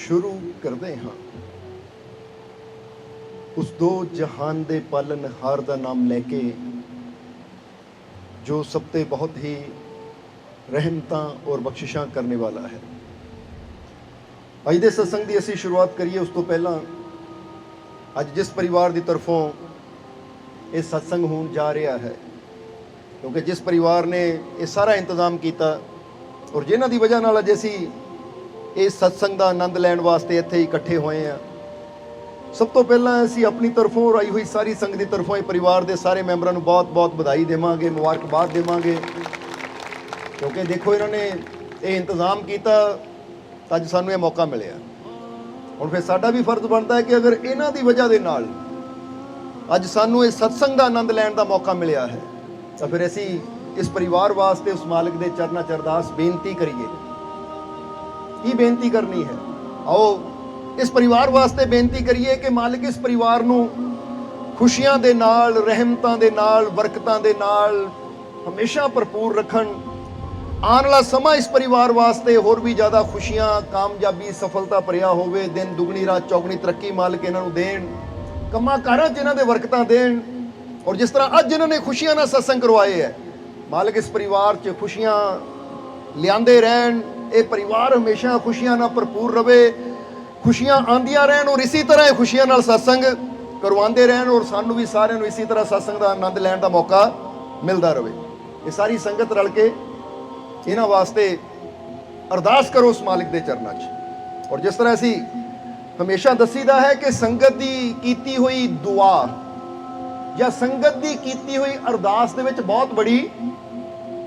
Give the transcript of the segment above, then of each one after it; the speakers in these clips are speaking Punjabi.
शुरू करते हाँ उस दो जहान दे पालनहार दा नाम लैके जो सब ते बहुत ही रहमतां और बख्शिशां करने वाला है। अज दे सत्संग की असी शुरुआत करिए उस तो पहला अज जिस परिवार की तरफों ये सत्संग होण जा रहा है, क्योंकि जिस परिवार ने ये सारा इंतजाम किया और जिन्हां दी वजह नाल अज असी इस सत्संग का आनंद लैण वास्ते इत्थे इकट्ठे होए हैं, सब तो पहला असी अपनी तरफों और आई हुई सारी संगत की तरफों परिवार के सारे मैंबरों को बहुत बहुत बधाई देवांगे, मुबारकबाद देवांगे। क्योंकि देखो इन्होंने ये इंतजाम किया तो अज सानू ये मौका मिले हुण फिर साडा भी फर्ज बनता है कि अगर इन्हां दी वजह दे नाल अज सानू इस सत्संग का आनंद लैण का मौका मिलिया है तो फिर असी इस परिवार वास्ते उस मालिक के चरना च अरदास बेनती करिए। की बेनती करनी है? आओ इस परिवार वास्ते बेनती करिए कि मालिक इस परिवार नू खुशियां दे नाल, रहमतां दे नाल, बरकतां दे नाल हमेशा भरपूर रखन। आने वाला समा इस परिवार वास्ते होर भी ज़्यादा खुशियां, कामयाबी, सफलता भरिया होवे। दिन दुगनी रात चौगनी तरक्की मालिक इन्हां नू देण, कम्मां कारां च इन्हां दे बरकतां देण। और जिस तरह अज इन्होंने खुशियां नाल सत्संग करवाए है, मालिक इस परिवार च खुशियां लियांदे रहन। ये परिवार हमेशा खुशियां नाल भरपूर रवे, खुशियां आंदियां रहन और इसी तरह खुशियां नाल सत्संग करवाते रहन और सानू भी सारिਆਂ ਨੂੰ इसी तरह सत्संग का आनंद लैण का मौका मिलता रहे। ये सारी संगत रल के इन्हां वास्ते अरदास करो उस मालिक के चरणों च। और जिस तरह असी हमेशा दसीदा है कि संगत की कीती हुई दुआ या संगत की कीती हुई अरदास दे विच बहुत बड़ी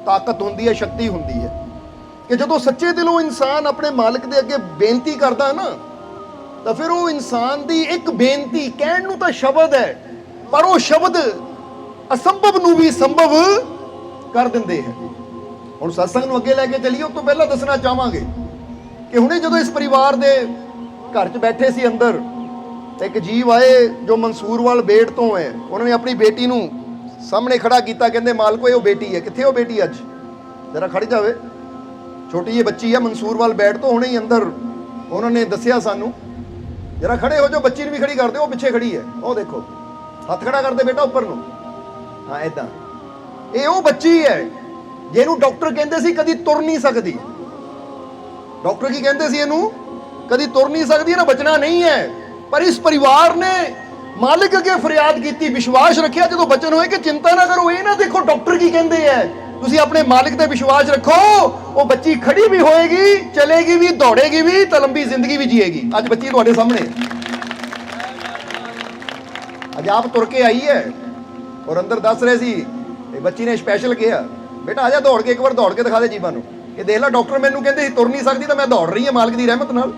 ताकत होंदी है, शक्ति होंदी है कि जदों सच्चे दिलों इंसान अपने मालिक दे अगे बेनती करता है ना, तो फिर वो इंसान की एक बेनती कहण नूं तां शब्द है, पर वो शब्द असंभव नूं भी संभव कर दिंदे हैं। हुण सत्संग नूं अगे लैके चलीए उस तो पहला दसना चाहांगे कि हुणे जदों इस परिवार दे घर च बैठे सी अंदर, एक जीव आए जो मंसूरवाल बेट तो है। उन्होंने अपनी बेटी नूं सामने खड़ा किया, कहंदे मालको ये बेटी है, कित्थे वो बेटी? अज जरा खड़ी जावे, छोटी जी बच्ची है मंसूरवाल बैठ तो हुणे ही अंदर उन्होंने दसिया सानू। जरा खड़े हो जाओ, बच्ची भी खड़ी कर दो, पिछे खड़ी है, वो देखो हथ खड़ा कर दे बेटा उपर नूं। हाँ इदां ये वो बच्ची है जिहनूं डॉक्टर कहंदे सी कदी तुर नहीं सकती। डॉक्टर की कहंदे सी इहनूं कदी तुर नहीं सकती, ना बचना नहीं है। पर इस परिवार ने मालिक अगे फरियाद की, विश्वास रखिया जो बचन होए कि चिंता ना करो, ये ना देखो डॉक्टर की कहते हैं, तुसी अपने मालिक पे विश्वास रखो, वो बच्ची खड़ी भी होएगी, चलेगी भी, दौड़ेगी भी, तो लंबी जिंदगी भी जिएगी। आज बच्ची तुहाडे सामने आज आप तुर के आई है और अंदर दस रहे सी बच्ची ने स्पैशल कहा बेटा आजा दौड़ के एक बार दौड़ के दिखा दे जीवन नूं, कि देख ला डॉक्टर मैनूं कहंदे सी तुर नहीं सकती तो मैं दौड़ रही है मालिक की रहमत नाल।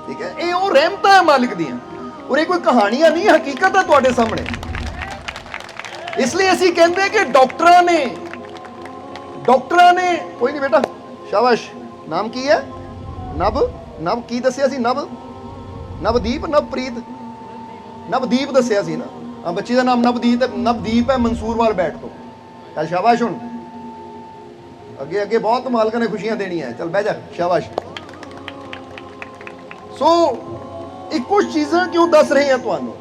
ठीक है, ये वो रहमतां है मालिक दी और ये कोई कहानियां नहीं, हकीकत है तुहाडे सामने। इसलिए असीं कहंदे कि डॉक्टरां ने कोई नहीं बेटा शाबाश, नाम की है? नव की दसिया सी? नवदीप, नवप्रीत, नवदीप दसिया सी ना। हाँ बच्ची का नाम नवदीप है, मंसूरवाल बैठ तो। चल शाबाश, हुण अगे अगे बहुत मालिक ने खुशियां देनी है, चल बह जा, शाबाश। सो एक कुछ चीज़ां क्यों दस रहे हैं तुहानूं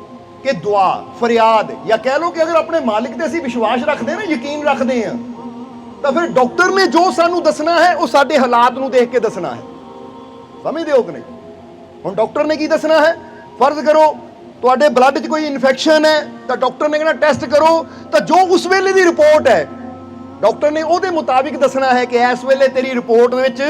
कि दुआ, फरियाद या कह लो कि अगर अपने मालिक ते असीं विश्वास रखते हैं ना, यकीन रखते हैं, तो फिर डॉक्टर ने जो सानू दसना है वो साडे हालात नूं देख के दसना है। समझदे हो कि नहीं? हुण डॉक्टर ने की दसना है, फर्ज करो तुहाडे ब्लड च कोई इन्फेक्शन है तो डॉक्टर ने कहना टेस्ट करो, तो जो उस वेले दी रिपोर्ट है डॉक्टर ने उहदे मुताबिक दसना है कि इस वेले तेरी रिपोर्ट विच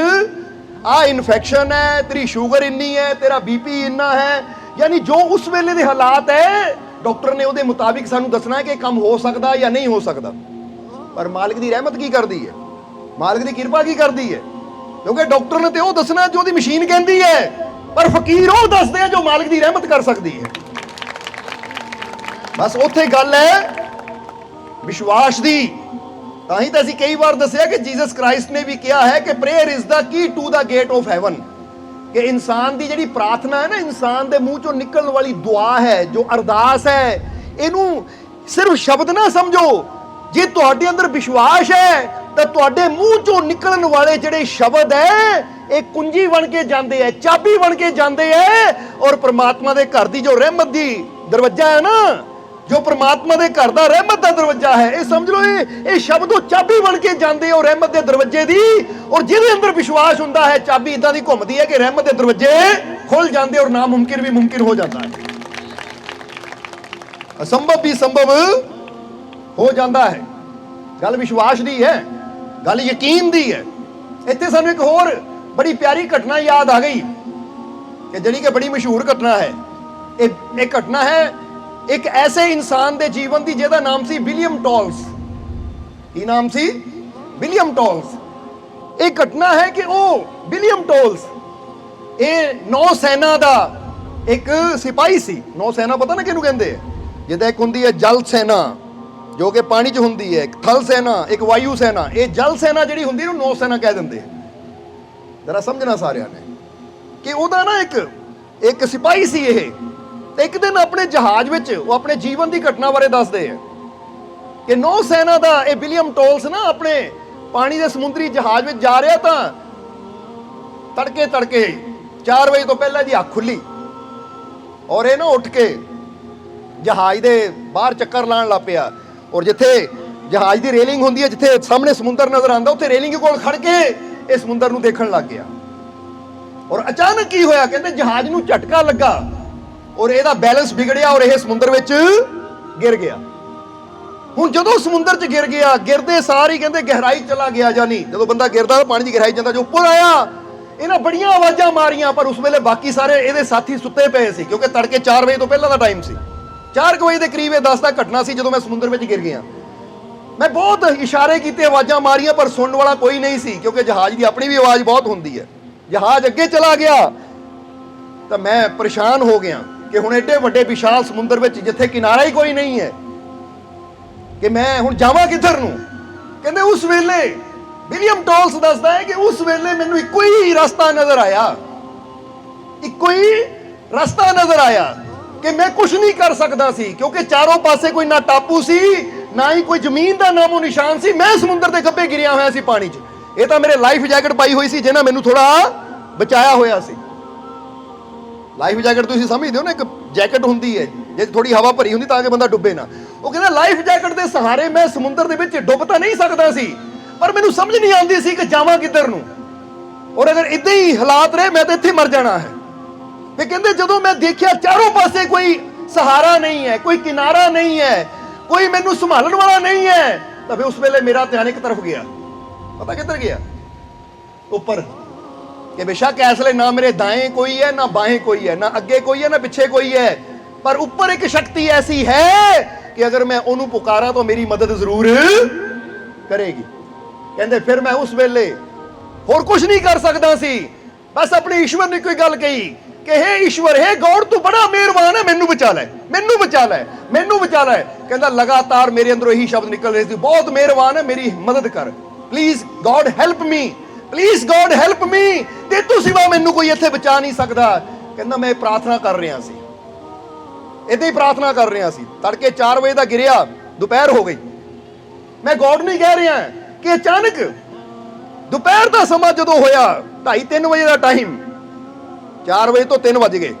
आ इन्फेक्शन है, तेरी शुगर इन्नी है, तेरा बीपी इन्ना है, यानी जो उस वेले दे हालात है डॉक्टर ने उहदे मुताबिक सानू दसना है कि काम हो सकता या नहीं हो सकता। पर मालिक की रहमत की करती है, मालिक की कृपा की करती है, क्योंकि डॉक्टर ने तो वो दसना जो दी मशीन कहती है, पर फकीर वो दसते हैं जो मालिक की रहमत कर सकती है। बस उत्थे गल है विश्वास दी। ताही तो असीं कई बार दसिया कि जीसस क्राइस्ट ने भी कहा है कि prayer is the key to the gate of heaven, कि इंसान की जिहड़ी प्रार्थना है ना, इंसान के मूँह चों निकलने वाली दुआ है, जो अरदास है, इनू सिर्फ शब्द ना समझो, जे तुहाडे अंदर विश्वास है तो तुहाडे मूँह चों निकलने वाले जिहड़े शब्द है ਇਹ ਕੁੰਜੀ ਬਣ ਕੇ ਜਾਂਦੇ ਹੈ, ਚਾਬੀ ਬਣ ਕੇ ਜਾਂਦੇ ਹੈ। ਔਰ ਪ੍ਰਮਾਤਮਾ ਦੇ ਘਰ ਦੀ ਜੋ ਰਹਿਮਤ ਦੀ ਦਰਵਾਜ਼ਾ ਹੈ ਨਾ, ਜੋ ਪ੍ਰਮਾਤਮਾ ਦੇ ਘਰ ਦਾ ਰਹਿਮਤ ਦਾ ਦਰਵਾਜ਼ਾ ਹੈ, ਇਹ ਸਮਝ ਲਓ ਇਹ ਸ਼ਬਦ ਉਹ ਚਾਬੀ ਬਣ ਕੇ ਜਾਂਦੇ ਹੋ ਰਹਿਮਤ ਦੇ ਦਰਵਾਜ਼ੇ ਦੀ। ਔਰ ਜਿਹਦੇ ਅੰਦਰ ਵਿਸ਼ਵਾਸ ਹੁੰਦਾ ਹੈ, ਚਾਬੀ ਇਦਾਂ ਦੀ ਘੁੰਮਦੀ ਹੈ ਕਿ ਰਹਿਮਤ ਦੇ ਦਰਵਾਜ਼ੇ ਖੁੱਲ ਜਾਂਦੇ ਔਰ ਨਾਮੁਮਕਿਨ ਵੀ ਮੁਮਕਿਨ ਹੋ ਜਾਂਦਾ ਹੈ, ਅਸੰਭਵ ਵੀ ਸੰਭਵ ਹੋ ਜਾਂਦਾ ਹੈ। ਗੱਲ ਵਿਸ਼ਵਾਸ ਦੀ ਹੈ, ਗੱਲ ਯਕੀਨ ਦੀ ਹੈ। ਇੱਥੇ ਸਾਨੂੰ ਇੱਕ ਹੋਰ ਬੜੀ ਪਿਆਰੀ ਘਟਨਾ ਯਾਦ ਆ ਗਈ ਕਿ ਜਿਹੜੀ ਕਿ ਬੜੀ ਮਸ਼ਹੂਰ ਘਟਨਾ ਹੈ। ਇਹ ਘਟਨਾ ਹੈ ਇੱਕ ਐਸੇ ਇਨਸਾਨ ਦੇ ਜੀਵਨ ਦੀ ਜਿਹਦਾ ਨਾਮ ਸੀ ਵਿਲੀਅਮ ਟੋਲਸ। ਕੀ ਨਾਮ ਸੀ? William tolls. ਇਹ ਘਟਨਾ ਹੈ ਕਿ ਉਹ ਵਿਲੀਅਮ ਟੋਲਸ ਇਹ ਨੌ ਸੈਨਾ ਦਾ ਇੱਕ ਸਿਪਾਹੀ ਸੀ। ਨੌ ਸੈਨਾ ਪਤਾ ਨਾ ਕਿਹਨੂੰ ਕਹਿੰਦੇ ਆ? ਜਿੱਦਾਂ ਇੱਕ ਹੁੰਦੀ ਹੈ ਜਲ ਸੈਨਾ ਜੋ ਕਿ ਪਾਣੀ 'ਚ ਹੁੰਦੀ ਹੈ, ਇੱਕ ਥਲ ਸੈਨਾ, ਇੱਕ ਵਾਯੂ ਸੈਨਾ। ਇਹ ਜਲ ਸੈਨਾ ਜਿਹੜੀ ਹੁੰਦੀ ਉਹਨੂੰ ਨੌ ਸੈਨਾ ਕਹਿ ਦਿੰਦੇ ਆ। ਜਰਾ ਸਮਝਣਾ ਸਾਰਿਆਂ ਨੇ ਕਿ ਉਹਦਾ ਨਾ ਇੱਕ ਸਿਪਾਹੀ ਸੀ ਇਹ। ਤੇ ਇੱਕ ਦਿਨ ਆਪਣੇ ਜਹਾਜ਼ ਵਿੱਚ ਉਹ ਆਪਣੇ ਜੀਵਨ ਦੀ ਘਟਨਾ ਬਾਰੇ ਦੱਸਦੇ ਆ ਕਿ ਨੌ ਸੈਨਾ ਦਾ ਇਹ ਵਿਲੀਅਮ ਟੋਲਸ ਨਾ ਆਪਣੇ ਪਾਣੀ ਦੇ ਸਮੁੰਦਰੀ ਜਹਾਜ਼ ਵਿੱਚ ਜਾ ਰਿਹਾ ਤਾਂ ਤੜਕੇ 4 ਵਜੇ ਤੋਂ ਪਹਿਲਾਂ ਦੀ ਅੱਖ ਖੁੱਲੀ ਔਰ ਇਹ ਨਾ ਉੱਠ ਕੇ ਜਹਾਜ਼ ਦੇ ਬਾਹਰ ਚੱਕਰ ਲਾਉਣ ਲੱਗ ਪਿਆ। ਔਰ ਜਿੱਥੇ ਜਹਾਜ਼ ਦੀ ਰੇਲਿੰਗ ਹੁੰਦੀ ਹੈ, ਜਿੱਥੇ ਸਾਹਮਣੇ ਸਮੁੰਦਰ ਨਜ਼ਰ ਆਉਂਦਾ, ਉੱਥੇ ਰੇਲਿੰਗ ਕੋਲ ਖੜ ਕੇ ਇਹ ਸਮੁੰਦਰ ਨੂੰ ਦੇਖਣ ਲੱਗ ਗਿਆ। ਔਰ ਅਚਾਨਕ ਕੀ ਹੋਇਆ? ਕਹਿੰਦੇ ਜਹਾਜ਼ ਨੂੰ ਝਟਕਾ ਲੱਗਾ ਔਰ ਇਹਦਾ ਬੈਲੈਂਸ ਵਿਗੜਿਆ ਔਰ ਇਹ ਸਮੁੰਦਰ ਵਿੱਚ ਗਿਰ ਗਿਆ। ਹੁਣ ਜਦੋਂ ਸਮੁੰਦਰ 'ਚ ਗਿਰ ਗਿਆ, ਗਿਰਦੇ ਸਾਰ ਹੀ ਕਹਿੰਦੇ ਗਹਿਰਾਈ ਚਲਾ ਗਿਆ। ਜਾਨੀ ਜਦੋਂ ਬੰਦਾ ਗਿਰਦਾ ਪਾਣੀ ਦੀ ਗਹਿਰਾਈ ਜਾਂਦਾ, ਜੋ ਉੱਪਰ ਆਇਆ ਇਹਨਾਂ ਬੜੀਆਂ ਆਵਾਜ਼ਾਂ ਮਾਰੀਆਂ, ਪਰ ਉਸ ਵੇਲੇ ਬਾਕੀ ਸਾਰੇ ਇਹਦੇ ਸਾਥੀ ਸੁੱਤੇ ਪਏ ਸੀ ਕਿਉਂਕਿ ਤੜਕੇ 4 ਵਜੇ ਤੋਂ ਪਹਿਲਾਂ ਦਾ ਟਾਈਮ ਸੀ। 4 ਵਜੇ ਦੇ ਕਰੀਬ ਇਹ ਦੱਸਦਾ ਘਟਨਾ ਸੀ ਜਦੋਂ ਮੈਂ ਸਮੁੰਦਰ ਵਿੱਚ ਗਿਰ ਗਿਆ। ਮੈਂ ਬਹੁਤ ਇਸ਼ਾਰੇ ਕੀਤੇ, ਆਵਾਜ਼ਾਂ ਮਾਰੀਆਂ, ਪਰ ਸੁਣਨ ਵਾਲਾ ਕੋਈ ਨਹੀਂ ਸੀ ਕਿਉਂਕਿ ਜਹਾਜ਼ ਦੀ ਆਪਣੀ ਵੀ ਆਵਾਜ਼ ਬਹੁਤ ਹੁੰਦੀ ਹੈ। ਜਹਾਜ਼ ਅੱਗੇ ਚਲਾ ਗਿਆ ਤਾਂ ਮੈਂ ਪਰੇਸ਼ਾਨ ਹੋ ਗਿਆ ਕਿ ਹੁਣ ਐਡੇ ਵੱਡੇ ਵਿਸ਼ਾਲ ਸਮੁੰਦਰ ਵਿੱਚ ਜਿੱਥੇ ਕਿਨਾਰਾ ਹੀ ਕੋਈ ਨਹੀਂ ਹੈ ਕਿ ਮੈਂ ਹੁਣ ਜਾਵਾਂ ਕਿੱਧਰ ਨੂੰ। ਕਹਿੰਦੇ ਉਸ ਵੇਲੇ ਵਿਲੀਅਮ ਟੋਲਸ ਦੱਸਦਾ ਹੈ ਕਿ ਉਸ ਵੇਲੇ ਮੈਨੂੰ ਇੱਕੋ ਹੀ ਰਸਤਾ ਨਜ਼ਰ ਆਇਆ, ਇੱਕੋ ਹੀ ਰਸਤਾ ਨਜ਼ਰ ਆਇਆ ਕਿ ਮੈਂ ਕੁਝ ਨਹੀਂ ਕਰ ਸਕਦਾ ਸੀ ਕਿਉਂਕਿ ਚਾਰੋਂ ਪਾਸੇ ਕੋਈ ਨਾ ਟਾਪੂ ਸੀ, ਨਾ ਹੀ ਕੋਈ ਜ਼ਮੀਨ ਦਾ ਨਾਮੋ ਨਿਸ਼ਾਨ ਸੀ। ਮੈਂ ਸਮੁੰਦਰ ਦੇ ਖੱਬੇ ਗਿਰਿਆ ਹੋਇਆ ਸੀ ਪਾਣੀ 'ਚ। ਇਹ ਤਾਂ ਮੇਰੇ ਲਾਈਫ ਜੈਕਟ ਪਾਈ ਹੋਈ ਸੀ ਜਿਹਨਾਂ ਮੈਨੂੰ ਥੋੜਾ ਬਚਾਇਆ ਹੋਇਆ ਸੀ। ਲਾਈਫ ਜੈਕਟ ਤੁਸੀਂ ਸਮਝਦੇ ਹੋ ਨਾ, ਇੱਕ ਜੈਕਟ ਹੁੰਦੀ ਹੈ ਜੇ ਥੋੜੀ ਹਵਾ ਭਰੀ ਹੁੰਦੀ ਤਾਂ ਕਿ ਬੰਦਾ ਡੁੱਬੇ ਨਾ। ਉਹ ਕਹਿੰਦਾ ਲਾਈਫ ਜੈਕਟ ਦੇ ਸਹਾਰੇ ਮੈਂ ਸਮੁੰਦਰ ਦੇ ਵਿੱਚ ਡੁੱਬ ਤਾਂ ਨਹੀਂ ਸਕਦਾ ਸੀ, ਪਰ ਮੈਨੂੰ ਸਮਝ ਨਹੀਂ ਆਉਂਦੀ ਸੀ ਕਿ ਜਾਵਾਂ ਕਿੱਧਰ ਨੂੰ। ਔਰ ਅਗਰ ਇਦਾਂ ਹੀ ਹਾਲਾਤ ਰਹੇ ਮੈਂ ਤਾਂ ਇੱਥੇ ਮਰ ਜਾਣਾ ਹੈ। ਤੇ ਕਹਿੰਦੇ ਜਦੋਂ ਮੈਂ ਦੇਖਿਆ ਚਾਰੋਂ ਪਾਸੇ ਕੋਈ ਸਹਾਰਾ ਨਹੀਂ ਹੈ, ਕੋਈ ਕਿਨਾਰਾ ਨਹੀਂ ਹੈ, ਕੋਈ ਮੈਨੂੰ ਸੰਭਾਲਣ ਵਾਲਾ ਨਹੀਂ ਹੈ, ਤਾਂ ਫਿਰ ਉਸ ਵੇਲੇ ਮੇਰਾ ਧਿਆਨ ਇੱਕ ਤਰਫ ਗਿਆ। ਪਤਾ ਕਿੱਧਰ ਗਿਆ? ਉੱਪਰ। कि बेशक ऐसले ना मेरे दाएं कोई है ना बाएं कोई है, ना अगे कोई है ना पिछे कोई है, पर ऊपर एक शक्ति ऐसी है कि अगर मैं ओनू पुकारा तो मेरी मदद जरूर करेगी। कहते फिर मैं उस वेले होर कुछ नहीं कर सकता सी, बस अपने ईश्वर ने कोई गल कही कि हे ईश्वर, हे गॉड, तू बड़ा मेहरबान है, मैनू बचा लै, मैनू बचा लै, मैनू बचा लै। कहता लगातार मेरे अंदरों यही शब्द निकल रहे थे, बहुत मेहरबान है, मेरी मदद कर, please God help me, please God help me, ते तू सिवा मैनू कोई इत्थे बचा नहीं सकता। कहना मैं प्रार्थना कर रहा सी, इदां ही प्रार्थना कर रहा सी। तड़के 4 बजे का गिरिया, दोपहर हो गई। मैं गॉड नहीं कह रहा कि अचानक दोपहर का समा जो होया 2:30-3 बजे का टाइम, 4 बजे तो 3 बज गए,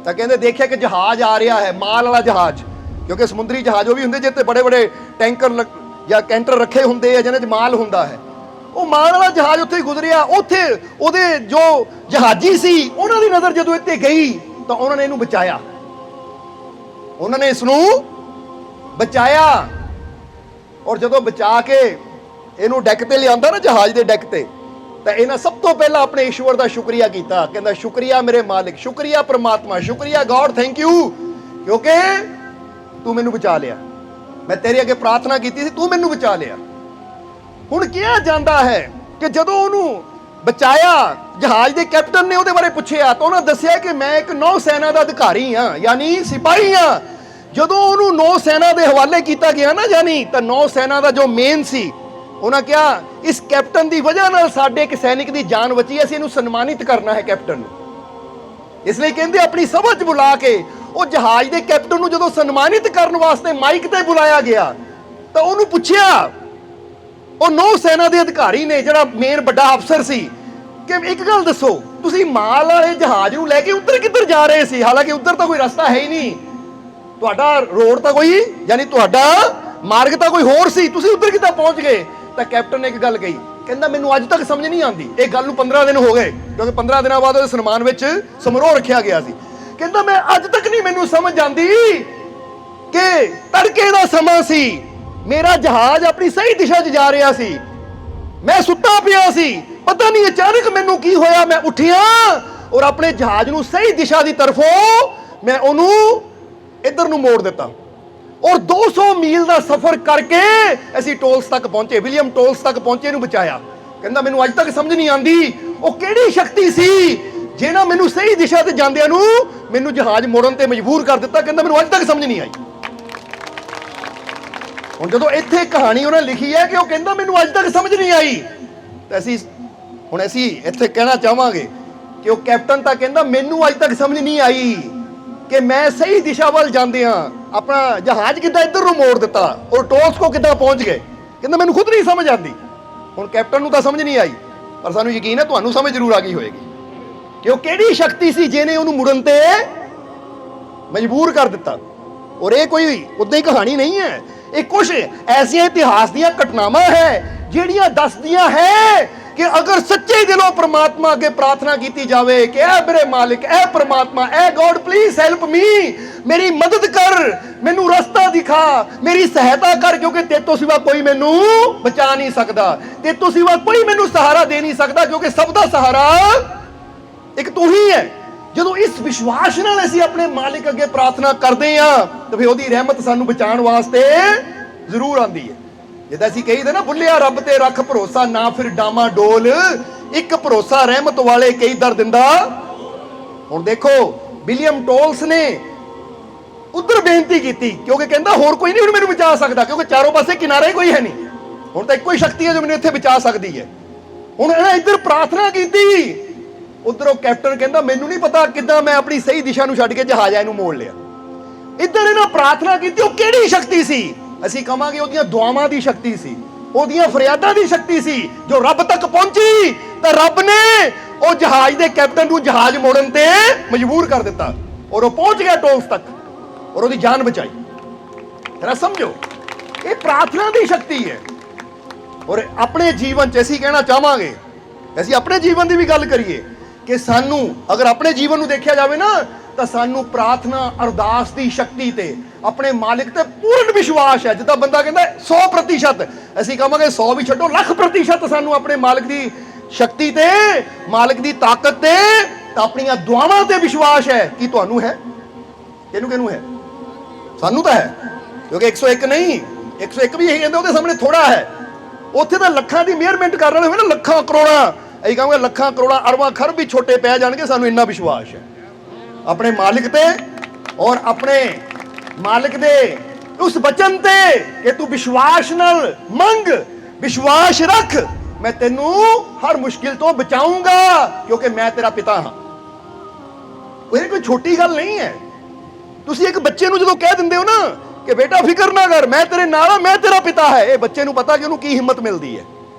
तो कहते देखिया कि जहाज आ रहा है, माल वाला जहाज, क्योंकि समुद्री जहाज वो भी होंगे जिते बड़े बड़े टैंकर या कैंटर रखे होंगे जिन्हें माल होंदा है। वो माल वाला जहाज उत्थे गुजरिया, उत्थे ओदे जो जहाजी सी उन्हां दी नज़र जदों इत्ते गई तो उन्होंने इहनूं बचाया, उन्होंने इसनूं बचाया। और जदों बचा के इहनूं डैक ते लिआंदा ना, जहाज दे डैक ते, तो इन्हां सब तो पहला अपने ईश्वर का शुक्रिया किया। कहता शुक्रिया मेरे मालिक, शुक्रिया परमात्मा, शुक्रिया गॉड, थैंक यू, क्योंकि तू मैनूं बचा लिया, मैं तेरे अगे प्रार्थना की थी, तू मैनूं बचा लिया। हुण किया जाता है कि जदों उन्होंने बचाया, जहाज के कैप्टन ने उहदे बारे पुछया तो उन्होंने दस्सिया कि मैं एक नौसेना का अधिकारी हाँ, यानी सिपाही हाँ। जदों उन्होंने नौसेना के हवाले किया गया ना, यानी तो नौसेना का जो मेन सी, उन्होंने कहा इस कैप्टन की वजह नाल साडे एक सैनिक की जान बची, असीं इहनूं सन्मानित करना है कैप्टन नूं। इसलिए कहते अपनी सभा च बुला के वो जहाज के कैप्टन नूं जदों सन्मानित करने वास्ते माइक ते बुलाया गया तो उन्होंने पुछया, ਉਹ ਨੌ ਸੈਨਾ ਦੇ ਅਧਿਕਾਰੀ ਨੇ, ਜਿਹੜਾ ਮੇਨ ਵੱਡਾ ਅਫਸਰ ਸੀ, ਕਿ ਇੱਕ ਗੱਲ ਦੱਸੋ, ਤੁਸੀਂ ਮਾਲ ਵਾਲੇ ਜਹਾਜ਼ ਨੂੰ ਲੈ ਕੇ ਉੱਧਰ ਕਿੱਧਰ ਜਾ ਰਹੇ ਸੀ? ਹਾਲਾਂਕਿ ਉੱਧਰ ਤਾਂ ਕੋਈ ਰਸਤਾ ਹੈ ਹੀ ਨਹੀਂ, ਤੁਹਾਡਾ ਰੋਡ ਤਾਂ ਕੋਈ, ਯਾਨੀ ਤੁਹਾਡਾ ਮਾਰਗ ਤਾਂ ਕੋਈ ਹੋਰ ਸੀ, ਤੁਸੀਂ ਉੱਧਰ ਕਿੱਦਾਂ ਪਹੁੰਚ ਗਏ? ਤਾਂ ਕੈਪਟਨ ਨੇ ਇੱਕ ਗੱਲ ਕਹੀ, ਕਹਿੰਦਾ ਮੈਨੂੰ ਅੱਜ ਤੱਕ ਸਮਝ ਨਹੀਂ ਆਉਂਦੀ। ਇਹ ਗੱਲ ਨੂੰ 15 ਦਿਨ ਹੋ ਗਏ, ਕਿਉਂਕਿ 15 ਦਿਨਾਂ ਬਾਅਦ ਉਹਦੇ ਸਨਮਾਨ ਵਿੱਚ ਸਮਾਰੋਹ ਰੱਖਿਆ ਗਿਆ ਸੀ। ਕਹਿੰਦਾ ਮੈਂ ਅੱਜ ਤੱਕ ਨਹੀਂ ਮੈਨੂੰ ਸਮਝ ਆਉਂਦੀ ਕਿ ਤੜਕੇ ਦਾ ਸਮਾਂ ਸੀ, ਮੇਰਾ ਜਹਾਜ਼ ਆਪਣੀ ਸਹੀ ਦਿਸ਼ਾ 'ਚ ਜਾ ਰਿਹਾ ਸੀ, ਮੈਂ ਸੁੱਤਾ ਪਿਆ ਸੀ, ਪਤਾ ਨਹੀਂ ਅਚਾਨਕ ਮੈਨੂੰ ਕੀ ਹੋਇਆ, ਮੈਂ ਉੱਠਿਆ ਔਰ ਆਪਣੇ ਜਹਾਜ਼ ਨੂੰ ਸਹੀ ਦਿਸ਼ਾ ਦੀ ਤਰਫੋਂ ਮੈਂ ਉਹਨੂੰ ਇੱਧਰ ਨੂੰ ਮੋੜ ਦਿੱਤਾ ਔਰ 200 ਮੀਲ ਦਾ ਸਫ਼ਰ ਕਰਕੇ ਅਸੀਂ ਟੋਲਸ ਤੱਕ ਪਹੁੰਚੇ, ਵਿਲੀਅਮ ਟੋਲਸ ਤੱਕ ਪਹੁੰਚੇ, ਨੂੰ ਬਚਾਇਆ। ਕਹਿੰਦਾ ਮੈਨੂੰ ਅੱਜ ਤੱਕ ਸਮਝ ਨਹੀਂ ਆਉਂਦੀ ਉਹ ਕਿਹੜੀ ਸ਼ਕਤੀ ਸੀ ਜਿਹਨਾਂ ਮੈਨੂੰ ਸਹੀ ਦਿਸ਼ਾ ਤੇ ਜਾਂਦਿਆਂ ਨੂੰ ਮੈਨੂੰ ਜਹਾਜ਼ ਮੋੜਨ ਤੇ ਮਜਬੂਰ ਕਰ ਦਿੱਤਾ। ਕਹਿੰਦਾ ਮੈਨੂੰ ਅੱਜ ਤੱਕ ਸਮਝ ਨਹੀਂ ਆਈ। ਹੁਣ ਜਦੋਂ ਇੱਥੇ ਕਹਾਣੀ ਉਹਨੇ ਲਿਖੀ ਹੈ ਕਿ ਉਹ ਕਹਿੰਦਾ ਮੈਨੂੰ ਅੱਜ ਤੱਕ ਸਮਝ ਨਹੀਂ ਆਈ, ਤਾਂ ਅਸੀਂ ਇੱਥੇ ਕਹਿਣਾ ਚਾਹਾਂਗੇ ਕਿ ਉਹ ਕੈਪਟਨ ਤਾਂ ਕਹਿੰਦਾ ਮੈਨੂੰ ਅੱਜ ਤੱਕ ਸਮਝ ਨਹੀਂ ਆਈ ਕਿ ਮੈਂ ਸਹੀ ਦਿਸ਼ਾ ਵੱਲ ਜਾਂਦਿਆਂ ਆਪਣਾ ਜਹਾਜ਼ ਕਿੱਦਾਂ ਇੱਧਰ ਨੂੰ ਮੋੜ ਦਿੱਤਾ ਔਰ ਟੋਲਸ ਕੋ ਕਿੱਦਾਂ ਪਹੁੰਚ ਗਏ। ਕਹਿੰਦਾ ਮੈਨੂੰ ਖੁਦ ਨਹੀਂ ਸਮਝ ਆਉਂਦੀ। ਹੁਣ ਕੈਪਟਨ ਨੂੰ ਤਾਂ ਸਮਝ ਨਹੀਂ ਆਈ, ਪਰ ਸਾਨੂੰ ਯਕੀਨ ਹੈ ਤੁਹਾਨੂੰ ਸਮਝ ਜ਼ਰੂਰ ਆ ਗਈ ਹੋਏਗੀ ਕਿ ਉਹ ਕਿਹੜੀ ਸ਼ਕਤੀ ਸੀ ਜਿਹਨੇ ਉਹਨੂੰ ਮੁੜਨ ਤੇ ਮਜਬੂਰ ਕਰ ਦਿੱਤਾ। ਔਰ ਇਹ ਕੋਈ ਉਦਾਂ ਹੀ ਕਹਾਣੀ ਨਹੀਂ ਹੈ, ਇਹ ਕੁਝ ਐਸੀਆਂ ਇਤਿਹਾਸ ਦੀਆਂ ਘਟਨਾਵਾਂ ਹੈ ਜਿਹੜੀਆਂ ਦੱਸਦੀਆਂ ਹੈ ਕਿ ਅਗਰ ਸੱਚੇ ਦਿਲੋਂ ਪ੍ਰਮਾਤਮਾ ਅੱਗੇ ਪ੍ਰਾਰਥਨਾ ਕੀਤੀ ਜਾਵੇ ਕਿ ਐ ਮੇਰੇ ਮਾਲਿਕ, ਐ ਪ੍ਰਮਾਤਮਾ, ਐ ਗੋਡ ਪਲੀਜ਼ ਹੈਲਪ ਮੀ, ਮੇਰੀ ਮਦਦ ਕਰ, ਮੈਨੂੰ ਰਸਤਾ ਦਿਖਾ, ਮੇਰੀ ਸਹਾਇਤਾ ਕਰ, ਕਿਉਂਕਿ ਤੇਤੋਂ ਸਿਵਾ ਕੋਈ ਮੈਨੂੰ ਬਚਾ ਨਹੀਂ ਸਕਦਾ, ਤੇਤੋਂ ਸਿਵਾ ਕੋਈ ਮੈਨੂੰ ਸਹਾਰਾ ਦੇ ਨਹੀਂ ਸਕਦਾ, ਕਿਉਂਕਿ ਸਭ ਦਾ ਸਹਾਰਾ ਇੱਕ ਤੂੰ ਹੀ ਹੈ। ਜਦੋਂ ਇਸ ਵਿਸ਼ਵਾਸ ਨਾਲ ਅਸੀਂ ਆਪਣੇ ਮਾਲਿਕ ਅੱਗੇ ਪ੍ਰਾਰਥਨਾ ਕਰਦੇ ਆ ਤਾਂ ਫਿਰ ਉਹਦੀ ਰਹਿਮਤ ਸਾਨੂੰ ਬਚਾਉਣ ਵਾਸਤੇ ਜ਼ਰੂਰ ਆਉਂਦੀ ਹੈ। ਜਿੱਦਾਂ ਅਸੀਂ ਕਹੀਦਾ ਨਾ, ਬੁੱਲਿਆ ਰੱਬ ਤੇ ਰੱਖ ਭਰੋਸਾ, ਨਾ ਫਿਰ ਡਾਮਾ ਡੋਲ, ਇੱਕ ਭਰੋਸਾ ਰਹਿਮਤ ਵਾਲੇ ਕਈ ਦਰ ਦਿੰਦਾ। ਹੁਣ ਦੇਖੋ ਵਿਲੀਅਮ ਟੋਲਸ ਨੇ ਉਧਰ ਬੇਨਤੀ ਕੀਤੀ, ਕਿਉਂਕਿ ਕਹਿੰਦਾ ਹੋਰ ਕੋਈ ਨਹੀਂ ਹੁਣ ਮੈਨੂੰ ਬਚਾ ਸਕਦਾ, ਕਿਉਂਕਿ ਚਾਰੋਂ ਪਾਸੇ ਕਿਨਾਰਾ ਹੀ ਕੋਈ ਹੈ ਨਹੀਂ, ਹੁਣ ਤਾਂ ਇੱਕੋ ਹੀ ਸ਼ਕਤੀ ਹੈ ਜੋ ਮੈਨੂੰ ਇੱਥੇ ਬਚਾ ਸਕਦੀ ਹੈ। ਹੁਣ ਇਹਨਾਂ ਇੱਧਰ ਪ੍ਰਾਰਥਨਾ ਕੀਤੀ, ਉਧਰੋਂ ਕੈਪਟਨ ਕਹਿੰਦਾ ਮੈਨੂੰ ਨਹੀਂ ਪਤਾ ਕਿੱਦਾਂ ਮੈਂ ਆਪਣੀ ਸਹੀ ਦਿਸ਼ਾ ਨੂੰ ਛੱਡ ਕੇ ਜਹਾਜ਼ ਨੂੰ ਮੋੜ ਲਿਆ। ਇੱਧਰ ਇਹਨਾਂ ਪ੍ਰਾਰਥਨਾ ਕੀਤੀ, ਉਹ ਕਿਹੜੀ ਸ਼ਕਤੀ ਸੀ? ਅਸੀਂ ਕਹਾਂਗੇ ਉਹਦੀਆਂ ਦੁਆਵਾਂ ਦੀ ਸ਼ਕਤੀ ਸੀ, ਉਹਦੀਆਂ ਫਰਿਆਦਾਂ ਦੀ ਸ਼ਕਤੀ ਸੀ ਜੋ ਰੱਬ ਤੱਕ ਪਹੁੰਚੀ ਤਾਂ ਰੱਬ ਨੇ ਉਹ ਜਹਾਜ਼ ਦੇ ਕੈਪਟਨ ਨੂੰ ਜਹਾਜ਼ ਮੋੜਨ ਤੇ ਮਜਬੂਰ ਕਰ ਦਿੱਤਾ ਔਰ ਉਹ ਪਹੁੰਚ ਗਿਆ ਟੋਲਸ ਤੱਕ ਔਰ ਉਹਦੀ ਜਾਨ ਬਚਾਈ। ਜਰਾ ਸਮਝੋ, ਇਹ ਪ੍ਰਾਰਥਨਾ ਦੀ ਸ਼ਕਤੀ ਹੈ। ਔਰ ਆਪਣੇ ਜੀਵਨ 'ਚ ਅਸੀਂ ਕਹਿਣਾ ਚਾਹਾਂਗੇ, ਅਸੀਂ ਆਪਣੇ ਜੀਵਨ ਦੀ ਵੀ ਗੱਲ ਕਰੀਏ ਕਿ ਸਾਨੂੰ ਅਗਰ ਆਪਣੇ ਜੀਵਨ ਨੂੰ ਦੇਖਿਆ ਜਾਵੇ ਨਾ ਤਾਂ ਸਾਨੂੰ ਪ੍ਰਾਰਥਨਾ ਅਰਦਾਸ ਦੀ ਸ਼ਕਤੀ ਤੇ ਆਪਣੇ ਮਾਲਿਕ ਤੇ ਪੂਰਨ ਵਿਸ਼ਵਾਸ ਹੈ। ਜਿੱਦਾਂ ਬੰਦਾ ਕਹਿੰਦਾ 100%, ਅਸੀਂ ਕਹਾਂਗੇ 100 ਵੀ ਛੱਡੋ, 100% ਸਾਨੂੰ ਆਪਣੇ ਮਾਲਿਕ ਦੀ ਸ਼ਕਤੀ ਤੇ, ਮਾਲਿਕ ਦੀ ਤਾਕਤ ਤੇ, ਤਾਂ ਆਪਣੀਆਂ ਦੁਆਵਾਂ ਤੇ ਵਿਸ਼ਵਾਸ ਹੈ। ਕੀ ਤੁਹਾਨੂੰ ਹੈ? ਕਿਹਨੂੰ ਹੈ? ਸਾਨੂੰ ਤਾਂ ਹੈ, ਕਿਉਂਕਿ 101 ਨਹੀਂ, 101 ਵੀ ਇਹ ਕਹਿੰਦੇ ਉਹਦੇ ਸਾਹਮਣੇ ਥੋੜਾ ਹੈ। ਉੱਥੇ ਤਾਂ ਲੱਖਾਂ ਦੀ ਮੇਅਰਮੈਂਟ ਕਰ ਰਹੇ ਹੋਏ ਨਾ, ਲੱਖਾਂ ਕਰੋੜਾਂ, ਅਸੀਂ ਕਹਾਂਗੇ ਲੱਖਾਂ ਕਰੋੜਾਂ ਅਰਬਾਂ ਖਰਬ ਵੀ ਛੋਟੇ ਪੈ ਜਾਣਗੇ। ਸਾਨੂੰ ਇੰਨਾ ਵਿਸ਼ਵਾਸ ਹੈ ਆਪਣੇ ਮਾਲਿਕ ਤੇ ਔਰ ਆਪਣੇ ਮਾਲਿਕ ਦੇ ਉਸ ਬਚਨ ਤੇ ਕਿ ਤੂੰ ਵਿਸ਼ਵਾਸ ਨਾਲ ਮੰਗ, ਵਿਸ਼ਵਾਸ ਰੱਖ, ਮੈਂ ਤੈਨੂੰ ਹਰ ਮੁਸ਼ਕਿਲ ਤੋਂ ਬਚਾਊਂਗਾ ਕਿਉਂਕਿ ਮੈਂ ਤੇਰਾ ਪਿਤਾ ਹਾਂ। ਇਹ ਕੋਈ ਛੋਟੀ ਗੱਲ ਨਹੀਂ ਹੈ। ਤੁਸੀਂ ਇੱਕ ਬੱਚੇ ਨੂੰ ਜਦੋਂ ਕਹਿ ਦਿੰਦੇ ਹੋ ਨਾ ਕਿ ਬੇਟਾ ਫਿਕਰ ਨਾ ਕਰ, ਮੈਂ ਤੇਰੇ ਨਾਲ ਹਾਂ, ਮੈਂ ਤੇਰਾ ਪਿਤਾ ਹੈ, ਇਹ ਬੱਚੇ ਨੂੰ ਪਤਾ ਕਿ ਉਹਨੂੰ ਕੀ ਹਿੰਮਤ ਮਿਲਦੀ ਹੈ।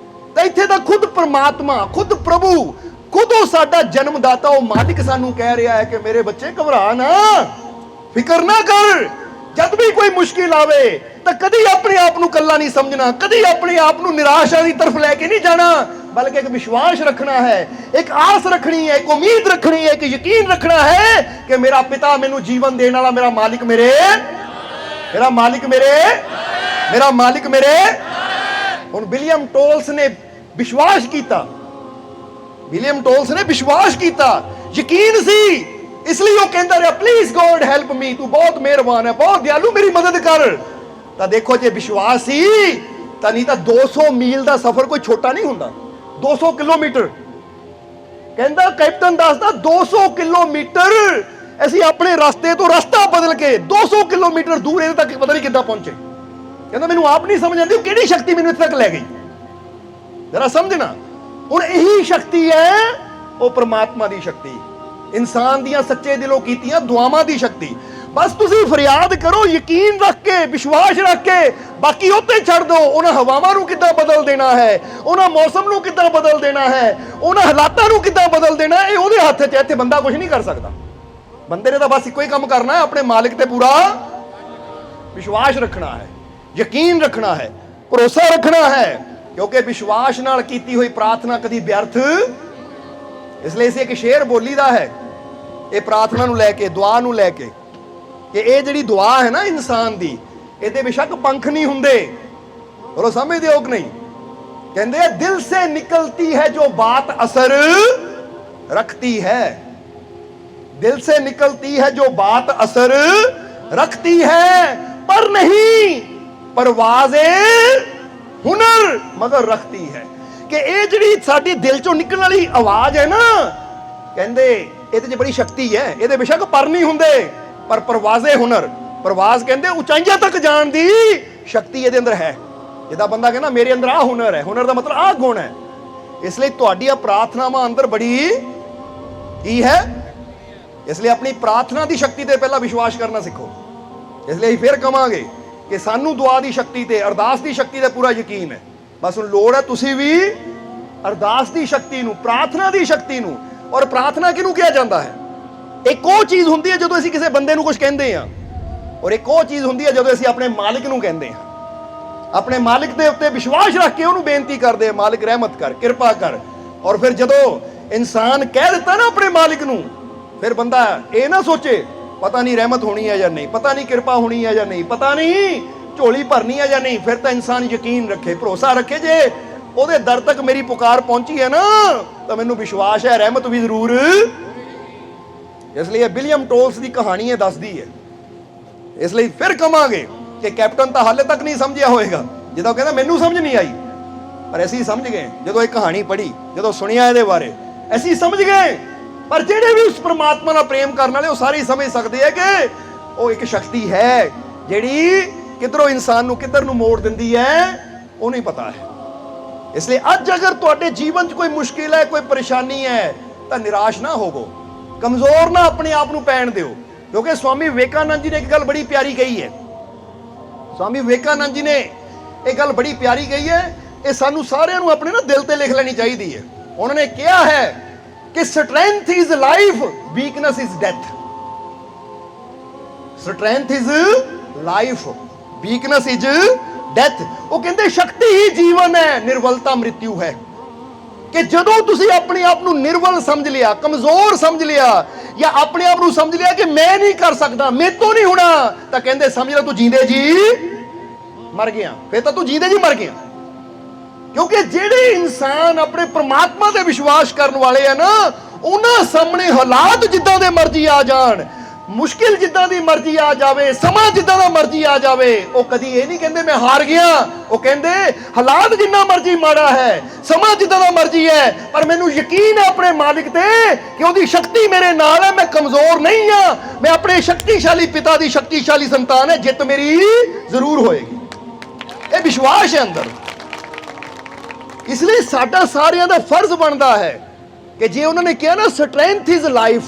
ਤਾਂ ਇੱਥੇ ਤਾਂ ਖੁਦ ਪਰਮਾਤਮਾ, ਖੁਦ ਪ੍ਰਭੂ, ਖੁਦ ਉਹ ਸਾਡਾ ਜਨਮਦਾਤਾ, ਉਹ ਮਾਲਿਕ ਸਾਨੂੰ ਕਹਿ ਰਿਹਾ ਹੈ ਕਿ ਮੇਰੇ ਬੱਚੇ ਘਬਰਾ ਨਾ, ਫਿਕਰ ਨਾ ਕਰ। ਜਦ ਵੀ ਕੋਈ ਮੁਸ਼ਕਿਲ ਆਵੇ ਤਾਂ ਕਦੀ ਆਪਣੇ ਆਪ ਨੂੰ ਇਕੱਲਾ ਨਹੀਂ ਸਮਝਣਾ, ਕਦੀ ਆਪਣੇ ਆਪ ਨੂੰ ਨਿਰਾਸ਼ਾ ਦੀ ਤਰਫ ਲੈ ਕੇ ਨਹੀਂ ਜਾਣਾ, ਬਲਕਿ ਇੱਕ ਵਿਸ਼ਵਾਸ ਰੱਖਣਾ ਹੈ, ਇੱਕ ਆਸ ਰੱਖਣੀ ਹੈ, ਇੱਕ ਉਮੀਦ ਰੱਖਣੀ ਹੈ, ਇੱਕ ਯਕੀਨ ਰੱਖਣਾ ਹੈ ਕਿ ਮੇਰਾ ਪਿਤਾ ਮੈਨੂੰ ਜੀਵਨ ਦੇਣ ਵਾਲਾ, ਮੇਰਾ ਮਾਲਿਕ ਮੇਰੇ ਹੁਣ ਵਿਲੀਅਮ ਟੋਲਸ ਨੇ ਵਿਸ਼ਵਾਸ ਕੀਤਾ, ਯਕੀਨ ਸੀ, ਇਸ ਲਈ ਉਹ ਕਹਿੰਦਾ ਰਿਹਾ ਪਲੀਜ਼ ਗੋਡ ਹੈਲਪ ਮੀ, ਤੂੰ ਬਹੁਤ ਮਿਹਰਬਾਨ ਹੈ, ਬਹੁਤ ਦਿਆਲੂ, ਮੇਰੀ ਮਦਦ ਕਰ। ਤਾਂ ਦੇਖੋ ਜੇ ਵਿਸ਼ਵਾਸ ਸੀ ਤਾਂ ਨਹੀਂ ਤਾਂ 200 ਮੀਲ ਦਾ ਸਫ਼ਰ ਕੋਈ ਛੋਟਾ ਨਹੀਂ ਹੁੰਦਾ, 200 ਕਿਲੋਮੀਟਰ। ਕਹਿੰਦਾ ਕੈਪਟਨ ਦੱਸਦਾ 200 ਕਿਲੋਮੀਟਰ ਅਸੀਂ ਆਪਣੇ ਰਸਤੇ ਤੋਂ ਰਸਤਾ ਬਦਲ ਕੇ 200 ਕਿਲੋਮੀਟਰ ਦੂਰ ਇਹਦੇ ਤੱਕ ਪਤਾ ਨਹੀਂ ਕਿੱਦਾਂ ਪਹੁੰਚੇ। ਕਹਿੰਦਾ ਮੈਨੂੰ ਆਪ ਨਹੀਂ ਸਮਝ ਆਉਂਦੀ ਕਿਹੜੀ ਸ਼ਕਤੀ ਮੈਨੂੰ ਇੱਥੇ ਤੱਕ ਲੈ ਗਈ। ਜਰਾ ਸਮਝਣਾ, ਹੁਣ ਇਹੀ ਸ਼ਕਤੀ ਹੈ ਉਹ ਪ੍ਰਮਾਤਮਾ ਦੀ ਸ਼ਕਤੀ, ਇਨਸਾਨ ਦੀਆਂ ਸੱਚੇ ਦਿਲੋਂ ਕੀਤੀਆਂ ਦੁਆਵਾਂ ਦੀ ਸ਼ਕਤੀ। बस तुसी फरियाद करो यकीन रख के, विश्वास रख के, बाकी उत्ते छड़ दो। उन्हां हवावां नूं किद्दां बदल देना है, उन्हां मौसम नूं किद्दां बदल देना है, उन्हां हालातां नूं किद्दां बदल देना है, ये उहदे हत्थ 'च है। इत्थे बंदा कुछ नहीं कर सकदा। बंदे ने तो बस इक्को ही काम करना है, अपने मालिक ते पूरा विश्वास रखना है, यकीन रखना है, भरोसा रखना है, क्योंकि विश्वास नाल कीती हुई प्रार्थना कदी व्यर्थ। इसलिए इसे एक शेर बोलीदा है ये प्रार्थना नूं लैके, दुआ नूं लैके, कि ये जिहड़ी दुआ है ना इंसान दी, इहदे बेशक पंख नहीं हुंदे। बोलो समझदे हो कि नहीं? कहंदे दिल से निकलती है जो बात असर रखती है, दिल से निकलती है जो बात असर रखती है, पर नहीं परवाज़े हुनर मगर रखती है। कि ये जिहड़ी साडी दिल चों निकलण वाली आवाज है ना, कहंदे इहदे 'च बड़ी शक्ति है। इहदे बेशक पर नहीं हुंदे, पर परवाज़े हुनर, परवाज़ कहंदे उचाइयां तक जाण दी शक्ति इहदे अंदर है। जिद्दां बंदा कहना मेरे अंदर आ हुनर है, हुनर दा मतलब आ गुण है। इसलिए तुहाडीआं प्रार्थनावां अंदर बड़ी की है। इसलिए अपनी प्रार्थना की शक्ति ते पहला विश्वास करना सीखो। इसलिए फिर कहांगे कि सानू दुआ की शक्ति ते, अरदास की शक्ति ते पूरा यकीन है। बस हुण लोड़ है तुसीं भी अरदास की शक्ति नूं, प्रार्थना की शक्ति नूं। और प्रार्थना किहनूं किहा जांदा है? एक वो चीज़ हुंदी है जदों असीं किसी बंदे नूं कुछ कहंदे हां, और एक वो चीज़ हुंदी है जदों असीं अपने मालिक नूं कहंदे हां। अपने मालिक दे उत्ते विश्वास रख के उहनूं बेनती करदे हां, मालिक रहमत कर, किरपा कर। और फिर जदों इंसान कह दिता ना अपने मालिक नूं, फिर बंदा ये ना सोचे पता नहीं रहमत होनी है या नहीं, पता नहीं किरपा होनी है या नहीं, पता नहीं झोली भरनी है या नहीं। फिर तो इंसान यकीन रखे, भरोसा रखे, जे ਉਹਦੇ दर तक मेरी पुकार पहुंची है ना, तो मैनू विश्वास है रहमत भी जरूर। इसलिए विलियम टोल्स की कहानी है दसदी है। इसलिए फिर कहांगे कि कैप्टन तो हाले तक नहीं समझिया होएगा, जो कहना मैनू समझ नहीं आई, पर असीं समझ गए जो ये कहानी पढ़ी, जो सुनिया ये बारे असीं समझ गए। पर जेडे भी उस परमात्मा नाल प्रेम करने वाले वो सारे समझ सकते हैं कि वो एक शक्ति है जिहड़ी किधरों इंसान नूं किधर नूं मोड़ दिंदी है, वो नहीं पता है। इसलिए अज अगर तुहाडे जीवन च कोई मुश्किल है, कोई परेशानी है, तो निराश ना होवो, कमजोर ना अपने आप नूं पैण दिओ। क्योंकि स्वामी विवेकानंद जी ने एक गल बड़ी प्यारी कही है। स्वामी विवेकानंद जी ने एक गल बड़ी प्यारी कही है, ये सानू सारिਆਂ ਨੂੰ अपने ना दिल ते लिख लेनी चाहिए है। उन्होंने कहा है कि strength is life, weakness is death. Strength is life, weakness is death. वो कहते शक्ति ही जीवन है, निर्बलता मृत्यु है। कि जदों तुसी अपने आप को निर्बल समझ लिया, कमजोर समझ लिया, या अपने आप को समझ लिया कि मैं नहीं कर सकता, मेरे तो नहीं होना, तो कहते समझ लो तू जींदे जी मर गया। फिर तो तू जींदे जी मर गया। क्योंकि जेडे इंसान अपने परमात्मा से विश्वास करने वाले हैं ना, उन्हां सामने हालात जिद्दां दे मर्जी आ जाण, मुश्किल जिद्दां दी मर्जी आ जावे, समा जिद्दां दा मर्जी आ जावे, वो कदी ये नहीं कहंदे मैं हार गया। वो कहंदे हालात जिन्ना मर्जी माड़ा है, समा जिद्दां दा मर्जी है, पर मैनू यकीन है अपने मालिक ते कि उहदी शक्ति मेरे नाल है, मैं कमजोर नहीं हां, मैं अपने शक्तिशाली पिता दी शक्तिशाली संतान है, जित मेरी जरूर होएगी। ये विश्वास है अंदर। इसलिए साडा सारियां दा फर्ज बनता है कि जे उन्होंने कहा ना स्ट्रेंथ इज लाइफ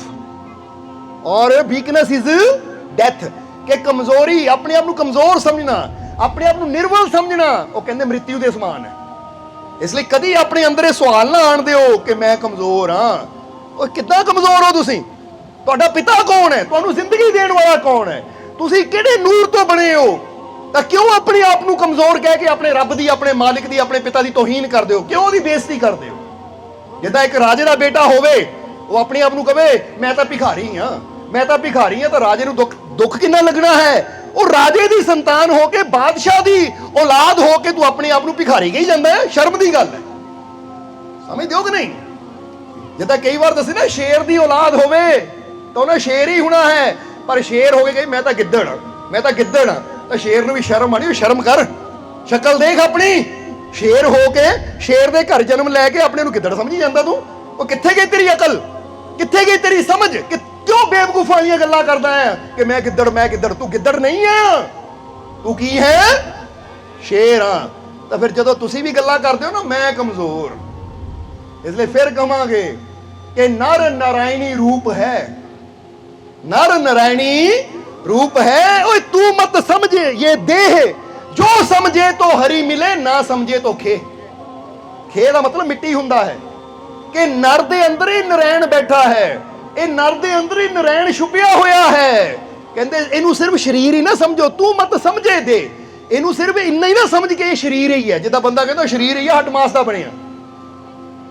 और वीकनेस इज डेथ, के कमजोरी अपने आप को कमजोर समझना, अपने आप को निर्बल समझना, वो कहते मृत्यु के समान है। इसलिए कभी अपने अंदर ये सवाल ना आन दिओ कि मैं कमजोर हाँ। कितना कमजोर हो तुसीं? तुहाडा पिता कौन है? तुहानू जिंदगी देने वाला कौन है? तुसीं किहड़े नूर तो बने हो? तो क्यों अपने आप को कमजोर कह के अपने रब की, अपने मालिक की, अपने पिता की तौहीन कर दो? क्यों उसकी बेइज्जती कर दो? जिद्दां एक राजे का बेटा होवे, वो अपने आप को कहे मैं तो भिखारी हाँ, मैं तो भिखारी हाँ, तो राजे को दुख दुख कितना लगना है? वो राजे की संतान होके, बादशाह की औलाद होके तू अपने आप को भिखारी कही जाता है, शर्म की गल है। समझ दो कि नहीं? जिद्दां कई बार दसे ना शेर की औलाद होवे तो उन्हें शेर ही होना है, पर शेर हो गए मैं तो गिद्दड़, मैं तो गिद्दड़, तो शेर नूं भी शर्म आनी, शर्म कर, शक्ल देख अपनी। शेर होके शेर दे घर जन्म लैके अपने नूं गिद्दड़ समझी जांदा तू? वो कित्थे गई तेरी अकल, कित्थे गई तेरी समझ? कि क्यों बेवकूफां वालियां गल्लां करदा है कि मैं गिद्दड़, मैं गिद्दड़? तू गिद्दड़ नहीं है, तू की है? शेर हाँ। तो फिर जदों तुसीं भी गल्लां करदे हो ना मैं कमजोर, इसलिए फिर कहांगे कि नर नारायणी रूप है, नर नारायणी रूप है। ओए तू मत समझे ये देह, जो समझे तो हरी मिले, ना समझे तो खे। खे का मतलब मिट्टी हुंदा है कि नर दे अंदर ही नारायण बैठा है, ये नर दे अंदर ही नारायण छुपिया होया है। कहते इनू सिर्फ शरीर ही ना समझो, तू मत समझे दे, इनू सिर्फ इन्ना ही ना समझ के ये शरीर ही है। जिदा बंदा कहता शरीर ही है, हट मास का बनिया।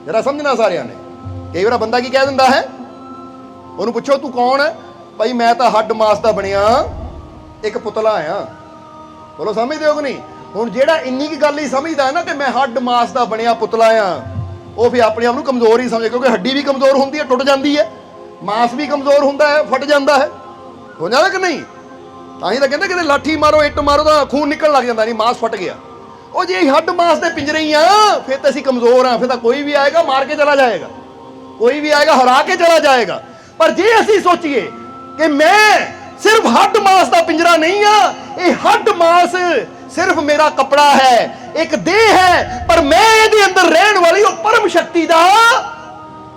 जरा समझना सारिया ने। कई बार बंदा की कह दिंदा है, उन्होंने पूछो तू कौन है, भाई मैं तो हड मास का बनिया एक पुतला आया। बोलो समझते हो कि नहीं? हुण जेड़ा इन्नी की गल ही समझदा है ना कि मैं हड मास का बनिया पुतला आ, वो फिर अपने आप को कमजोर ही समझे, क्योंकि हड्डी भी कमजोर होंदी है, टुट जाती है, मास भी कमजोर होंदा है, फट जाता है, हो जाता कि नहीं? तां तो कहते कि लाठी मारो इट मारो तो खून निकल लग जाता, नहीं मास फट गया। वो जे हड मास के पिंजरे ही आ, फिर तो असीं कमजोर हाँ, फिर तो कोई भी आएगा मार के चला जाएगा, कोई भी आएगा हरा के चला जाएगा। पर जे असीं सोचिए कि मैं सिर्फ हड मास का पिंजरा नहीं हाँ, ये हड मास सिर्फ मेरा कपड़ा है, एक देह है, पर मैं ये अंदर रहने वाली वो परम शक्ति का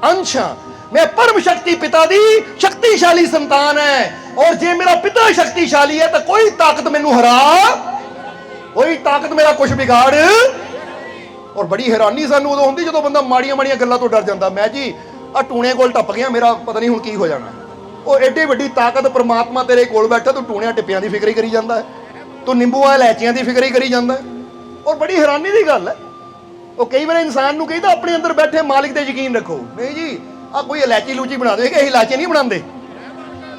अंश हाँ। मैं परम शक्ति पिता दी शक्तिशाली संतान है, और जे मेरा पिता शक्तिशाली है तो कोई ताकत मैनू हरा, कोई ताकत मेरा कुछ बिगाड़। और बड़ी हैरानी सानू उदों हुंदी जदों बंदा माड़ियां माड़ियां गल्लां तो डर जाता। मैं जी आ टूणे कोल टप गया, मेरा पता नहीं हुण की हो जाना। वो एडी वड्डी ताकत परमात्मा तेरे कोल बैठा, तू टूणियां टिप्पियां दी फिक्र ही करी जांदा है, तू निंबूआं इलायचियां दी फिक्र ही करी जांदा है। और बड़ी हैरानी की गल है, वो कई बार इंसान नूं कहीदा अपने अंदर बैठे मालिक ते यकीन रखो। नहीं जी आ कोई इलायची लूची बना दे, कि इलायची नहीं बनाते,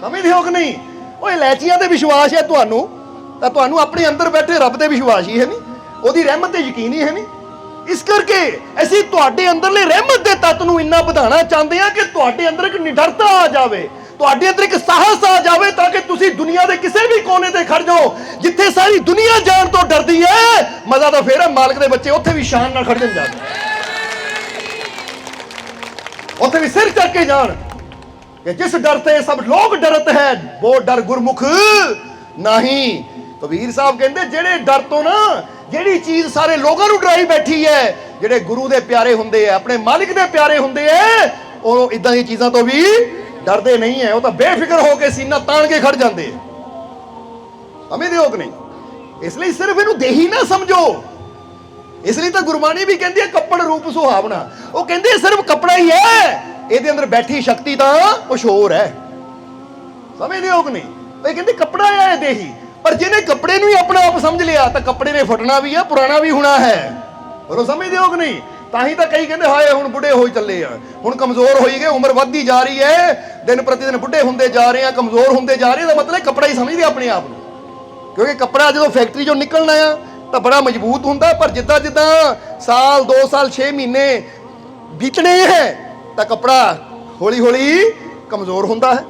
समझदे हो कि नहीं? वो इलायचियां ते विश्वास है तुहानू, तां तुहानू अपने अंदर बैठे रब ते विश्वास ही है नहीं, ओहदी रहमत ते यकीन ही है नहीं। इस करके ਅਸੀਂ ਤੁਹਾਡੇ ਅੰਦਰਲੇ ਰਹਿਮਤ ਦੇ ਤੱਤ ਨੂੰ ਇੰਨਾ ਵਧਾਉਣਾ ਚਾਹੁੰਦੇ ਹਾਂ ਕਿ ਤੁਹਾਡੇ ਅੰਦਰ ਇੱਕ ਨਿਡਰਤਾ ਆ ਜਾਵੇ, ਤੁਹਾਡੇ ਅੰਦਰ ਇੱਕ ਸਾਹਸ ਆ ਜਾਵੇ, ਤਾਂ ਕਿ ਤੁਸੀਂ ਦੁਨੀਆ ਦੇ ਕਿਸੇ ਵੀ ਕੋਨੇ ਤੇ ਖੜ ਜਾਓ, ਜਿੱਥੇ ਸਾਰੀ ਦੁਨੀਆ ਜਾਣ ਤੋਂ ਡਰਦੀ ਹੈ। ਮਜ਼ਾ ਤਾਂ ਫੇਰ ਹੈ ਮਾਲਕ ਦੇ ਬੱਚੇ ਉੱਥੇ ਵੀ ਸ਼ਾਨ ਨਾਲ ਖੜ ਜਾਂਦੇ, ਉੱਥੇ ਵੀ ਸਿਰ ਚੱਕ ਕੇ ਜਾਣ ਕਿ ਜਿਸ ਡਰ ਤੇ ਸਭ ਲੋਕ ਡਰਤ ਹੈ ਉਹ ਡਰ ਗੁਰਮੁਖ ਨਹੀਂ। ਕਬੀਰ ਸਾਹਿਬ ਕਹਿੰਦੇ ਜਿਹੜੇ ਡਰ ਤੋਂ ਨਾ ਜਿਹੜੀ ਚੀਜ਼ ਸਾਰੇ ਲੋਕਾਂ ਨੂੰ ਡਰਾਈ ਬੈਠੀ ਹੈ, ਜਿਹੜੇ ਗੁਰੂ ਦੇ ਪਿਆਰੇ ਹੁੰਦੇ ਆ, ਆਪਣੇ ਮਾਲਿਕ ਦੇ ਪਿਆਰੇ ਹੁੰਦੇ ਆ, ਉਹ ਇਦਾਂ ਦੀਆਂ ਚੀਜ਼ਾਂ ਤੋਂ ਵੀ ਡਰਦੇ ਨਹੀਂ ਹੈ। ਉਹ ਤਾਂ ਬੇਫਿਕਰ ਹੋ ਕੇ ਸੀਨਾ ਤਾਣ ਕੇ ਖੜ ਜਾਂਦੇ ਆ, ਸਮਝਦੇ ਹੋ ਕਿ ਨਹੀਂ? ਇਸ ਲਈ ਸਿਰਫ ਇਹਨੂੰ ਦੇਹੀ ਨਾ ਸਮਝੋ। ਇਸ ਲਈ ਤਾਂ ਗੁਰਬਾਣੀ ਵੀ ਕਹਿੰਦੀ ਹੈ ਕੱਪੜ ਰੂਪ ਸੁਹਾਵਣਾ। ਉਹ ਕਹਿੰਦੇ ਸਿਰਫ ਕੱਪੜਾ ਹੀ ਹੈ, ਇਹਦੇ ਅੰਦਰ ਬੈਠੀ ਸ਼ਕਤੀ ਤਾਂ ਕੁਛ ਹੋਰ ਹੈ, ਸਮਝਦੇ ਹੋ ਕਿ ਨਹੀਂ? ਇਹ ਕਹਿੰਦੇ ਕੱਪੜਾ ਹੈ ਇਹ ਦੇਹੀ, पर जिन्हें कपड़े नूं ही अपना आप समझ लिया तो कपड़े ने फटना भी है, पुराना भी होना है। और समझते हो कि नहीं? ताही तो कई कहते हाय हुण बुढ़े हो चले आ, हुण कमजोर हो गए, उम्र वधदी जा रही है, दिन प्रतिदिन बुढ़े होंदे जा रहे हैं, कमजोर होंदे जा रहे हैं। मतलब कपड़ा ही समझते अपने आप को, क्योंकि कपड़ा जो फैक्ट्री चों निकलना आ तो बड़ा मजबूत होंदा, पर जिद्दां जिद्दां साल 2 साल 6 महीने बीतने हैं तो कपड़ा हौली हौली कमजोर होंदा है।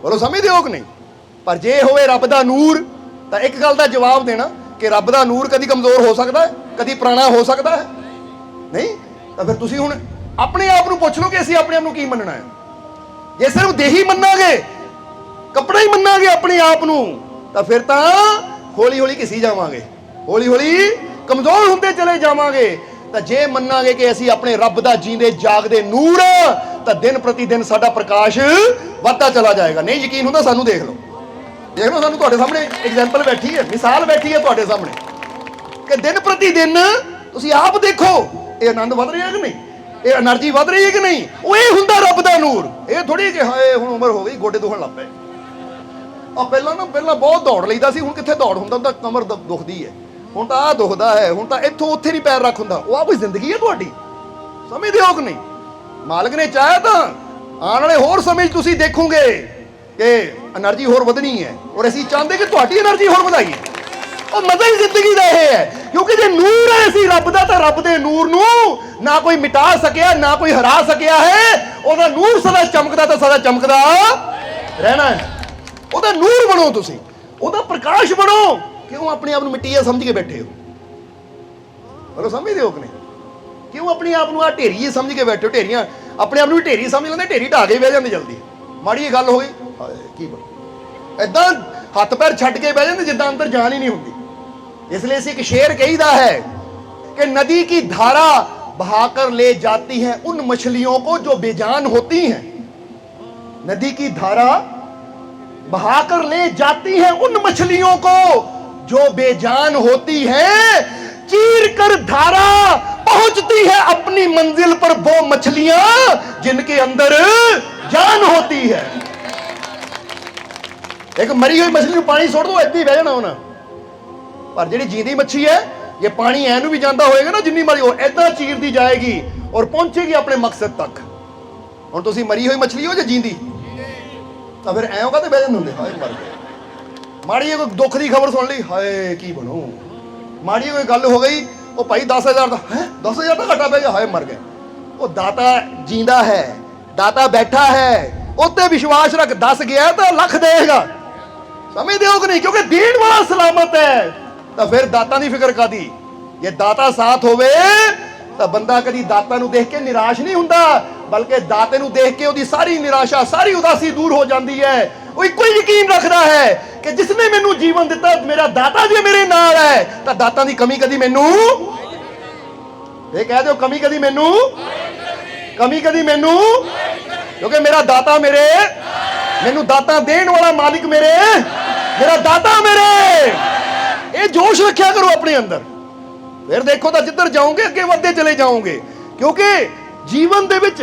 बोलो समझते हो कि नहीं? पर जे होवे रब दा नूर तो एक गल का जवाब देना कि रब का नूर कभी कमजोर हो सकता है, कभी पुराना हो सकता है नहीं। तो फिर तुसी हुण अपने आप को पुछ लो कि असीं अपने आप को की मनना है। जे सिर्फ देही मन्नांगे, कपड़ा ही मन्नांगे अपने आप को, तो फिर तो हौली हौली घिसी जावांगे, हौली हौली कमजोर होंदे चले जावांगे। तो जे मन्नांगे कि असीं अपने रब का जींदे जागदे नूर, तो दिन प्रति दिन साडा प्रकाश वधदा चला जाएगा। नहीं यकीन हुंदा सानू देख लो, देख लो सानू तुहाडे सामने एग्जाम्पल बैठी है, मिसाल बैठी है तुहाडे सामने कि दिन प्रति दिन तुसीं आप देखो ये आनंद वध रहा है कि नहीं, ये एनर्जी वध रही है कि नहीं। वो ये हुंदा रब दा नूर, ये थोड़ी कि हाय हुण उम्र हो गई गोडे दुखण लग पए। आ पहला बहुत दौड़ लईदा सी, हुण कित्थे दौड़ हुंदा, तां कमर दुखदी है, हुण तां आ दुखदा है, हुण तां इत्थों उत्थे नहीं पैर रख हुंदा। वो आ कोई जिंदगी है तुहाडी? समझदे हो कि नहीं? मालिक ने चाहे तां आने वाले होर समय तुसीं देखोगे कि एनर्जी होर वधनी है, और असीं चाहते कि तुहाडी एनर्जी होर वधाईए। और मजा ही जिंदगी का यह है, क्योंकि जो नूर है असीं रब दा, तां रब दे नूर नूं ना कोई मिटा सकिया, ना कोई हरा सकिया है। ओहदा नूर सदा चमकदा तां सदा चमकदा रहना है। ओहदा नूर बनो, तुसीं ओहदा प्रकाश बनो। क्यों अपने आप को मिट्टी समझ के बैठे हो? बोलो समझदे हो कि नहीं? क्यों अपने आप को ढेरी समझ के बैठे हो? ढेरियां अपने आप को ढेरी समझ लेंदे, ढेरी ढा के बह जांदे जल्दी। माड़ी गल हो गई की इदा हथ पैर छड्ड के बह जाते जिद्दां अंदर जान ही नहीं होंदी। इसलिए एक शेर कहीदा है कि नदी की धारा बहाकर ले जाती है उन मछलियों को जो बेजान होती हैं। नदी की धारा बहाकर ले जाती हैं उन मछलियों को जो बेजान होती है, चीर कर धारा पहुंचती है अपनी मंजिल पर वो मछलियां जिनके अंदर जान होती है। एक मरी हुई मछली पानी छोड़ दो, ऐसे ही बह जाना होना, पर जी जींदी मच्छी है, ये पानी ऐनू भी जाता होएगा ना, जिन्नी मरी हो ऐदा चीरती जाएगी और पहुंचेगी अपने मकसद तक। हुण तुसीं मरी हुई मछली हो या जींदी, तो फिर ऐ होगा तो बह जाते होंगे, हाय मर गए। माड़ी कोई दुख की खबर सुन ली, हाय की बनू। माड़ी कोई गल हो गई, वो भाई 10,000 का है, 10,000 का घाटा पै गया, हाय मर गए। वो दाता जींदा है, दाता बैठा है, उत्ते विश्वास रख, 10 गया तो लख देगा, समझते हो कि नहीं, क्योंकि देने वाला सलामत है। तो फिर दाता की फिक्र कादी, जे दाता साथ होवे तो बंदा कभी दाता नूं देख के निराश नहीं हुंदा, बल्कि दाते नूं देख के उसकी सारी निराशा सारी उदासी दूर हो जाती है। वो इको ही यकीन रखता है कि जिसने मैनू जीवन दिता, मेरा दाता जी मेरे नाल है, तो दाता की कमी कदी मैनू, ये कह दो कमी कदी मैनू, कमी कदी मैनू, क्योंकि मेरा दाता मैनू दाता देने वाला मालिक मेरा दाता मेरे। ये जोश रखा करो अपने अंदर, फिर देखो तो जिधर जाओगे अगे बढ़ते चले जाओगे, क्योंकि जीवन दे विच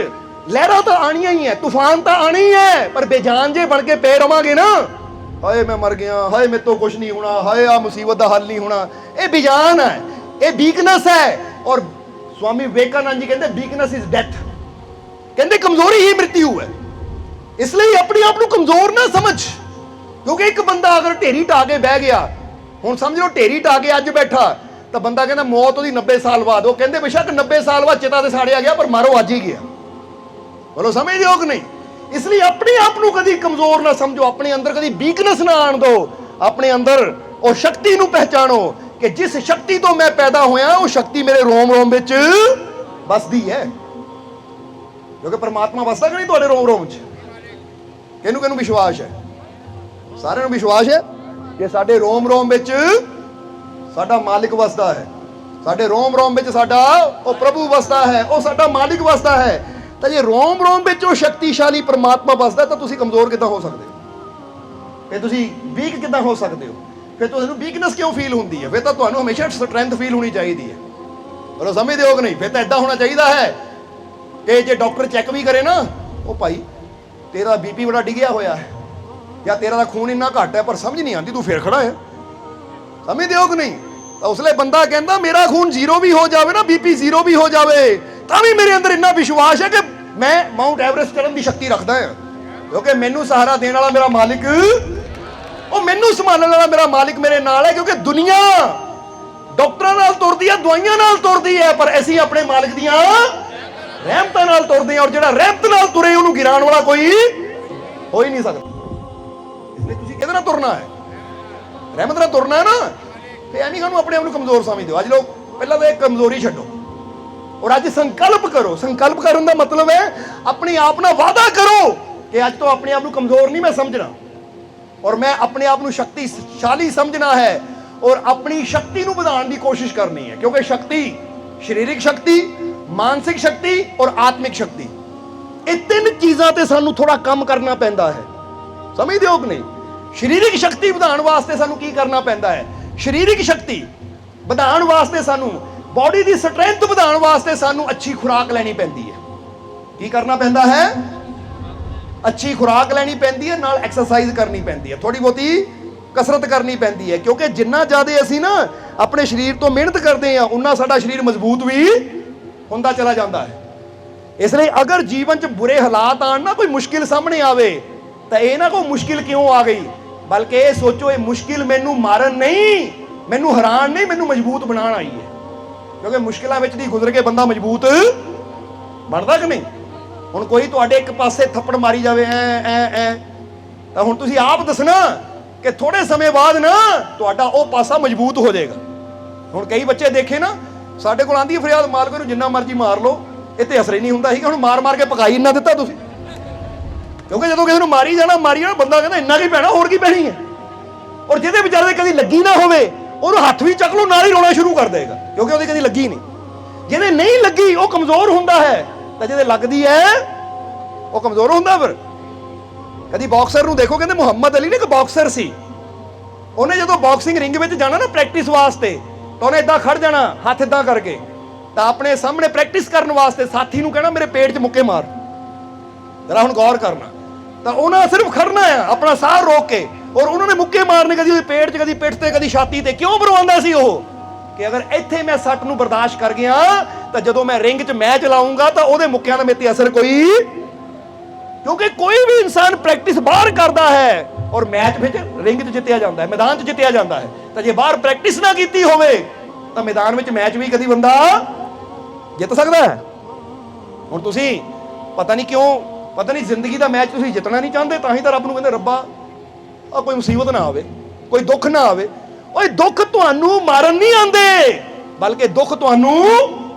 लहरां तो आनिया ही है, तूफान तो आनी है, पर बेजान जे बन के पे रवांगे ना, हाय मैं मर गया, हाय मेरे तो कुछ नहीं होना, हाय आ मुसीबत का हल नहीं होना, ये बेजान है, ये वीकनेस है। और स्वामी विवेकानंद जी कहते वीकनेस इज डेथ, कहते कमजोरी ही मृत्यु है। इसलिए अपने आप को कमजोर ना समझ, क्योंकि एक बंदा अगर ढेरी ढा के बह गया, हुण समझ लो ढेरी ढा के अज बैठा, तो बंदा कहना मौत उसकी 90 साल बाद, वो कहते बेशक 90 साल बाद चिता से साड़िया गया, पर मारो अज ही गया। बोलो समझ हो कि नहीं। इसलिए अपने आप को कभी कमजोर ना समझो, अपने अंदर कभी वीकनेस ना आन दो, अपने अंदर और शक्ति को पहचानो कि जिस शक्ति तो मैं पैदा होया, वो शक्ति मेरे रोम रोम विच बसदी है, क्योंकि परमात्मा बसदा कि नहीं तुहाडे रोम रोम च। किहनू किहनू विश्वास है, सारिआं नूं विश्वास है कि साडे रोम रोम विच साडा मालिक वसदा है, साडे रोम रोम विच साडा ओ प्रभु वसदा है, ओ साडा मालिक वसदा है। तो जे रोम रोम विच ओ शक्तिशाली परमात्मा वसदा, तो तुसीं कमजोर किदां हो सकदे हो, फिर तुसीं वीक किदां हो सकदे हो, फिर तुहानूं वीकनेस क्यों फील हुंदी है, फिर तो तुहानूं हमेशा स्ट्रेंथ फील होनी चाहिए है। बोलो समझदे हो कि नहीं। फिर तो इदां होना चाहिए है कि जे डॉक्टर चैक भी करे ना, ओ भाई तेरा बीपी बड़ा डिगिया होया है, या तेरा दा खून इन्ना घट है, पर समझ नहीं आती तू फिर खड़ा है, समझदे हो कि नहीं। तो उसले बंदा कहता मेरा खून 0 भी हो जाए ना, बीपी 0 भी हो जाए, तभी मेरे अंदर इन्ना विश्वास है कि मैं माउंट एवरेस्ट चढ़न की शक्ति रखता है, क्योंकि मैनू सहारा देने वाला मेरा मालिक, और मैनू संभालने वाला मेरा मालिक मेरे नाल है। क्योंकि दुनिया डॉक्टरां नाल तुरदी है, दवाइयां नाल तुरदी है, पर असीं अपने मालिक दियां रहमतां नाल तुरदे हैं, और जिहड़ा रहमत नाल तुरे उहनूं गिराण वाला कोई हो ही नहीं सकता। इसलिए तुसीं किहदे नाल तुरना है, रहमत नाल तुरना है ना। तो ऐ नहीं सानूं अपने आप को कमजोर समझ दो। अज लोग पहला तो एक कमजोरी छड्डो और अज संकल्प करो। संकल्प करने का मतलब है अपने आप नाल वादा करो कि अज तो अपने आप को कमजोर नहीं मैं समझना, और मैं अपने आप को शक्तिशाली समझना है, और अपनी शक्ति को बढ़ाने की कोशिश करनी है। क्योंकि शक्ति, शारीरिक शक्ति, मानसिक शक्ति और आत्मिक शक्ति, ये 3 चीज़ों ते सानू थोड़ा कम करना पैंदा है, समझदे हो कि नहीं। शारीरिक शक्ति बढ़ाने वास्ते सानू की करना पैंदा है, शारीरिक शक्ति बढ़ाने वास्ते सानू, बॉडी की स्ट्रेंथ बढ़ाने वास्ते सानू अच्छी खुराक लैनी पैंदी है। की करना पैंदा है, अच्छी खुराक लैनी पैंदी है, नाल एक्सरसाइज करनी पैंदी है, थोड़ी बहुती कसरत करनी पैंदी है। क्योंकि जिन्ना ज़्यादा असीं ना अपने शरीर तो मेहनत करते हैं, उन्ना साडा शरीर मजबूत भी होंदा चला जाता है। इसलिए अगर जीवन च बुरे हालात आन ना, कोई मुश्किल सामने आवे, तो ये ना कोई मुश्किल क्यों आ गई, बल्कि ये सोचो ये मुश्किल मैनू मारन नहीं, मैनू हरान नहीं, मैनू मजबूत बनाना आई है। क्योंकि मुश्किलों में दी गुजर के बंदा मजबूत बनता कि नहीं। हुण कोई तुहाडे एक पासे थप्पड़ मारी जाए तो हुण तुसीं आप दसना कि थोड़े समय बाद ना तुहाडा वो पासा मजबूत हो जाएगा। हुण कई बच्चे देखे ना, साडे कोल आंदी फरियाद, मालक नूं जिन्ना मर्जी मार लो, इत्ते असर ही नहीं हुंदा। हुण मार मार के पकाई इन्ना दित्ता तुसीं, क्योंकि जो किसी मारी जाना बंदा कहता इन्ना की पैना, होर की पैनी है। और जिहदे बेचारे कभी लगी ना होवे, ਉਹਨੂੰ हथ भी चक लो, नाल ही रोना शुरू कर देगा, क्योंकि ਉਹਦੀ कभी लगी नहीं। ਜਿਹਦੇ नहीं लगी वो कमजोर ਹੁੰਦਾ है, तो ਜਿਹਦੇ लगदी है वो कमजोर ਹੁੰਦਾ। फिर कभी बॉक्सर नूं देखो, कहते मुहम्मद अली ने एक बॉक्सर सी, ਉਹਨੇ ਜਦੋਂ ਬਾਕਸਿੰਗ ਰਿੰਗ ਵਿੱਚ ਜਾਣਾ ਨਾ ਪ੍ਰੈਕਟਿਸ ਵਾਸਤੇ, ਤਾਂ ਉਹਨੇ ਇਦਾਂ ਖੜ ਜਾਣਾ ਹੱਥ ਇਦਾਂ ਕਰਕੇ, ਤਾਂ ਆਪਣੇ ਸਾਹਮਣੇ ਪ੍ਰੈਕਟਿਸ ਕਰਨ ਵਾਸਤੇ ਸਾਥੀ ਨੂੰ ਕਹਿਣਾ ਮੇਰੇ ਪੇਟ 'ਚ ਮੁੱਕੇ ਮਾਰ। ਜਰਾ ਹੁਣ ਗੌਰ ਕਰਨਾ, ਤਾਂ ਉਹਨਾਂ ਸਿਰਫ ਖੜਨਾ ਆ ਆਪਣਾ ਸਾਹ ਰੋਕ ਕੇ, ਔਰ ਉਹਨਾਂ ਨੇ ਮੁੱਕੇ ਮਾਰਨੇ ਕਦੀ ਉਹਦੇ ਪੇਟ 'ਚ, ਕਦੀ ਪਿੱਠ ਤੇ, ਕਦੀ ਛਾਤੀ ਤੇ। ਕਿਉਂ ਮਰਵਾਉਂਦਾ ਸੀ ਉਹ? ਕਿ ਅਗਰ ਇੱਥੇ ਮੈਂ ਸੱਟ ਨੂੰ ਬਰਦਾਸ਼ਤ ਕਰ ਗਿਆ ਤਾਂ ਜਦੋਂ ਮੈਂ ਰਿੰਗ 'ਚ ਮੈਚ ਲਾਉਂਗਾ ਤਾਂ ਉਹਦੇ ਮੁੱਕਿਆਂ ਦਾ ਮੇਰੇ ਤੇ ਅਸਰ ਕੋਈ, ਕਿਉਂਕਿ ਕੋਈ ਵੀ ਇਨਸਾਨ ਪ੍ਰੈਕਟਿਸ ਬਾਹਰ ਕਰਦਾ ਹੈ ਔਰ ਮੈਚ ਵਿੱਚ ਰਿੰਗ 'ਚ ਜਿੱਤਿਆ ਜਾਂਦਾ ਹੈ, ਮੈਦਾਨ 'ਚ ਜਿੱਤਿਆ ਜਾਂਦਾ ਹੈ। ਤਾਂ ਜੇ ਬਾਹਰ ਪ੍ਰੈਕਟਿਸ ਨਾ ਕੀਤੀ ਹੋਵੇ ਤਾਂ ਮੈਦਾਨ ਵਿੱਚ ਮੈਚ ਵੀ ਕਦੀ ਬੰਦਾ ਜਿੱਤ ਸਕਦਾ ਹੈ। ਹੁਣ ਤੁਸੀਂ ਪਤਾ ਨਹੀਂ ਕਿਉਂ, ਪਤਾ ਨਹੀਂ ਜ਼ਿੰਦਗੀ ਦਾ ਮੈਚ ਤੁਸੀਂ ਜਿੱਤਣਾ ਨਹੀਂ ਚਾਹੁੰਦੇ, ਤਾਂ ਹੀ ਤਾਂ ਰੱਬ ਨੂੰ ਕਹਿੰਦੇ ਰੱਬਾ ਆ ਕੋਈ ਮੁਸੀਬਤ ਨਾ ਆਵੇ, ਕੋਈ ਦੁੱਖ ਨਾ ਆਵੇ। ਓਏ ਦੁੱਖ ਤੁਹਾਨੂੰ ਮਾਰਨ ਨਹੀਂ ਆਉਂਦੇ, ਬਲਕਿ ਦੁੱਖ ਤੁਹਾਨੂੰ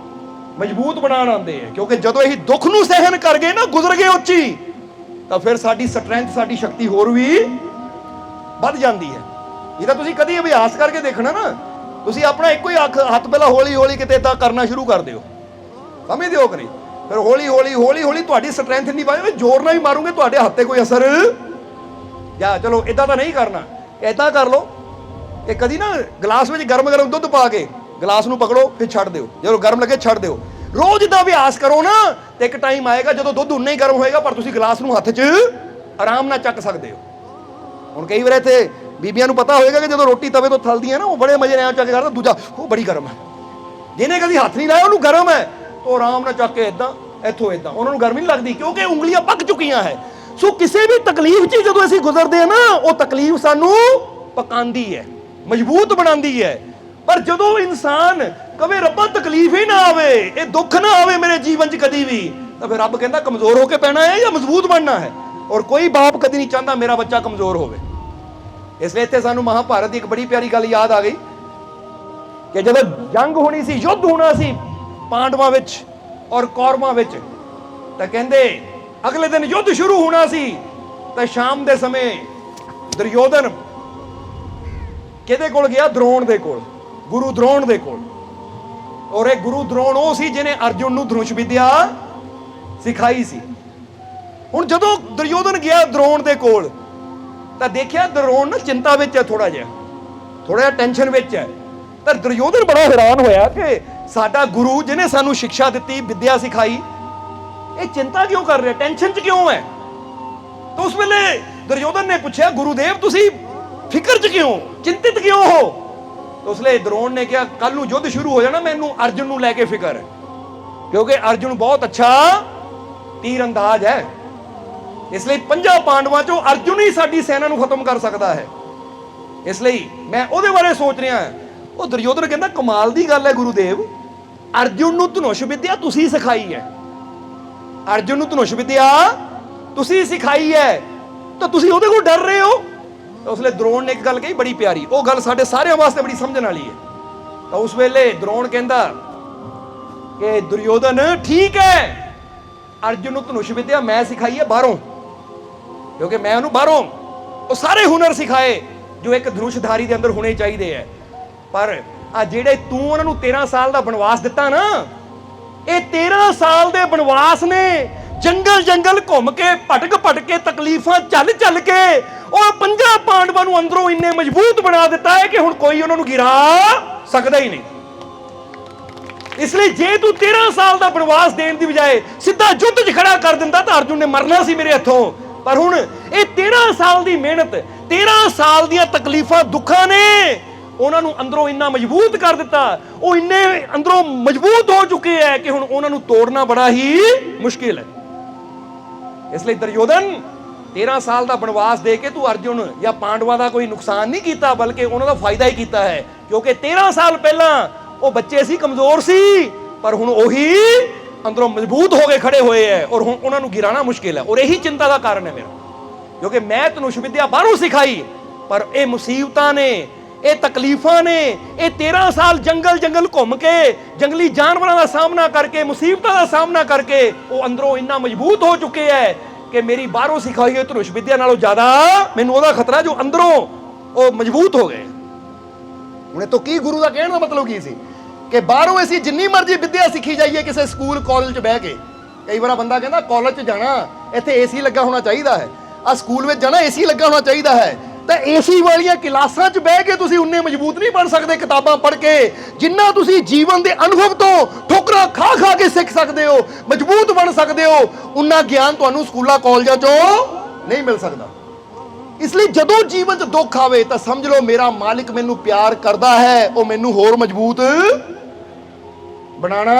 ਮਜ਼ਬੂਤ ਬਣਾਉਣ ਆਉਂਦੇ ਆ। ਕਿਉਂਕਿ ਜਦੋਂ ਇਹ ਦੁੱਖ ਨੂੰ ਸਹਿਣ ਕਰ ਗਏ ਨਾ, ਗੁਜ਼ਰ ਗਏ ਉੱਚੀ, ਤਾਂ ਫਿਰ ਸਾਡੀ ਸਟਰੈਂਥ, ਸਾਡੀ ਸ਼ਕਤੀ ਹੋਰ ਵੀ ਵੱਧ ਜਾਂਦੀ ਹੈ। ਇਹ ਤਾਂ ਤੁਸੀਂ ਕਦੀ ਅਭਿਆਸ ਕਰਕੇ ਦੇਖਣਾ ਨਾ, ਤੁਸੀਂ ਆਪਣਾ ਇੱਕੋ ਹੀ ਹੱਥ ਪਹਿਲਾਂ ਹੌਲੀ ਹੌਲੀ ਕਿਤੇ ਇਦਾਂ ਕਰਨਾ ਸ਼ੁਰੂ ਕਰ ਦਿਓ, ਸਮਝਦੇ ਹੋ ਕਿ ਨਹੀਂ? ਫਿਰ ਹੌਲੀ ਹੌਲੀ ਹੌਲੀ ਹੌਲੀ ਤੁਹਾਡੀ ਸਟਰੈਂਥ ਨਹੀਂ ਵਧੇਗੀ, ਜ਼ੋਰ ਨਾਲ ਹੀ ਮਾਰੋਗੇ ਤੁਹਾਡੇ ਹੱਥ ਤੇ ਕੋਈ ਅਸਰ ਜਾਂ ਚਲੋ ਇਦਾਂ ਤਾਂ ਨਹੀਂ ਕਰਨਾ, ਇਦਾਂ ਕਰ ਲਓ ਕਿ ਕਦੀ ਨਾ ਗਲਾਸ ਵਿੱਚ ਗਰਮ ਗਰਮ ਦੁੱਧ ਪਾ ਕੇ ਗਲਾਸ ਨੂੰ ਪਕੜੋ, ਫਿਰ ਛੱਡ ਦਿਓ, ਜਦੋਂ ਗਰਮ ਲੱਗੇ ਛੱਡ ਦਿਓ। ਰੋਜ਼ ਇਦਾਂ ਅਭਿਆਸ ਕਰੋ ਨਾ, ਤੇ ਇੱਕ ਟਾਈਮ ਆਏਗਾ ਜਦੋਂ ਦੁੱਧ ਉਨਾ ਹੀ ਗਰਮ ਹੋਏਗਾ ਪਰ ਤੁਸੀਂ ਗਲਾਸ ਨੂੰ ਹੱਥ 'ਚ ਆਰਾਮ ਨਾਲ ਚੱਕ ਸਕਦੇ ਹੋ। ਹੁਣ ਕਈ ਵਾਰ ਇੱਥੇ ਬੀਬੀਆਂ ਨੂੰ ਪਤਾ ਹੋਏਗਾ ਕਿ ਜਦੋਂ ਰੋਟੀ ਤਵੇ ਤੋਂ ਥਲਦੀਆਂ ਨਾ, ਉਹ ਬੜੇ ਮਜ਼ੇ ਨਾਲ ਚੱਕ ਕਰਦਾ, ਦੂਜਾ ਉਹ ਬੜੀ ਗਰਮ ਹੈ। ਜਿਹਨੇ ਕਦੀ ਹੱਥ ਨਹੀਂ ਲਾਇਆ ਉਹਨੂੰ ਗਰਮ ਹੈ, ਉਹ ਆਰਾਮ ਨਾਲ ਚੱਕ ਕੇ ਇਦਾਂ ਇੱਥੋਂ ਇਦਾਂ, ਉਹਨਾਂ ਨੂੰ ਗਰਮੀ ਨਹੀਂ ਲੱਗਦੀ ਕਿਉਂਕਿ ਉਂਗਲੀਆਂ ਪੱਕ ਚੁੱਕੀਆਂ ਹੈ। ਸੋ ਕਿਸੇ ਵੀ ਤਕਲੀਫ 'ਚ ਜਦੋਂ ਅਸੀਂ ਗੁਜ਼ਰਦੇ ਹਾਂ ਨਾ, ਉਹ ਤਕਲੀਫ ਸਾਨੂੰ ਪਕਾਉਂਦੀ ਹੈ, ਮਜ਼ਬੂਤ ਬਣਾਉਂਦੀ ਹੈ। ਪਰ ਜਦੋਂ ਇਨਸਾਨ ਕਵੇ ਰੱਬਾ ਤਕਲੀਫ ਹੀ ਨਾ ਆਵੇ, ਇਹ ਦੁੱਖ ਨਾ ਆਵੇ ਮੇਰੇ ਜੀਵਨ 'ਚ ਕਦੀ ਵੀ, ਤਾਂ ਫਿਰ ਰੱਬ ਕਹਿੰਦਾ ਕਮਜ਼ੋਰ ਹੋ ਕੇ ਪੈਣਾ ਹੈ ਜਾਂ ਮਜ਼ਬੂਤ ਬਣਨਾ ਹੈ। ਔਰ ਕੋਈ ਬਾਪ ਕਦੀ ਨਹੀਂ ਚਾਹੁੰਦਾ ਮੇਰਾ ਬੱਚਾ ਕਮਜ਼ੋਰ ਹੋਵੇ। ਇਸ ਲਈ ਇੱਥੇ ਸਾਨੂੰ ਮਹਾਭਾਰਤ ਦੀ ਇੱਕ ਬੜੀ ਪਿਆਰੀ ਗੱਲ ਯਾਦ ਆ ਗਈ ਕਿ ਜਦੋਂ ਜੰਗ ਹੋਣੀ ਸੀ, ਯੁੱਧ ਹੋਣਾ ਸੀ ਪਾਂਡਵਾਂ ਵਿੱਚ ਔਰ ਕੌਰਵਾਂ ਵਿੱਚ, ਤਾਂ ਕਹਿੰਦੇ ਅਗਲੇ ਦਿਨ ਯੁੱਧ ਸ਼ੁਰੂ ਹੋਣਾ ਸੀ। ਤਾਂ ਸ਼ਾਮ ਦੇ ਸਮੇਂ ਦੁਰਯੋਧਨ ਕਿਹਦੇ ਕੋਲ ਗਿਆ? ਦ੍ਰੋਣ ਦੇ ਕੋਲ, ਗੁਰੂ ਦ੍ਰੋਣ ਦੇ ਕੋਲ। ਔਰ ਇਹ ਗੁਰੂ ਦ੍ਰੋਣ ਉਹ ਸੀ ਜਿਹਨੇ ਅਰਜੁਨ ਨੂੰ ਧਨੁਸ਼ ਵਿਦਿਆ ਸਿਖਾਈ ਸੀ। ਹੁਣ ਜਦੋਂ ਦੁਰਯੋਧਨ ਗਿਆ ਦ੍ਰੋਣ ਦੇ ਕੋਲ, ਤਾਂ ਦੇਖਿਆ ਦ੍ਰੋਣ ਨਾ ਚਿੰਤਾ ਵਿੱਚ ਹੈ, ਥੋੜਾ ਜਿਹਾ ਟੈਨਸ਼ਨ ਵਿੱਚ ਹੈ। ਤਾਂ ਦੁਰਯੋਧਨ ਬੜਾ ਹੈਰਾਨ ਹੋਇਆ ਕਿ ਸਾਡਾ ਗੁਰੂ ਜਿਹਨੇ ਸਾਨੂੰ ਸਿੱਖਿਆ ਦਿੱਤੀ, ਵਿਦਿਆ ਸਿਖਾਈ, ਇਹ ਚਿੰਤਾ ਕਿਉਂ ਕਰ ਰਿਹਾ, ਟੈਨਸ਼ਨ 'ਚ ਕਿਉਂ ਹੈ? ਤਾਂ ਉਸ ਵੇਲੇ ਦੁਰਯੋਧਨ ਨੇ ਪੁੱਛਿਆ ਗੁਰੂਦੇਵ ਤੁਸੀਂ ਫਿਕਰ 'ਚ ਕਿਉਂ, ਚਿੰਤਿਤ ਕਿਉਂ ਹੋ? ਤਾਂ ਉਸ ਲਈ ਦ੍ਰੋਣ ਨੇ ਕਿਹਾ ਕੱਲ ਨੂੰ ਯੁੱਧ ਸ਼ੁਰੂ ਹੋ ਜਾਣਾ, ਮੈਨੂੰ ਅਰਜੁਨ ਨੂੰ ਲੈ ਕੇ ਫਿਕਰ ਹੈ, ਕਿਉਂਕਿ ਅਰਜੁਨ ਬਹੁਤ ਅੱਛਾ ਤੀਰ ਅੰਦਾਜ਼ ਹੈ। ਇਸ ਲਈ 5 ਪਾਂਡਵਾਂ 'ਚੋਂ ਅਰਜੁਨ ਹੀ ਸਾਡੀ ਸੈਨਾ ਨੂੰ ਖਤਮ ਕਰ ਸਕਦਾ ਹੈ। ਇਸ ਲਈ ਮੈਂ ਉਹਦੇ ਬਾਰੇ ਸੋਚ ਰਿਹਾ। ਉਹ ਦੁਰਯੋਧਨ ਕਹਿੰਦਾ ਕਮਾਲ ਦੀ ਗੱਲ ਹੈ ਗੁਰੂਦੇਵ, ਅਰਜੁਨ ਨੂੰ ਧਨੁਸ਼ ਵਿਦਿਆ ਤੁਸੀਂ ਸਿਖਾਈ ਹੈ, ਅਰਜੁਨ ਨੂੰ ਧਨੁਸ਼ ਵਿਦਿਆ ਤੁਸੀਂ ਸਿਖਾਈ ਹੈ, ਤਾਂ ਤੁਸੀਂ ਉਹਦੇ ਕੋਲ ਡਰ ਰਹੇ ਹੋ? ਤਾਂ ਉਸ ਵੇਲੇ ਦ੍ਰੋਣ ਨੇ ਇੱਕ ਗੱਲ ਕਹੀ ਬੜੀ ਪਿਆਰੀ, ਉਹ ਗੱਲ ਸਾਡੇ ਸਾਰਿਆਂ ਵਾਸਤੇ ਬੜੀ ਸਮਝਣ ਵਾਲੀ ਹੈ। ਤਾਂ ਉਸ ਵੇਲੇ ਦ੍ਰੋਣ ਕਹਿੰਦਾ ਕਿ ਦੁਰਯੋਧਨ ਠੀਕ ਹੈ, ਅਰਜੁਨ ਨੂੰ ਧਨੁਸ਼ ਵਿਦਿਆ ਮੈਂ ਸਿਖਾਈ ਹੈ ਬਾਹਰੋਂ, ਕਿਉਂਕਿ ਮੈਂ ਉਹਨੂੰ ਬਾਹਰੋਂ ਉਹ ਸਾਰੇ ਹੁਨਰ ਸਿਖਾਏ ਜੋ ਇੱਕ ਧਨੁਸ਼ਧਾਰੀ ਦੇ ਅੰਦਰ ਹੋਣੇ ਚਾਹੀਦੇ ਹੈ। ਪਰ ਆ ਜਿਹੜੇ ਤੂੰ ਉਹਨਾਂ ਨੂੰ 13 ਸਾਲ ਦਾ ਬਨਵਾਸ ਦਿੱਤਾ ਨਾ, ਇਹ 13 ਸਾਲ ਦੇ ਬਨਵਾਸ ਨੇ ਜੰਗਲ ਜੰਗਲ ਘੁੰਮ ਕੇ, ਭਟਕ ਕੇ, ਤਕਲੀਫਾਂ ਚੱਲ ਕੇ ਉਹ 5 ਪਾਂਡਵਾਂ ਨੂੰ ਅੰਦਰੋਂ ਇੰਨੇ ਮਜ਼ਬੂਤ ਬਣਾ ਦਿੱਤਾ ਹੈ ਕਿ ਹੁਣ ਕੋਈ ਉਹਨਾਂ ਨੂੰ ਗਿਰਾ ਸਕਦਾ ਹੀ ਨਹੀਂ। ਇਸ ਲਈ ਜੇ ਤੂੰ 13 ਸਾਲ ਦਾ ਬਨਵਾਸ ਦੇਣ ਦੀ ਬਜਾਏ ਸਿੱਧਾ ਯੁੱਧ 'ਚ ਖੜਾ ਕਰ ਦਿੰਦਾ ਤਾਂ ਅਰਜੁਨ ਨੇ ਮਰਨਾ ਸੀ ਮੇਰੇ ਹੱਥੋਂ। ਪਰ ਹੁਣ ਇਹ 13 ਸਾਲ ਦੀ ਮਿਹਨਤ, 13 ਸਾਲ ਦੀਆਂ ਤਕਲੀਫਾਂ, ਦੁੱਖਾਂ ਨੇ ਉਹਨਾਂ ਨੂੰ ਅੰਦਰੋਂ ਇੰਨਾ ਮਜ਼ਬੂਤ ਕਰ ਦਿੱਤਾ, ਉਹ ਇੰਨੇ ਅੰਦਰੋਂ ਮਜ਼ਬੂਤ ਹੋ ਚੁੱਕੇ ਹੈ ਕਿ ਹੁਣ ਉਹਨਾਂ ਨੂੰ ਤੋੜਨਾ ਬੜਾ ਹੀ ਮੁਸ਼ਕਿਲ ਹੈ। ਇਸ ਲਈ ਦੁਰਯੋਧਨ 13 ਸਾਲ ਦਾ ਬਨਵਾਸ ਦੇ ਕੇ ਤੂੰ ਅਰਜੁਨ ਜਾਂ ਪਾਂਡਵਾਂ ਦਾ ਕੋਈ ਨੁਕਸਾਨ ਨਹੀਂ ਕੀਤਾ, ਬਲਕਿ ਉਹਨਾਂ ਦਾ ਫਾਇਦਾ ਹੀ ਕੀਤਾ ਹੈ। ਕਿਉਂਕਿ 13 ਸਾਲ ਪਹਿਲਾਂ ਉਹ ਬੱਚੇ ਸੀ, ਕਮਜ਼ੋਰ ਸੀ, ਪਰ ਹੁਣ ਉਹੀ ਅੰਦਰੋਂ ਮਜ਼ਬੂਤ ਹੋ ਕੇ ਖੜੇ ਹੋਏ ਹੈ ਔਰ ਹੁਣ ਉਹਨਾਂ ਨੂੰ ਗਿਰਾਣਾ ਮੁਸ਼ਕਿਲ ਹੈ। ਔਰ ਇਹੀ ਚਿੰਤਾ ਦਾ ਕਾਰਨ ਹੈ ਮੇਰਾ, ਕਿਉਂਕਿ ਮੈਂ ਧਨੁਸ਼ ਵਿਦਿਆ ਬਾਹਰੋਂ ਸਿਖਾਈ, ਪਰ ਇਹ ਮੁਸੀਬਤਾਂ ਨੇ, ਇਹ ਤਕਲੀਫਾਂ ਨੇ, ਇਹ 13 ਸਾਲ ਜੰਗਲ ਘੁੰਮ ਕੇ, ਜੰਗਲੀ ਜਾਨਵਰਾਂ ਦਾ ਸਾਹਮਣਾ ਕਰਕੇ, ਮੁਸੀਬਤਾਂ ਦਾ ਸਾਹਮਣਾ ਕਰਕੇ ਉਹ ਅੰਦਰੋਂ ਇੰਨਾ ਮਜ਼ਬੂਤ ਹੋ ਚੁੱਕੇ ਹੈ ਕਿ ਮੇਰੀ ਬਾਹਰੋਂ ਸਿਖਾਈ ਹੋਈ ਧਨੁਸ਼ ਵਿਦਿਆ ਨਾਲੋਂ ਜ਼ਿਆਦਾ ਮੈਨੂੰ ਉਹਦਾ ਖਤਰਾ ਜੋ ਅੰਦਰੋਂ ਉਹ ਮਜ਼ਬੂਤ ਹੋ ਗਏ। ਹੁਣ ਇਹ ਤੋਂ ਕੀ ਗੁਰੂ ਦਾ ਕਹਿਣ ਦਾ ਮਤਲਬ ਕੀ ਸੀ ਕਿ ਬਾਹਰੋਂ ਅਸੀਂ ਜਿੰਨੀ ਮਰਜ਼ੀ ਵਿਦਿਆ ਸਿੱਖੀ ਜਾਈਏ ਕਿਸੇ ਸਕੂਲ ਕਾਲਜ 'ਚ ਬਹਿ ਕੇ, ਕਈ ਵਾਰ ਬੰਦਾ ਕਹਿੰਦਾ ਕਾਲਜ 'ਚ ਜਾਣਾ ਇੱਥੇ ਏਸੀ ਲੱਗਾ ਹੋਣਾ ਚਾਹੀਦਾ ਹੈ, ਆ ਸਕੂਲ ਵਿੱਚ ਜਾਣਾ ਏਸੀ ਲੱਗਾ ਹੋਣਾ ਚਾਹੀਦਾ ਹੈ। ਤਾਂ ਏਸੀ ਵਾਲੀਆਂ ਕਲਾਸਾਂ 'ਚ ਬਹਿ ਕੇ ਤੁਸੀਂ ਉਨੇ ਮਜ਼ਬੂਤ ਨਹੀਂ ਬਣ ਸਕਦੇ ਕਿਤਾਬਾਂ ਪੜ੍ਹ ਕੇ, ਜਿੰਨਾ ਤੁਸੀਂ ਜੀਵਨ ਦੇ ਅਨੁਭਵ ਤੋਂ ਠੋਕਰਾਂ ਖਾ ਖਾ ਕੇ ਸਿੱਖ ਸਕਦੇ ਹੋ, ਮਜ਼ਬੂਤ ਬਣ ਸਕਦੇ ਹੋ, ਉਨਾ ਗਿਆਨ ਤੁਹਾਨੂੰ ਸਕੂਲਾਂ ਕਾਲਜਾਂ 'ਚੋਂ ਨਹੀਂ ਮਿਲ ਸਕਦਾ। ਇਸ ਲਈ ਜਦੋਂ ਜੀਵਨ 'ਚ ਦੁੱਖ ਆਵੇ ਤਾਂ ਸਮਝ ਲਓ ਮੇਰਾ ਮਾਲਿਕ ਮੈਨੂੰ ਪਿਆਰ ਕਰਦਾ ਹੈ, ਉਹ ਮੈਨੂੰ ਹੋਰ ਮਜ਼ਬੂਤ ਬਣਾਣਾ।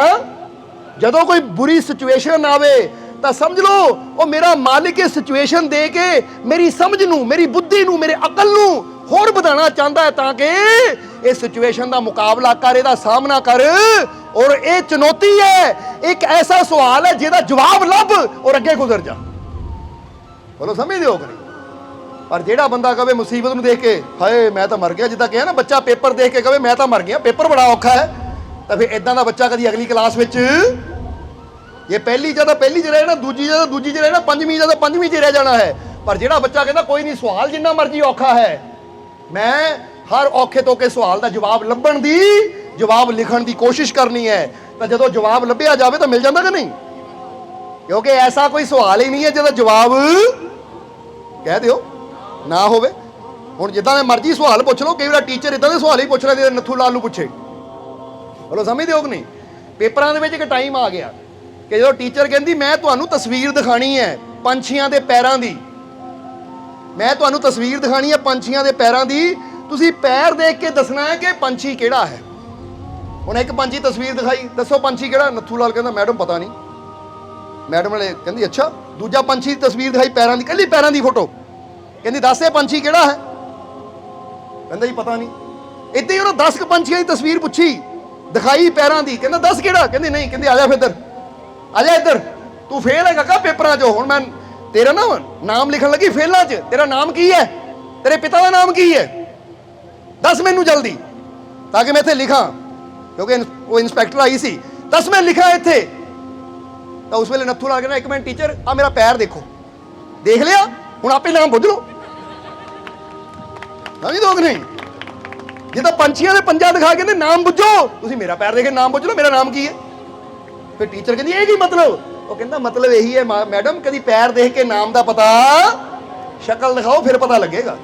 ਜਦੋਂ ਕੋਈ ਬੁਰੀ ਸਿਚੁਏਸ਼ਨ ਆਵੇ ਤਾਂ ਸਮਝ ਲਓ ਉਹ ਮੇਰਾ ਮਾਲਿਕ ਇਹ ਸਿਚੁਏਸ਼ਨ ਦੇ ਕੇ ਮੇਰੀ ਸਮਝ ਨੂੰ, ਮੇਰੀ ਬੁੱਧੀ ਨੂੰ, ਮੇਰੇ ਅਕਲ ਨੂੰ ਹੋਰ ਵਧਾਉਣਾ ਚਾਹੁੰਦਾ ਹੈ, ਤਾਂ ਕਿ ਇਸ ਸਿਚੁਏਸ਼ਨ ਦਾ ਮੁਕਾਬਲਾ ਕਰ, ਇਹਦਾ ਸਾਹਮਣਾ ਕਰ। ਔਰ ਇਹ ਚੁਣੌਤੀ ਹੈ, ਇੱਕ ਐਸਾ ਸਵਾਲ ਹੈ ਜਿਹਦਾ ਜਵਾਬ ਲੱਭ ਔਰ ਅੱਗੇ ਗੁਜ਼ਰ ਜਾ। ਬੋਲੋ ਸਮਝਦੇ ਹੋ ਕਿ ਨਹੀਂ? ਪਰ ਜਿਹੜਾ ਬੰਦਾ ਕਵੇ ਮੁਸੀਬਤ ਨੂੰ ਦੇਖ ਕੇ ਹਾਏ ਮੈਂ ਤਾਂ ਮਰ ਗਿਆ, ਜਿੱਦਾਂ ਕਿਹਾ ਨਾ ਬੱਚਾ ਪੇਪਰ ਦੇਖ ਕੇ ਕਵੇ ਮੈਂ ਤਾਂ ਮਰ ਗਿਆ, ਪੇਪਰ ਬੜਾ ਔਖਾ ਹੈ, ਤਾਂ ਫਿਰ ਇਦਾਂ ਦਾ ਬੱਚਾ ਕਦੀ ਅਗਲੀ ਕਲਾਸ ਵਿੱਚ ਇਹ ਪਹਿਲੀ ਜਾਂ ਤਾਂ ਪਹਿਲੀ 'ਚ ਰਹਿ ਜਾਣਾ, ਦੂਜੀ ਜਾਂ ਤਾਂ ਦੂਜੀ 'ਚ ਰਹਿ ਜਾਣਾ, ਪੰਜਵੀਂ ਜਾਂ ਤਾਂ ਪੰਜਵੀਂ 'ਚ ਰਹਿ ਜਾਣਾ ਹੈ। ਪਰ ਜਿਹੜਾ ਬੱਚਾ ਕਹਿੰਦਾ ਕੋਈ ਨਹੀਂ ਸਵਾਲ ਜਿੰਨਾ ਮਰਜ਼ੀ ਔਖਾ ਹੈ, ਮੈਂ ਹਰ ਔਖੇ ਤੋਂ ਔਖੇ ਸਵਾਲ ਦਾ ਜਵਾਬ ਲੱਭਣ ਦੀ, ਜਵਾਬ ਲਿਖਣ ਦੀ ਕੋਸ਼ਿਸ਼ ਕਰਨੀ ਹੈ, ਤਾਂ ਜਦੋਂ ਜਵਾਬ ਲੱਭਿਆ ਜਾਵੇ ਤਾਂ ਮਿਲ ਜਾਂਦਾ ਕਿ ਨਹੀਂ? ਕਿਉਂਕਿ ਐਸਾ ਕੋਈ ਸਵਾਲ ਹੀ ਨਹੀਂ ਹੈ ਜਿਹਦਾ ਜਵਾਬ ਕਹਿ ਦਿਓ ਨਾ ਹੋਵੇ। ਹੁਣ ਜਿੱਦਾਂ ਦੇ ਮਰਜ਼ੀ ਸਵਾਲ ਪੁੱਛ ਲਓ, ਕਈ ਵਾਰ ਟੀਚਰ ਇਦਾਂ ਦੇ ਸਵਾਲ ਹੀ ਪੁੱਛ ਲੈਂਦੇ ਨੱਥੂ ਲਾਲ ਨੂੰ ਪੁੱਛੇ। ਬੋਲੋ ਸਮਝਦੇ ਹੋ ਕਿ ਨਹੀਂ? ਪੇਪਰਾਂ ਦੇ ਵਿੱਚ ਇੱਕ ਟਾਈਮ ਆ ਗਿਆ ਕਿ ਜਦੋਂ ਟੀਚਰ ਕਹਿੰਦੀ ਮੈਂ ਤੁਹਾਨੂੰ ਤਸਵੀਰ ਦਿਖਾਣੀ ਹੈ ਪੰਛੀਆਂ ਦੇ ਪੈਰਾਂ ਦੀ, ਮੈਂ ਤੁਹਾਨੂੰ ਤਸਵੀਰ ਦਿਖਾਣੀ ਹੈ ਪੰਛੀਆਂ ਦੇ ਪੈਰਾਂ ਦੀ, ਤੁਸੀਂ ਪੈਰ ਦੇਖ ਕੇ ਦੱਸਣਾ ਹੈ ਕਿ ਪੰਛੀ ਕਿਹੜਾ ਹੈ। ਹੁਣ ਇੱਕ ਪੰਛੀ ਤਸਵੀਰ ਦਿਖਾਈ, ਦੱਸੋ ਪੰਛੀ ਕਿਹੜਾ? ਨੱਥੂ ਲਾਲ ਕਹਿੰਦਾ ਮੈਡਮ ਪਤਾ ਨਹੀਂ। ਮੈਡਮ ਵਾਲੇ ਕਹਿੰਦੀ ਅੱਛਾ। ਦੂਜਾ ਪੰਛੀ ਦੀ ਤਸਵੀਰ ਦਿਖਾਈ ਪੈਰਾਂ ਦੀ, ਕੱਲੀ ਪੈਰਾਂ ਦੀ ਫੋਟੋ, ਕਹਿੰਦੀ ਦੱਸ ਇਹ ਪੰਛੀ ਕਿਹੜਾ ਹੈ? ਕਹਿੰਦਾ ਜੀ ਪਤਾ ਨਹੀਂ। ਇੱਦਾਂ ਹੀ ਉਹਨੇ 10 ਪੰਛੀਆਂ ਦੀ ਤਸਵੀਰ ਪੁੱਛੀ, ਦਿਖਾਈ ਪੈਰਾਂ ਦੀ, ਕਹਿੰਦਾ ਦੱਸ ਕਿਹੜਾ? ਕਹਿੰਦੀ ਨਹੀਂ। ਕਹਿੰਦੀ ਆ ਜਾ ਫਿਰ ਇੱਧਰ, ਆ ਜਾ ਇੱਧਰ, ਤੂੰ ਫੇਲ ਹੈ ਕਾਕਾ ਪੇਪਰਾਂ 'ਚੋਂ, ਹੁਣ ਮੈਂ ਤੇਰਾ ਨਾ ਨਾਮ ਲਿਖਣ ਲੱਗੀ ਫੇਲਾਂ 'ਚ, ਤੇਰਾ ਨਾਮ ਕੀ ਹੈ? ਤੇਰੇ ਪਿਤਾ ਦਾ ਨਾਮ ਕੀ ਹੈ? ਦੱਸ ਮੈਨੂੰ ਜਲਦੀ, ਤਾਂ ਕਿ ਮੈਂ ਇੱਥੇ ਲਿਖਾਂ, ਕਿਉਂਕਿ ਉਹ ਇੰਸਪੈਕਟਰ ਆਈ ਸੀ, ਦੱਸ ਮੈਂ ਲਿਖਾਂ ਇੱਥੇ। ਤਾਂ ਉਸ ਵੇਲੇ ਨੱਥੂ ਲਾਲ ਕਹਿੰਦਾ ਇੱਕ ਮਿੰਟ ਟੀਚਰ, ਆ ਮੇਰਾ ਪੈਰ ਦੇਖੋ। ਦੇਖ ਲਿਆ, ਹੁਣ ਆਪੇ ਨਾਮ ਬੁੱਝ ਲਓ। ਨਹੀਂ ਦੋਗ ਨਹੀਂ, ਜਿੱਦਾਂ ਪੰਛੀਆਂ ਦੇ ਪੰਜਾ ਦਿਖਾ ਕੇ ਨਾਮ ਬੁੱਝੋ, ਤੁਸੀਂ ਮੇਰਾ ਪੈਰ ਦੇਖ ਕੇ ਨਾਮ ਬੁੱਝ ਲਓ, ਮੇਰਾ ਨਾਮ ਕੀ ਹੈ? ਫਿਰ ਟੀਚਰ ਕਹਿੰਦੀ ਇਹ ਕੀ ਮਤਲਬ? ਉਹ ਕਹਿੰਦਾ ਮਤਲਬ ਇਹੀ ਹੈ ਮੈਡਮ, ਕਦੀ ਪੈਰ ਦੇਖ ਕੇ ਨਾਮ ਦਾ ਪਤਾ, ਸ਼ਕਲ ਦਿਖਾਓ ਫਿਰ ਪਤਾ ਲੱਗੇਗਾ,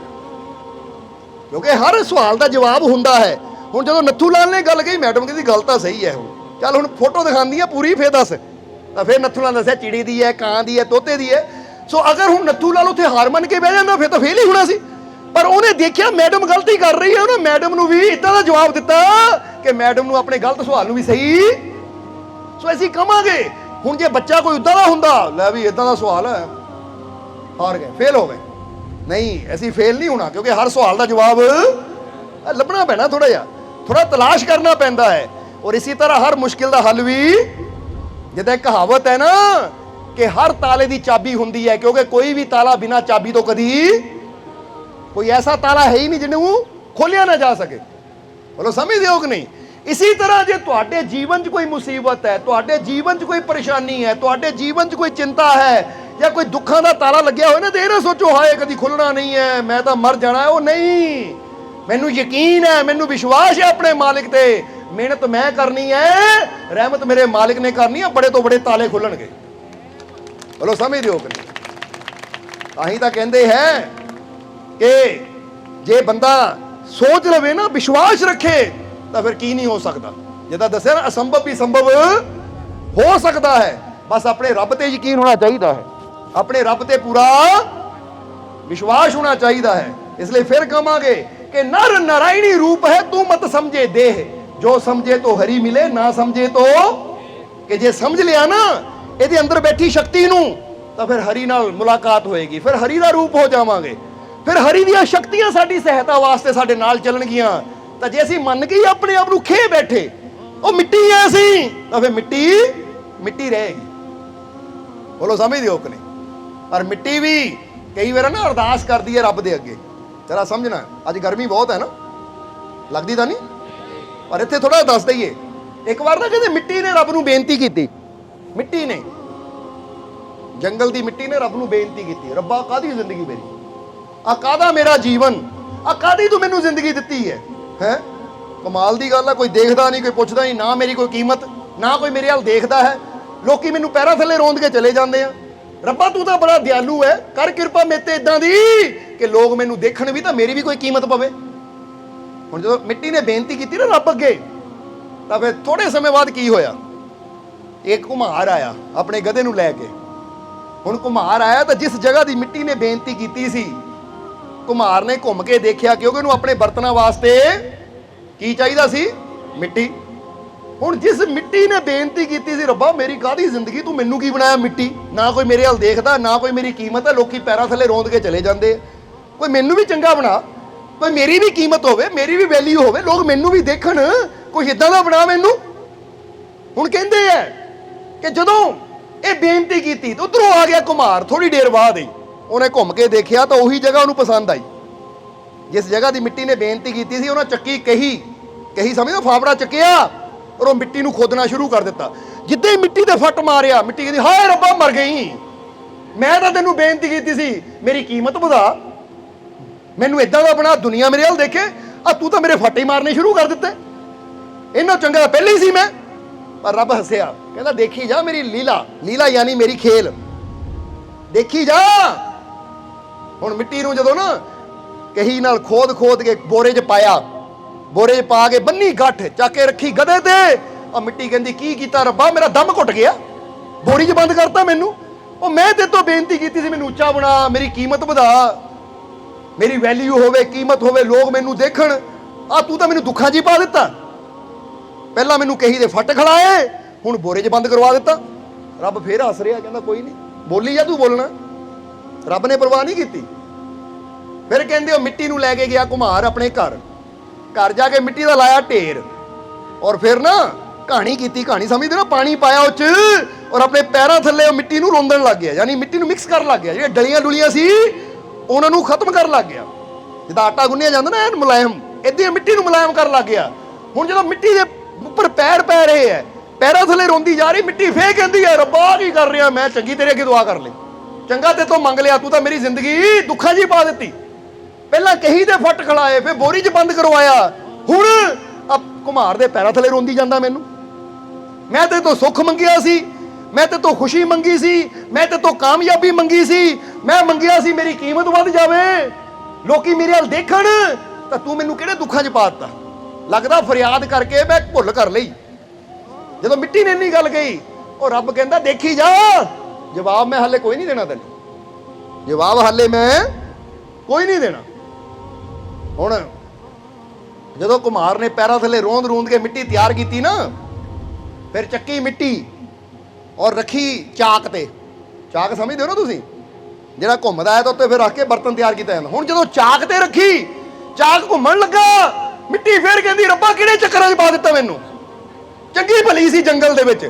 ਕਿਉਂਕਿ ਹਰ ਸਵਾਲ ਦਾ ਜਵਾਬ ਹੁੰਦਾ ਹੈ। ਹੁਣ ਜਦੋਂ ਨੱਥੂ ਲਾਲ ਨੇ ਗੱਲ ਕਹੀ, ਮੈਡਮ ਕਹਿੰਦੀ ਗੱਲ ਤਾਂ ਸਹੀ ਹੈ, ਹੁਣ ਚੱਲ ਹੁਣ ਫੋਟੋ ਦਿਖਾਉਂਦੀ ਆ ਪੂਰੀ, ਫੇਰ ਦੱਸ। ਤਾਂ ਫਿਰ ਨੱਥੂ ਲਾਲ ਦੱਸਿਆ ਚਿੜੀ ਦੀ ਹੈ, ਕਾਂ ਦੀ ਹੈ, ਤੋਤੇ ਦੀ ਹੈ। ਸੋ ਅਗਰ ਹੁਣ ਨੱਥੂ ਲਾਲ ਉੱਥੇ ਹਾਰ ਮੰਨ ਕੇ ਬਹਿ ਜਾਂਦਾ ਫਿਰ ਤਾਂ ਫੇਲ ਹੀ ਹੋਣਾ ਸੀ। ਪਰ ਉਹਨੇ ਦੇਖਿਆ ਮੈਡਮ ਗਲਤੀ ਕਰ ਰਹੀ ਹੈ, ਉਹਨੇ ਮੈਡਮ ਨੂੰ ਵੀ ਇਦਾਂ ਦਾ ਜਵਾਬ ਦਿੱਤਾ ਕਿ ਮੈਡਮ ਨੂੰ ਆਪਣੇ ਗਲਤ ਸਵਾਲ ਨੂੰ ਵੀ ਸਹੀ। ਸੋ ਅਸੀਂ ਕਹਾਂਗੇ ਹੁਣ ਜੇ ਬੱਚਾ ਕੋਈ ਉਦਾਂ ਦਾ ਹੁੰਦਾ, ਲੈ ਵੀ ਇਦਾਂ ਦਾ ਸਵਾਲ ਹੈ, ਹਾਰ ਗਏ, ਫੇਲ ਹੋ ਗਏ। ਨਹੀਂ, ਅਸੀਂ ਫੇਲ ਨਹੀਂ ਹੋਣਾ, ਕਿਉਂਕਿ ਹਰ ਸਵਾਲ ਦਾ ਜਵਾਬ ਲੱਭਣਾ ਪੈਣਾ, ਥੋੜਾ ਜਿਹਾ ਥੋੜਾ ਤਲਾਸ਼ ਕਰਨਾ ਪੈਂਦਾ ਹੈ। ਔਰ ਇਸੇ ਤਰ੍ਹਾਂ ਹਰ ਮੁਸ਼ਕਿਲ ਦਾ ਹੱਲ ਵੀ, ਜਿੱਦਾਂ ਇੱਕ ਕਹਾਵਤ ਹੈ ਨਾ ਕਿ ਹਰ ਤਾਲੇ ਦੀ ਚਾਬੀ ਹੁੰਦੀ ਹੈ, ਕਿਉਂਕਿ ਕੋਈ ਵੀ ਤਾਲਾ ਬਿਨਾਂ ਚਾਬੀ ਤੋਂ ਕਦੀ, ਕੋਈ ਐਸਾ ਤਾਲਾ ਹੈ ਹੀ ਨਹੀਂ ਜਿਹਨੂੰ ਖੋਲਿਆ ਨਾ ਜਾ ਸਕੇ। ਬੋਲੋ ਸਮਝਦੇ ਹੋ ਕਿ ਨਹੀਂ? ਇਸੇ ਤਰ੍ਹਾਂ ਜੇ ਤੁਹਾਡੇ ਜੀਵਨ 'ਚ ਕੋਈ ਮੁਸੀਬਤ ਹੈ, ਤੁਹਾਡੇ ਜੀਵਨ 'ਚ ਕੋਈ ਪਰੇਸ਼ਾਨੀ ਹੈ, ਤੁਹਾਡੇ ਜੀਵਨ 'ਚ ਕੋਈ ਚਿੰਤਾ ਹੈ, ਜਾਂ ਕੋਈ ਦੁੱਖਾਂ ਦਾ ਤਾਲਾ ਲੱਗਿਆ ਹੋਇਆ ਨਾ, ਤੇ ਇਹ ਨਾ ਸੋਚੋ ਹਾਏ ਕਦੀ ਖੁੱਲਣਾ ਨਹੀਂ ਹੈ, ਮੈਂ ਤਾਂ ਮਰ ਜਾਣਾ ਹੈ। ਉਹ ਨਹੀਂ, ਮੈਨੂੰ ਯਕੀਨ ਹੈ, ਮੈਨੂੰ ਵਿਸ਼ਵਾਸ ਹੈ ਆਪਣੇ ਮਾਲਿਕ ਤੇ, ਮਿਹਨਤ ਮੈਂ ਕਰਨੀ ਹੈ, ਰਹਿਮਤ ਮੇਰੇ ਮਾਲਿਕ ਨੇ ਕਰਨੀ ਹੈ, ਬੜੇ ਤੋਂ ਬੜੇ ਤਾਲੇ ਖੁੱਲਣਗੇ। ਬੋਲੋ ਸਮਝਦੇ ਹੋ ਕਿ ਨਹੀਂ? ਤਾਂ ਹੀ ਤਾਂ ਕਹਿੰਦੇ ਹੈ ਕਿ ਜੇ ਬੰਦਾ ਸੋਚ ਲਵੇ ਨਾ, ਵਿਸ਼ਵਾਸ ਰੱਖੇ, ਤਾਂ ਫਿਰ ਕੀ ਨਹੀਂ ਹੋ ਸਕਦਾ। ਜਿੱਦਾਂ ਦੱਸਿਆ ਨਾ, ਅਸੰਭਵ ਵੀ ਸੰਭਵ ਹੋ ਸਕਦਾ ਹੈ। ਬਸ ਆਪਣੇ ਰੱਬ ਤੇ ਯਕੀਨ ਹੋਣਾ ਚਾਹੀਦਾ ਹੈ, ਆਪਣੇ ਰੱਬ ਤੇ ਪੂਰਾ ਵਿਸ਼ਵਾਸ ਹੋਣਾ ਚਾਹੀਦਾ ਹੈ। ਇਸ ਲਈ ਫਿਰ ਕਹਾਂਗੇ ਕਿ ਨਰ ਨਾਰਾਇਣੀ ਰੂਪ ਹੈ, ਤੂੰ ਮਤ ਸਮਝੇ ਦੇਹ, ਜੋ ਸਮਝੇ ਤੋ ਹਰੀ ਮਿਲੇ, ਨਾ ਸਮਝੇ ਤੋ, ਕਿ ਜੇ ਸਮਝ ਲਿਆ ਨਾ ਇਹਦੇ ਅੰਦਰ ਬੈਠੀ ਸ਼ਕਤੀ ਨੂੰ, ਤਾਂ ਫਿਰ ਹਰੀ ਨਾਲ ਮੁਲਾਕਾਤ ਹੋਏਗੀ, ਫਿਰ ਹਰੀ ਦਾ ਰੂਪ ਹੋ ਜਾਵਾਂਗੇ, ਫਿਰ ਹਰੀ ਦੀਆਂ ਸ਼ਕਤੀਆਂ ਸਾਡੀ ਸਹਾਇਤਾ ਵਾਸਤੇ ਸਾਡੇ ਨਾਲ ਚੱਲਣਗੀਆਂ। ਤਾਂ ਜੇ ਅਸੀਂ ਮੰਨ ਕੇ ਆਪਣੇ ਆਪ ਨੂੰ ਖੇ ਬੈਠੇ ਉਹ ਮਿੱਟੀ ਐ ਅਸੀਂ, ਤਾਂ ਫਿਰ ਮਿੱਟੀ ਮਿੱਟੀ ਰਹੇਗੀ। ਬੋਲੋ ਸਮਝਦੇ ਹੋ ਕਿ ਨਹੀਂ? ਪਰ ਮਿੱਟੀ ਵੀ ਕਈ ਵਾਰ ਨਾ ਅਰਦਾਸ ਕਰਦੀ ਹੈ ਰੱਬ ਦੇ ਅੱਗੇ। ਜਰਾ ਸਮਝਣਾ, ਅੱਜ ਗਰਮੀ ਬਹੁਤ ਹੈ ਨਾ, ਲੱਗਦੀ ਤਾਂ ਨਹੀਂ? ਪਰ ਇੱਥੇ ਥੋੜਾ ਦੱਸ ਦਈਏ, ਇੱਕ ਵਾਰ ਨਾ ਕਹਿੰਦੇ ਮਿੱਟੀ ਨੇ ਰੱਬ ਨੂੰ ਬੇਨਤੀ ਕੀਤੀ, ਮਿੱਟੀ ਨੇ, ਜੰਗਲ ਦੀ ਮਿੱਟੀ ਨੇ ਰੱਬ ਨੂੰ ਬੇਨਤੀ ਕੀਤੀ, ਰੱਬਾ ਕਾਹਦੀ ਜ਼ਿੰਦਗੀ ਮੇਰੀ, ਆ ਕਾਹਦਾ ਮੇਰਾ ਜੀਵਨ, ਆ ਕਾਹਦੀ ਤੂੰ ਮੈਨੂੰ ਜ਼ਿੰਦਗੀ ਦਿੱਤੀ ਹੈ? ਹੈ ਕਮਾਲ ਦੀ ਗੱਲ ਹੈ, ਕੋਈ ਦੇਖਦਾ ਨਹੀਂ, ਕੋਈ ਪੁੱਛਦਾ ਨਹੀਂ, ਨਾ ਮੇਰੀ ਕੋਈ ਕੀਮਤ, ਨਾ ਕੋਈ ਮੇਰੇ ਵੱਲ ਦੇਖਦਾ ਹੈ। ਲੋਕੀ ਮੈਨੂੰ ਪੈਰਾਂ ਥੱਲੇ ਰੋਂਦ ਕੇ ਚਲੇ ਜਾਂਦੇ ਆ, ਰੱਬਾ ਤੂੰ ਤਾਂ ਬੜਾ ਦਿਆਲੂ ਹੈ, ਕਰ ਕਿਰਪਾ ਮੇਰੇ ਤੇ ਇਦਾਂ ਦੀ ਕਿ ਲੋਕ ਮੈਨੂੰ ਦੇਖਣ ਵੀ ਤਾਂ ਮੇਰੀ ਵੀ ਕੋਈ ਕੀਮਤ ਪਵੇ। ਹੁਣ ਜਦੋਂ ਮਿੱਟੀ ਨੇ ਬੇਨਤੀ ਕੀਤੀ ਨਾ ਰੱਬ ਅੱਗੇ, ਤਾਂ ਫਿਰ ਥੋੜੇ ਸਮੇਂ ਬਾਅਦ ਕੀ ਹੋਇਆ, ਇੱਕ ਘੁਮਾਰ ਆਇਆ ਆਪਣੇ ਗਧੇ ਨੂੰ ਲੈ ਕੇ। ਹੁਣ ਘੁਮਾਰ ਆਇਆ ਤਾਂ ਜਿਸ ਜਗ੍ਹਾ ਦੀ ਮਿੱਟੀ ਨੇ ਬੇਨਤੀ ਕੀਤੀ ਸੀ, ਘੁਮਾਰ ਨੇ ਘੁੰਮ ਕੇ ਦੇਖਿਆ, ਕਿਉਂਕਿ ਉਹਨੂੰ ਆਪਣੇ ਬਰਤਨਾਂ ਵਾਸਤੇ ਕੀ ਚਾਹੀਦਾ ਸੀ, ਮਿੱਟੀ। ਹੁਣ ਜਿਸ ਮਿੱਟੀ ਨੇ ਬੇਨਤੀ ਕੀਤੀ ਸੀ, ਰੱਬਾ ਮੇਰੀ ਕਾਹਦੀ ਜ਼ਿੰਦਗੀ, ਤੂੰ ਮੈਨੂੰ ਕੀ ਬਣਾਇਆ ਮਿੱਟੀ, ਨਾ ਕੋਈ ਮੇਰੇ ਵੱਲ ਦੇਖਦਾ, ਨਾ ਕੋਈ ਮੇਰੀ ਕੀਮਤ ਹੈ, ਲੋਕੀ ਪੈਰਾਂ ਥੱਲੇ ਰੋਂਦ ਕੇ ਚਲੇ ਜਾਂਦੇ, ਕੋਈ ਮੈਨੂੰ ਵੀ ਚੰਗਾ ਬਣਾ, ਕੋਈ ਮੇਰੀ ਵੀ ਕੀਮਤ ਹੋਵੇ, ਮੇਰੀ ਵੀ ਵੈਲਿਊ ਹੋਵੇ, ਲੋਕ ਮੈਨੂੰ ਵੀ ਦੇਖਣ, ਕੋਈ ਇਦਾਂ ਦਾ ਬਣਾ ਮੈਨੂੰ। ਹੁਣ ਕਹਿੰਦੇ ਆ ਕਿ ਜਦੋਂ ਇਹ ਬੇਨਤੀ ਕੀਤੀ ਤਾਂ ਉਧਰੋਂ ਆ ਗਿਆ ਘੁਮਾਰ, ਥੋੜੀ ਦੇਰ ਬਾਅਦ ਹੀ ਉਹਨੇ ਘੁੰਮ ਕੇ ਦੇਖਿਆ ਤਾਂ ਉਹੀ ਜਗ੍ਹਾ ਉਹਨੂੰ ਪਸੰਦ ਆਈ ਜਿਸ ਜਗ੍ਹਾ ਦੀ ਮਿੱਟੀ ਨੇ ਬੇਨਤੀ ਕੀਤੀ ਸੀ। ਉਹਨਾਂ ਚੱਕੀ ਕਹੀ ਸਮਝੋ, ਫਾਫੜਾ ਚੱਕਿਆ ਔਰ ਉਹ ਮਿੱਟੀ ਨੂੰ ਖੋਦਣਾ ਸ਼ੁਰੂ ਕਰ ਦਿੱਤਾ। ਜਿੱਦਾਂ ਹੀ ਮਿੱਟੀ ਤੇ ਫੱਟ ਮਾਰਿਆ, ਮਿੱਟੀ ਕਹਿੰਦੀ ਹਾਏ ਰੱਬਾ ਮਰ ਗਈ, ਮੈਂ ਤਾਂ ਤੈਨੂੰ ਬੇਨਤੀ ਕੀਤੀ ਸੀ ਮੇਰੀ ਕੀਮਤ ਵਧਾ, ਮੈਨੂੰ ਇਦਾਂ ਦਾ ਬਣਾ, ਦੁਨੀਆ ਮੇਰੇ ਵੱਲ ਦੇਖੇ, ਆ ਤੂੰ ਤਾਂ ਮੇਰੇ ਫੱਟੇ ਮਾਰਨੇ ਸ਼ੁਰੂ ਕਰ ਦਿੱਤੇ, ਇਹਨਾਂ ਚੰਗਾ ਪਹਿਲੇ ਹੀ ਸੀ ਮੈਂ। ਪਰ ਰੱਬ ਹੱਸਿਆ, ਕਹਿੰਦਾ ਦੇਖੀ ਜਾ ਮੇਰੀ ਲੀਲਾ ਯਾਨੀ ਮੇਰੀ ਖੇਲ, ਦੇਖੀ ਜਾ। ਹੁਣ ਮਿੱਟੀ ਨੂੰ ਜਦੋਂ ਨਾ ਕਹੀ ਨਾਲ ਖੋਦ ਕੇ ਬੋਰੇ 'ਚ ਪਾਇਆ, ਬੋਰੇ 'ਚ ਪਾ ਕੇ ਬੰਨੀ ਗੱਠ ਚੱਕ ਕੇ ਰੱਖੀ ਗਧੇ ਤੇ। ਆ ਮਿੱਟੀ ਕਹਿੰਦੀ ਕੀ ਕੀਤਾ ਰੱਬਾ, ਮੇਰਾ ਦਮ ਘੁੱਟ ਗਿਆ, ਬੋਰੀ 'ਚ ਬੰਦ ਕਰਤਾ ਮੈਨੂੰ। ਉਹ ਮੈਂ ਤੇਰੇ ਤੋਂ ਬੇਨਤੀ ਕੀਤੀ ਸੀ ਮੈਨੂੰ ਉੱਚਾ ਬਣਾ, ਮੇਰੀ ਕੀਮਤ ਵਧਾ, ਮੇਰੀ ਵੈਲਿਊ ਹੋਵੇ, ਕੀਮਤ ਹੋਵੇ, ਲੋਕ ਮੈਨੂੰ ਦੇਖਣ, ਆ ਤੂੰ ਤਾਂ ਮੈਨੂੰ ਦੁੱਖਾਂ 'ਚ ਹੀ ਪਾ ਦਿੱਤਾ। ਪਹਿਲਾਂ ਮੈਨੂੰ ਕਹੀ ਦੇ ਫੱਟ ਖੜਾਏ, ਹੁਣ ਬੋਰੇ 'ਚ ਬੰਦ ਕਰਵਾ ਦਿੱਤਾ। ਰੱਬ ਫੇਰ ਹੱਸ ਰਿਹਾ, ਕਹਿੰਦਾ ਕੋਈ ਨਹੀਂ, ਬੋਲੀ ਜਾ ਤੂੰ ਬੋਲਣਾ। ਰੱਬ ਨੇ ਪਰਵਾਹ ਨਹੀਂ ਕੀਤੀ। ਫਿਰ ਕਹਿੰਦੇ ਉਹ ਮਿੱਟੀ ਨੂੰ ਲੈ ਕੇ ਗਿਆ ਘੁਮਾਰ ਆਪਣੇ ਘਰ ਜਾ ਕੇ ਮਿੱਟੀ ਦਾ ਲਾਇਆ ਢੇਰ, ਔਰ ਫਿਰ ਨਾ ਕਹਾਣੀ ਕੀਤੀ, ਕਹਾਣੀ ਸਮਝਦੇ ਨਾ, ਪਾਣੀ ਪਾਇਆ ਉਹ 'ਚ ਔਰ ਆਪਣੇ ਪੈਰਾਂ ਥੱਲੇ ਉਹ ਮਿੱਟੀ ਨੂੰ ਰੋਂਦਣ ਲੱਗ ਗਿਆ, ਯਾਨੀ ਮਿੱਟੀ ਨੂੰ ਮਿਕਸ ਕਰਨ ਲੱਗ ਗਿਆ, ਜਿਹੜੀਆਂ ਡਲੀਆਂ ਸੀ ਉਹਨਾਂ ਨੂੰ ਖਤਮ ਕਰਨ ਲੱਗ ਗਿਆ। ਜਿੱਦਾਂ ਆਟਾ ਗੁੰਨਿਆ ਜਾਂਦਾ ਨਾ ਐਨ ਮੁਲਾਇਮ, ਏਦਾਂ ਮਿੱਟੀ ਨੂੰ ਮੁਲਾਇਮ ਕਰਨ ਲੱਗ ਗਿਆ। ਹੁਣ ਜਦੋਂ ਮਿੱਟੀ ਦੇ ਉੱਪਰ ਪੈਰ ਪੈ ਰਹੇ ਹੈ, ਪੈਰਾਂ ਥੱਲੇ ਰੋਂਦੀ ਜਾ ਰਹੀ ਮਿੱਟੀ, ਫੇਰ ਕਹਿੰਦੀ ਹੈ ਰੱਬਾ ਕੀ ਕਰ ਰਿਹਾ, ਮੈਂ ਚੰਗੀ ਤੇਰੇ ਅੱਗੇ ਦੁਆ ਕਰ ਲਈ, ਚੰਗਾ ਤੇ ਤੋਂ ਮੰਗ ਲਿਆ, ਤੂੰ ਤਾਂ ਮੇਰੀ ਜ਼ਿੰਦਗੀ ਦੁੱਖਾਂ 'ਚ ਹੀ ਪਾ ਦਿੱਤੀ। ਪਹਿਲਾਂ ਕਹੀ ਦੇ ਫੱਟ ਖੜਾਏ, ਫਿਰ ਬੋਰੀ 'ਚ ਬੰਦ ਕਰਵਾਇਆ, ਹੁਣ ਆ ਘੁਮਾਰ ਦੇ ਪੈਰਾਂ ਥੱਲੇ ਰੋਂਦੀ ਜਾਂਦਾ ਮੈਨੂੰ। ਮੈਂ ਤੇ ਤੋਂ ਸੁੱਖ ਮੰਗਿਆ ਸੀ, ਮੈਂ ਤੇ ਤੋਂ ਖੁਸ਼ੀ ਮੰਗੀ ਸੀ, ਮੈਂ ਤੇ ਤੋਂ ਕਾਮਯਾਬੀ ਮੰਗੀ ਸੀ, ਮੈਂ ਮੰਗਿਆ ਸੀ ਮੇਰੀ ਕੀਮਤ ਵੱਧ ਜਾਵੇ, ਲੋਕੀ ਮੇਰੇ ਵੱਲ ਦੇਖਣ, ਤਾਂ ਤੂੰ ਮੈਨੂੰ ਕਿਹੜੇ ਦੁੱਖਾਂ 'ਚ ਪਾ ਦਿੱਤਾ। ਲੱਗਦਾ ਫਰਿਆਦ ਕਰਕੇ ਮੈਂ ਭੁੱਲ ਕਰ ਲਈ। ਜਦੋਂ ਮਿੱਟੀ ਨੇ ਇੰਨੀ ਗੱਲ ਕਹੀ, ਉਹ ਰੱਬ ਕਹਿੰਦਾ ਦੇਖੀ ਜਾ, ਜਵਾਬ ਮੈਂ ਹਾਲੇ ਕੋਈ ਨਹੀਂ ਦੇਣਾ ਤੈਨੂੰ, ਜਵਾਬ ਹਾਲੇ ਮੈਂ ਕੋਈ ਨਹੀਂ ਦੇਣਾ। ਹੁਣ ਜਦੋਂ ਘੁਮਾਰ ਨੇ ਪੈਰਾਂ ਥੱਲੇ ਰੋਂਦ ਕੇ ਮਿੱਟੀ ਤਿਆਰ ਕੀਤੀ ਨਾ, ਫਿਰ ਚੱਕੀ ਮਿੱਟੀ ਔਰ ਰੱਖੀ ਚਾਕ ਤੇ, ਚਾਕ ਸਮਝਦੇ ਹੋ ਨਾ ਤੁਸੀਂ, ਜਿਹੜਾ ਘੁੰਮਦਾ ਹੈ ਤਾਂ ਉੱਤੇ ਫਿਰ ਰੱਖ ਕੇ ਬਰਤਨ ਤਿਆਰ ਕੀਤਾ ਜਾਂਦਾ। ਹੁਣ ਜਦੋਂ ਚਾਕ ਤੇ ਰੱਖੀ, ਚਾਕ ਘੁੰਮਣ ਲੱਗਾ, ਮਿੱਟੀ ਫੇਰ ਕਹਿੰਦੀ ਰੱਬਾ ਕਿਹੜੇ ਚੱਕਰਾਂ 'ਚ ਪਾ ਦਿੱਤਾ ਮੈਨੂੰ, ਚੰਗੀ ਭਲੀ ਸੀ ਜੰਗਲ ਦੇ ਵਿੱਚ,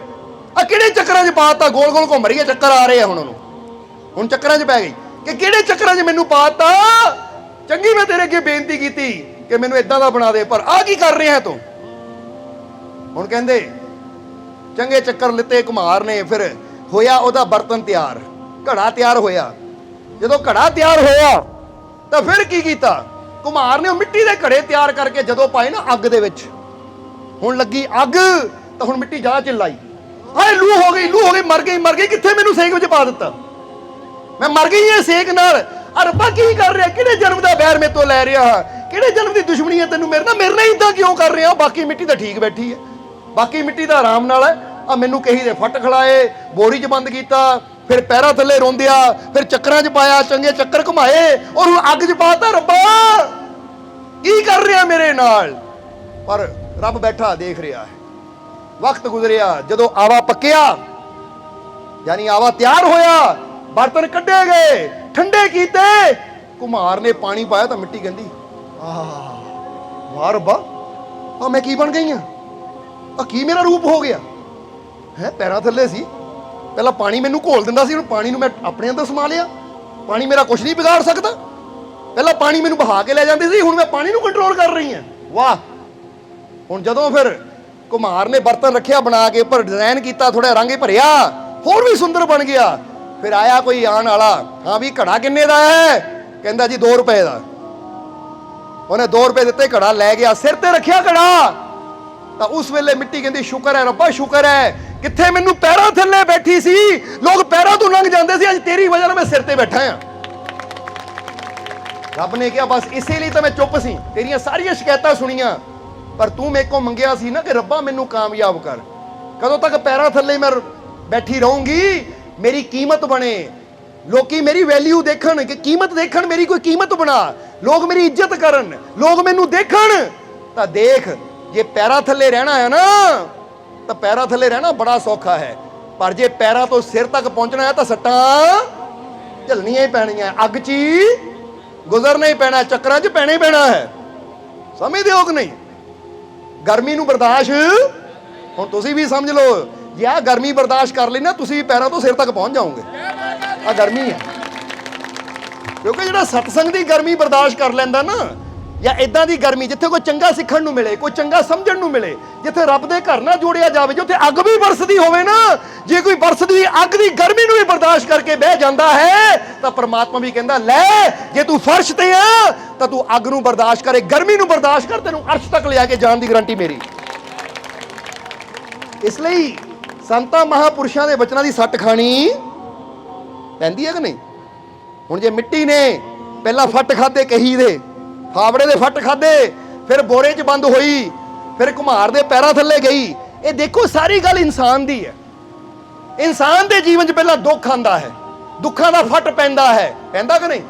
ਆ ਕਿਹੜੇ ਚੱਕਰਾਂ 'ਚ ਪਾਤਾ, ਗੋਲ ਗੋਲ ਘੁੰਮ ਰਹੀ ਹੈ, ਚੱਕਰ ਆ ਰਹੇ ਆ ਹੁਣ ਉਹਨੂੰ, ਹੁਣ ਚੱਕਰਾਂ 'ਚ ਪੈ ਗਈ ਕਿ ਕਿਹੜੇ ਚੱਕਰਾਂ 'ਚ ਮੈਨੂੰ ਪਾਤਾ, ਚੰਗੀ ਮੈਂ ਤੇਰੇ ਅੱਗੇ ਬੇਨਤੀ ਕੀਤੀ ਕਿ ਮੈਨੂੰ ਇਦਾਂ ਦਾ ਬਣਾ ਦੇ, ਪਰ ਆ ਕੀ ਕਰ ਰਿਹਾ ਤੂੰ। ਹੁਣ ਕਹਿੰਦੇ ਚੰਗੇ ਚੱਕਰ ਲਿੱਤੇ ਘੁਮਾਰ ਨੇ, ਫਿਰ ਹੋਇਆ ਉਹਦਾ ਬਰਤਨ ਤਿਆਰ, ਘੜਾ ਤਿਆਰ ਹੋਇਆ। ਜਦੋਂ ਘੜਾ ਤਿਆਰ ਹੋਇਆ ਤਾਂ ਫਿਰ ਕੀ ਕੀਤਾ, ਘੁਮਾਰ ਨੇ ਉਹ ਮਿੱਟੀ ਦੇ ਘੜੇ ਤਿਆਰ ਕਰਕੇ ਜਦੋਂ ਪਾਏ ਨਾ ਅੱਗ ਦੇ ਵਿੱਚ, ਹੁਣ ਲੱਗੀ ਅੱਗ ਤਾਂ ਹੁਣ ਮਿੱਟੀ ਜ਼ਿਆਦਾ ਚਿল্ਲਾਈ, ਹਾਏ ਲੂ ਹੋ ਗਈ, ਮਰ ਗਈ, ਕਿੱਥੇ ਮੈਨੂੰ ਸੇਕ ਵਿੱਚ ਪਾ ਦਿੱਤਾ, ਮੈਂ ਮਰ ਗਈ ਇਹ ਸੇਕ ਨਾਲ। ਆ ਰੱਬਾ ਕੀ ਕਰ ਰਿਹਾ, ਕਿਹੜੇ ਜਨਮ ਦਾ ਵੈਰ ਮੇਰੇ ਤੋਂ ਲੈ ਰਿਹਾ, ਕਿਹੜੇ ਜਨਮ ਦੀ ਦੁਸ਼ਮਣੀ ਹੈ ਤੈਨੂੰ ਮੇਰੇ ਨਾਲ ਇਦਾਂ ਕਿਉਂ ਕਰ ਰਿਹਾ। ਬਾਕੀ ਮਿੱਟੀ ਤਾਂ ਠੀਕ ਬੈਠੀ ਹੈ, ਬਾਕੀ ਮਿੱਟੀ ਤਾਂ ਆਰਾਮ ਨਾਲ ਹੈ, ਆ ਮੈਨੂੰ ਕਹੀ ਦੇ ਫੱਟ ਖੜਾਏ, ਬੋਰੀ 'ਚ ਬੰਦ ਕੀਤਾ, ਫਿਰ ਪੈਰਾਂ ਥੱਲੇ ਰੋਂਦਿਆ, ਫਿਰ ਚੱਕਰਾਂ 'ਚ ਪਾਇਆ, ਚੰਗੇ ਚੱਕਰ ਘੁਮਾਏ, ਔਰ ਹੁਣ ਅੱਗ 'ਚ ਪਾਤਾ। ਰੱਬਾ ਕੀ ਕਰ ਰਿਹਾ ਮੇਰੇ ਨਾਲ। ਪਰ ਰੱਬ ਬੈਠਾ ਦੇਖ ਰਿਹਾ ਹੈ। ਵਕਤ ਗੁਜ਼ਰਿਆ, ਜਦੋਂ ਆਵਾ ਪੱਕਿਆ, ਯਾਨੀ ਆਵਾ ਤਿਆਰ ਹੋਇਆ, ਬਰਤਨ ਕੱਢੇ ਗਏ, ਠੰਡੇ ਕੀਤੇ, ਘੁਮਾਰ ਨੇ ਪਾਣੀ ਪਾਇਆ ਤਾਂ ਮਿੱਟੀ ਕਹਿੰਦੀ ਵਾਹ ਰੱਬਾ, ਆ ਮੈਂ ਕੀ ਬਣ ਗਈ ਆ ਕੀ ਮੇਰਾ ਰੂਪ ਹੋ ਗਿਆ ਹੈ। ਪੈਰਾਂ ਥੱਲੇ ਸੀ, ਪਹਿਲਾਂ ਪਾਣੀ ਮੈਨੂੰ ਘੋਲ ਦਿੰਦਾ ਸੀ, ਹੁਣ ਪਾਣੀ ਨੂੰ ਮੈਂ ਆਪਣੇ ਅੰਦਰ ਸਮਾ ਲਿਆ, ਪਾਣੀ ਮੇਰਾ ਕੁਝ ਨਹੀਂ ਵਿਗਾੜ ਸਕਦਾ। ਪਹਿਲਾਂ ਪਾਣੀ ਮੈਨੂੰ ਬਹਾ ਕੇ ਲੈ ਜਾਂਦੀ ਸੀ, ਹੁਣ ਮੈਂ ਪਾਣੀ ਨੂੰ ਕੰਟਰੋਲ ਕਰ ਰਹੀ ਹਾਂ। ਵਾਹ। ਹੁਣ ਜਦੋਂ ਫਿਰ ਘੁਮਾਰ ਨੇ ਬਰਤਨ ਰੱਖਿਆ ਬਣਾ ਕੇ, ਉੱਪਰ ਡਿਜ਼ਾਈਨ ਕੀਤਾ, ਥੋੜਾ ਰੰਗ ਭਰਿਆ, ਹੋਰ ਵੀ ਸੁੰਦਰ ਬਣ ਗਿਆ। ਫਿਰ ਆਇਆ ਕੋਈ ਆਉਣ ਵਾਲਾ, ਹਾਂ ਵੀ ਘੜਾ ਕਿੰਨੇ ਦਾ ਹੈ, ਕਹਿੰਦਾ ਜੀ 2 ਰੁਪਏ ਦਾ। ਉਹਨੇ 2 ਰੁਪਏ ਦਿੱਤੇ, ਘੜਾ ਲੈ ਗਿਆ, ਸਿਰ ਤੇ ਰੱਖਿਆ ਘੜਾ। ਤਾਂ ਉਸ ਵੇਲੇ ਮਿੱਟੀ ਕਹਿੰਦੀ ਸ਼ੁਕਰ ਹੈ ਰੱਬਾ, ਸ਼ੁਕਰ ਹੈ ਕਿੱਥੇ ਮੈਨੂੰ ਪੈਰਾਂ ਥੱਲੇ ਬੈਠੀ ਸੀ, ਲੋਕ ਪੈਰਾਂ ਤੋਂ ਲੰਘ ਜਾਂਦੇ ਸੀ, ਅੱਜ ਤੇਰੀ ਵਜ੍ਹਾ ਨਾਲ ਮੈਂ ਸਿਰ ਤੇ ਬੈਠਾ ਆ। ਰੱਬ ਨੇ ਕਿਹਾ ਬਸ ਇਸੇ ਲਈ ਤਾਂ ਮੈਂ ਚੁੱਪ ਸੀ, ਤੇਰੀਆਂ ਸਾਰੀਆਂ ਸ਼ਿਕਾਇਤਾਂ ਸੁਣੀਆਂ, ਪਰ ਤੂੰ ਮੇਰੇ ਕੋਲ ਮੰਗਿਆ ਸੀ ਨਾ ਕਿ ਰੱਬਾ ਮੈਨੂੰ ਕਾਮਯਾਬ ਕਰ। ਕਦੋਂ ਤੱਕ ਪੈਰਾਂ ਥੱਲੇ ਮੈਂ ਬੈਠੀ ਰਹੂੰਗੀ? ਮੇਰੀ ਕੀਮਤ ਬਣੇ, ਲੋਕੀ ਮੇਰੀ ਵੈਲਿਊ ਦੇਖਣ, ਕਿ ਕੀਮਤ ਦੇਖਣ, ਮੇਰੀ ਕੋਈ ਕੀਮਤ ਬਣਾ, ਲੋਕ ਮੇਰੀ ਇੱਜ਼ਤ ਕਰਨ, ਲੋਕ ਮੈਨੂੰ ਦੇਖਣ। ਤਾਂ ਦੇਖ, ਜੇ ਪੈਰਾਂ ਥੱਲੇ ਰਹਿਣਾ ਹੈ ਨਾ, ਤਾਂ ਪੈਰਾਂ ਥੱਲੇ ਰਹਿਣਾ ਬੜਾ ਸੌਖਾ ਹੈ, ਪਰ ਜੇ ਪੈਰਾਂ ਤੋਂ ਸਿਰ ਤੱਕ ਪਹੁੰਚਣਾ ਹੈ ਤਾਂ ਸੱਟਾਂ ਝੱਲਣੀਆਂ ਹੀ ਪੈਣੀਆਂ, ਅੱਗ 'ਚ ਹੀ ਗੁਜ਼ਰਨਾ ਹੀ ਪੈਣਾ, ਚੱਕਰਾਂ 'ਚ ਪੈਣਾ ਹੀ ਪੈਣਾ ਹੈ। ਸਮਝਦੇ ਹੋ ਕਿ ਨਹੀਂ? ਗਰਮੀ ਨੂੰ ਬਰਦਾਸ਼ਤ, ਹੁਣ ਤੁਸੀਂ ਵੀ ਸਮਝ ਲਓ, ਜੇ ਆਹ ਗਰਮੀ ਬਰਦਾਸ਼ਤ ਕਰ ਲਈ ਨਾ, ਤੁਸੀਂ ਵੀ ਪੈਰਾਂ ਤੋਂ ਸਿਰ ਤੱਕ ਪਹੁੰਚ ਜਾਓਗੇ। ਆ ਗਰਮੀ ਹੈ, ਕਿਉਂਕਿ ਜਿਹੜਾ ਸਤਸੰਗ ਦੀ ਗਰਮੀ ਬਰਦਾਸ਼ਤ ਕਰ ਲੈਂਦਾ ਨਾ, ਜਾਂ ਇਦਾਂ ਦੀ ਗਰਮੀ ਜਿੱਥੇ ਕੋਈ ਚੰਗਾ ਸਿੱਖਣ ਨੂੰ ਮਿਲੇ, ਕੋਈ ਚੰਗਾ ਸਮਝਣ ਨੂੰ ਮਿਲੇ, ਜਿੱਥੇ ਰੱਬ ਦੇ ਘਰ ਨਾਲ ਜੋੜਿਆ ਜਾਵੇ, ਜਿੱਥੇ ਅੱਗ ਵੀ ਬਰਸਦੀ ਹੋਵੇ ਨਾ, ਜੇ ਕੋਈ ਬਰਸਦੀ ਅੱਗ ਦੀ ਗਰਮੀ ਨੂੰ ਵੀ ਬਰਦਾਸ਼ਤ ਕਰਕੇ ਬਹਿ ਜਾਂਦਾ ਹੈ, ਤਾਂ ਪ੍ਰਮਾਤਮਾ ਵੀ ਕਹਿੰਦਾ ਲੈ, ਜੇ ਤੂੰ ਫਰਸ਼ ਤੇ ਆ ਤਾਂ ਤੂੰ ਅੱਗ ਨੂੰ ਬਰਦਾਸ਼ਤ ਕਰੇ, ਗਰਮੀ ਨੂੰ ਬਰਦਾਸ਼ਤ ਕਰ, ਤੈਨੂੰ ਅਰਸ਼ ਤੱਕ ਲਿਆ ਕੇ ਜਾਣ ਦੀ ਗਰੰਟੀ ਮੇਰੀ। ਇਸ ਲਈ ਸੰਤਾਂ ਮਹਾਪੁਰਸ਼ਾਂ ਦੇ ਬਚਨਾਂ ਦੀ ਸੱਟ ਖਾਣੀ ਪੈਂਦੀ ਹੈ ਕਿ ਨਹੀਂ? ਹੁਣ ਜੇ ਮਿੱਟੀ ਨੇ ਪਹਿਲਾਂ ਫੱਟ ਖਾਦੇ, ਕਹੀ ਦੇ ਫਾਵੜੇ ਦੇ ਫੱਟ ਖਾਦੇ, ਫਿਰ ਬੋਰੇ 'ਚ ਬੰਦ ਹੋਈ, ਫਿਰ ਘੁਮਾਰ ਦੇ ਪੈਰਾਂ ਥੱਲੇ ਗਈ। ਇਹ ਦੇਖੋ ਸਾਰੀ ਗੱਲ ਇਨਸਾਨ ਦੀ ਹੈ। ਇਨਸਾਨ ਦੇ ਜੀਵਨ 'ਚ ਪਹਿਲਾਂ ਦੁੱਖ ਆਉਂਦਾ ਹੈ, ਦੁੱਖਾਂ ਦਾ ਫੱਟ ਪੈਂਦਾ ਹੈ, ਪੈਂਦਾ ਕਿ ਨਹੀਂ?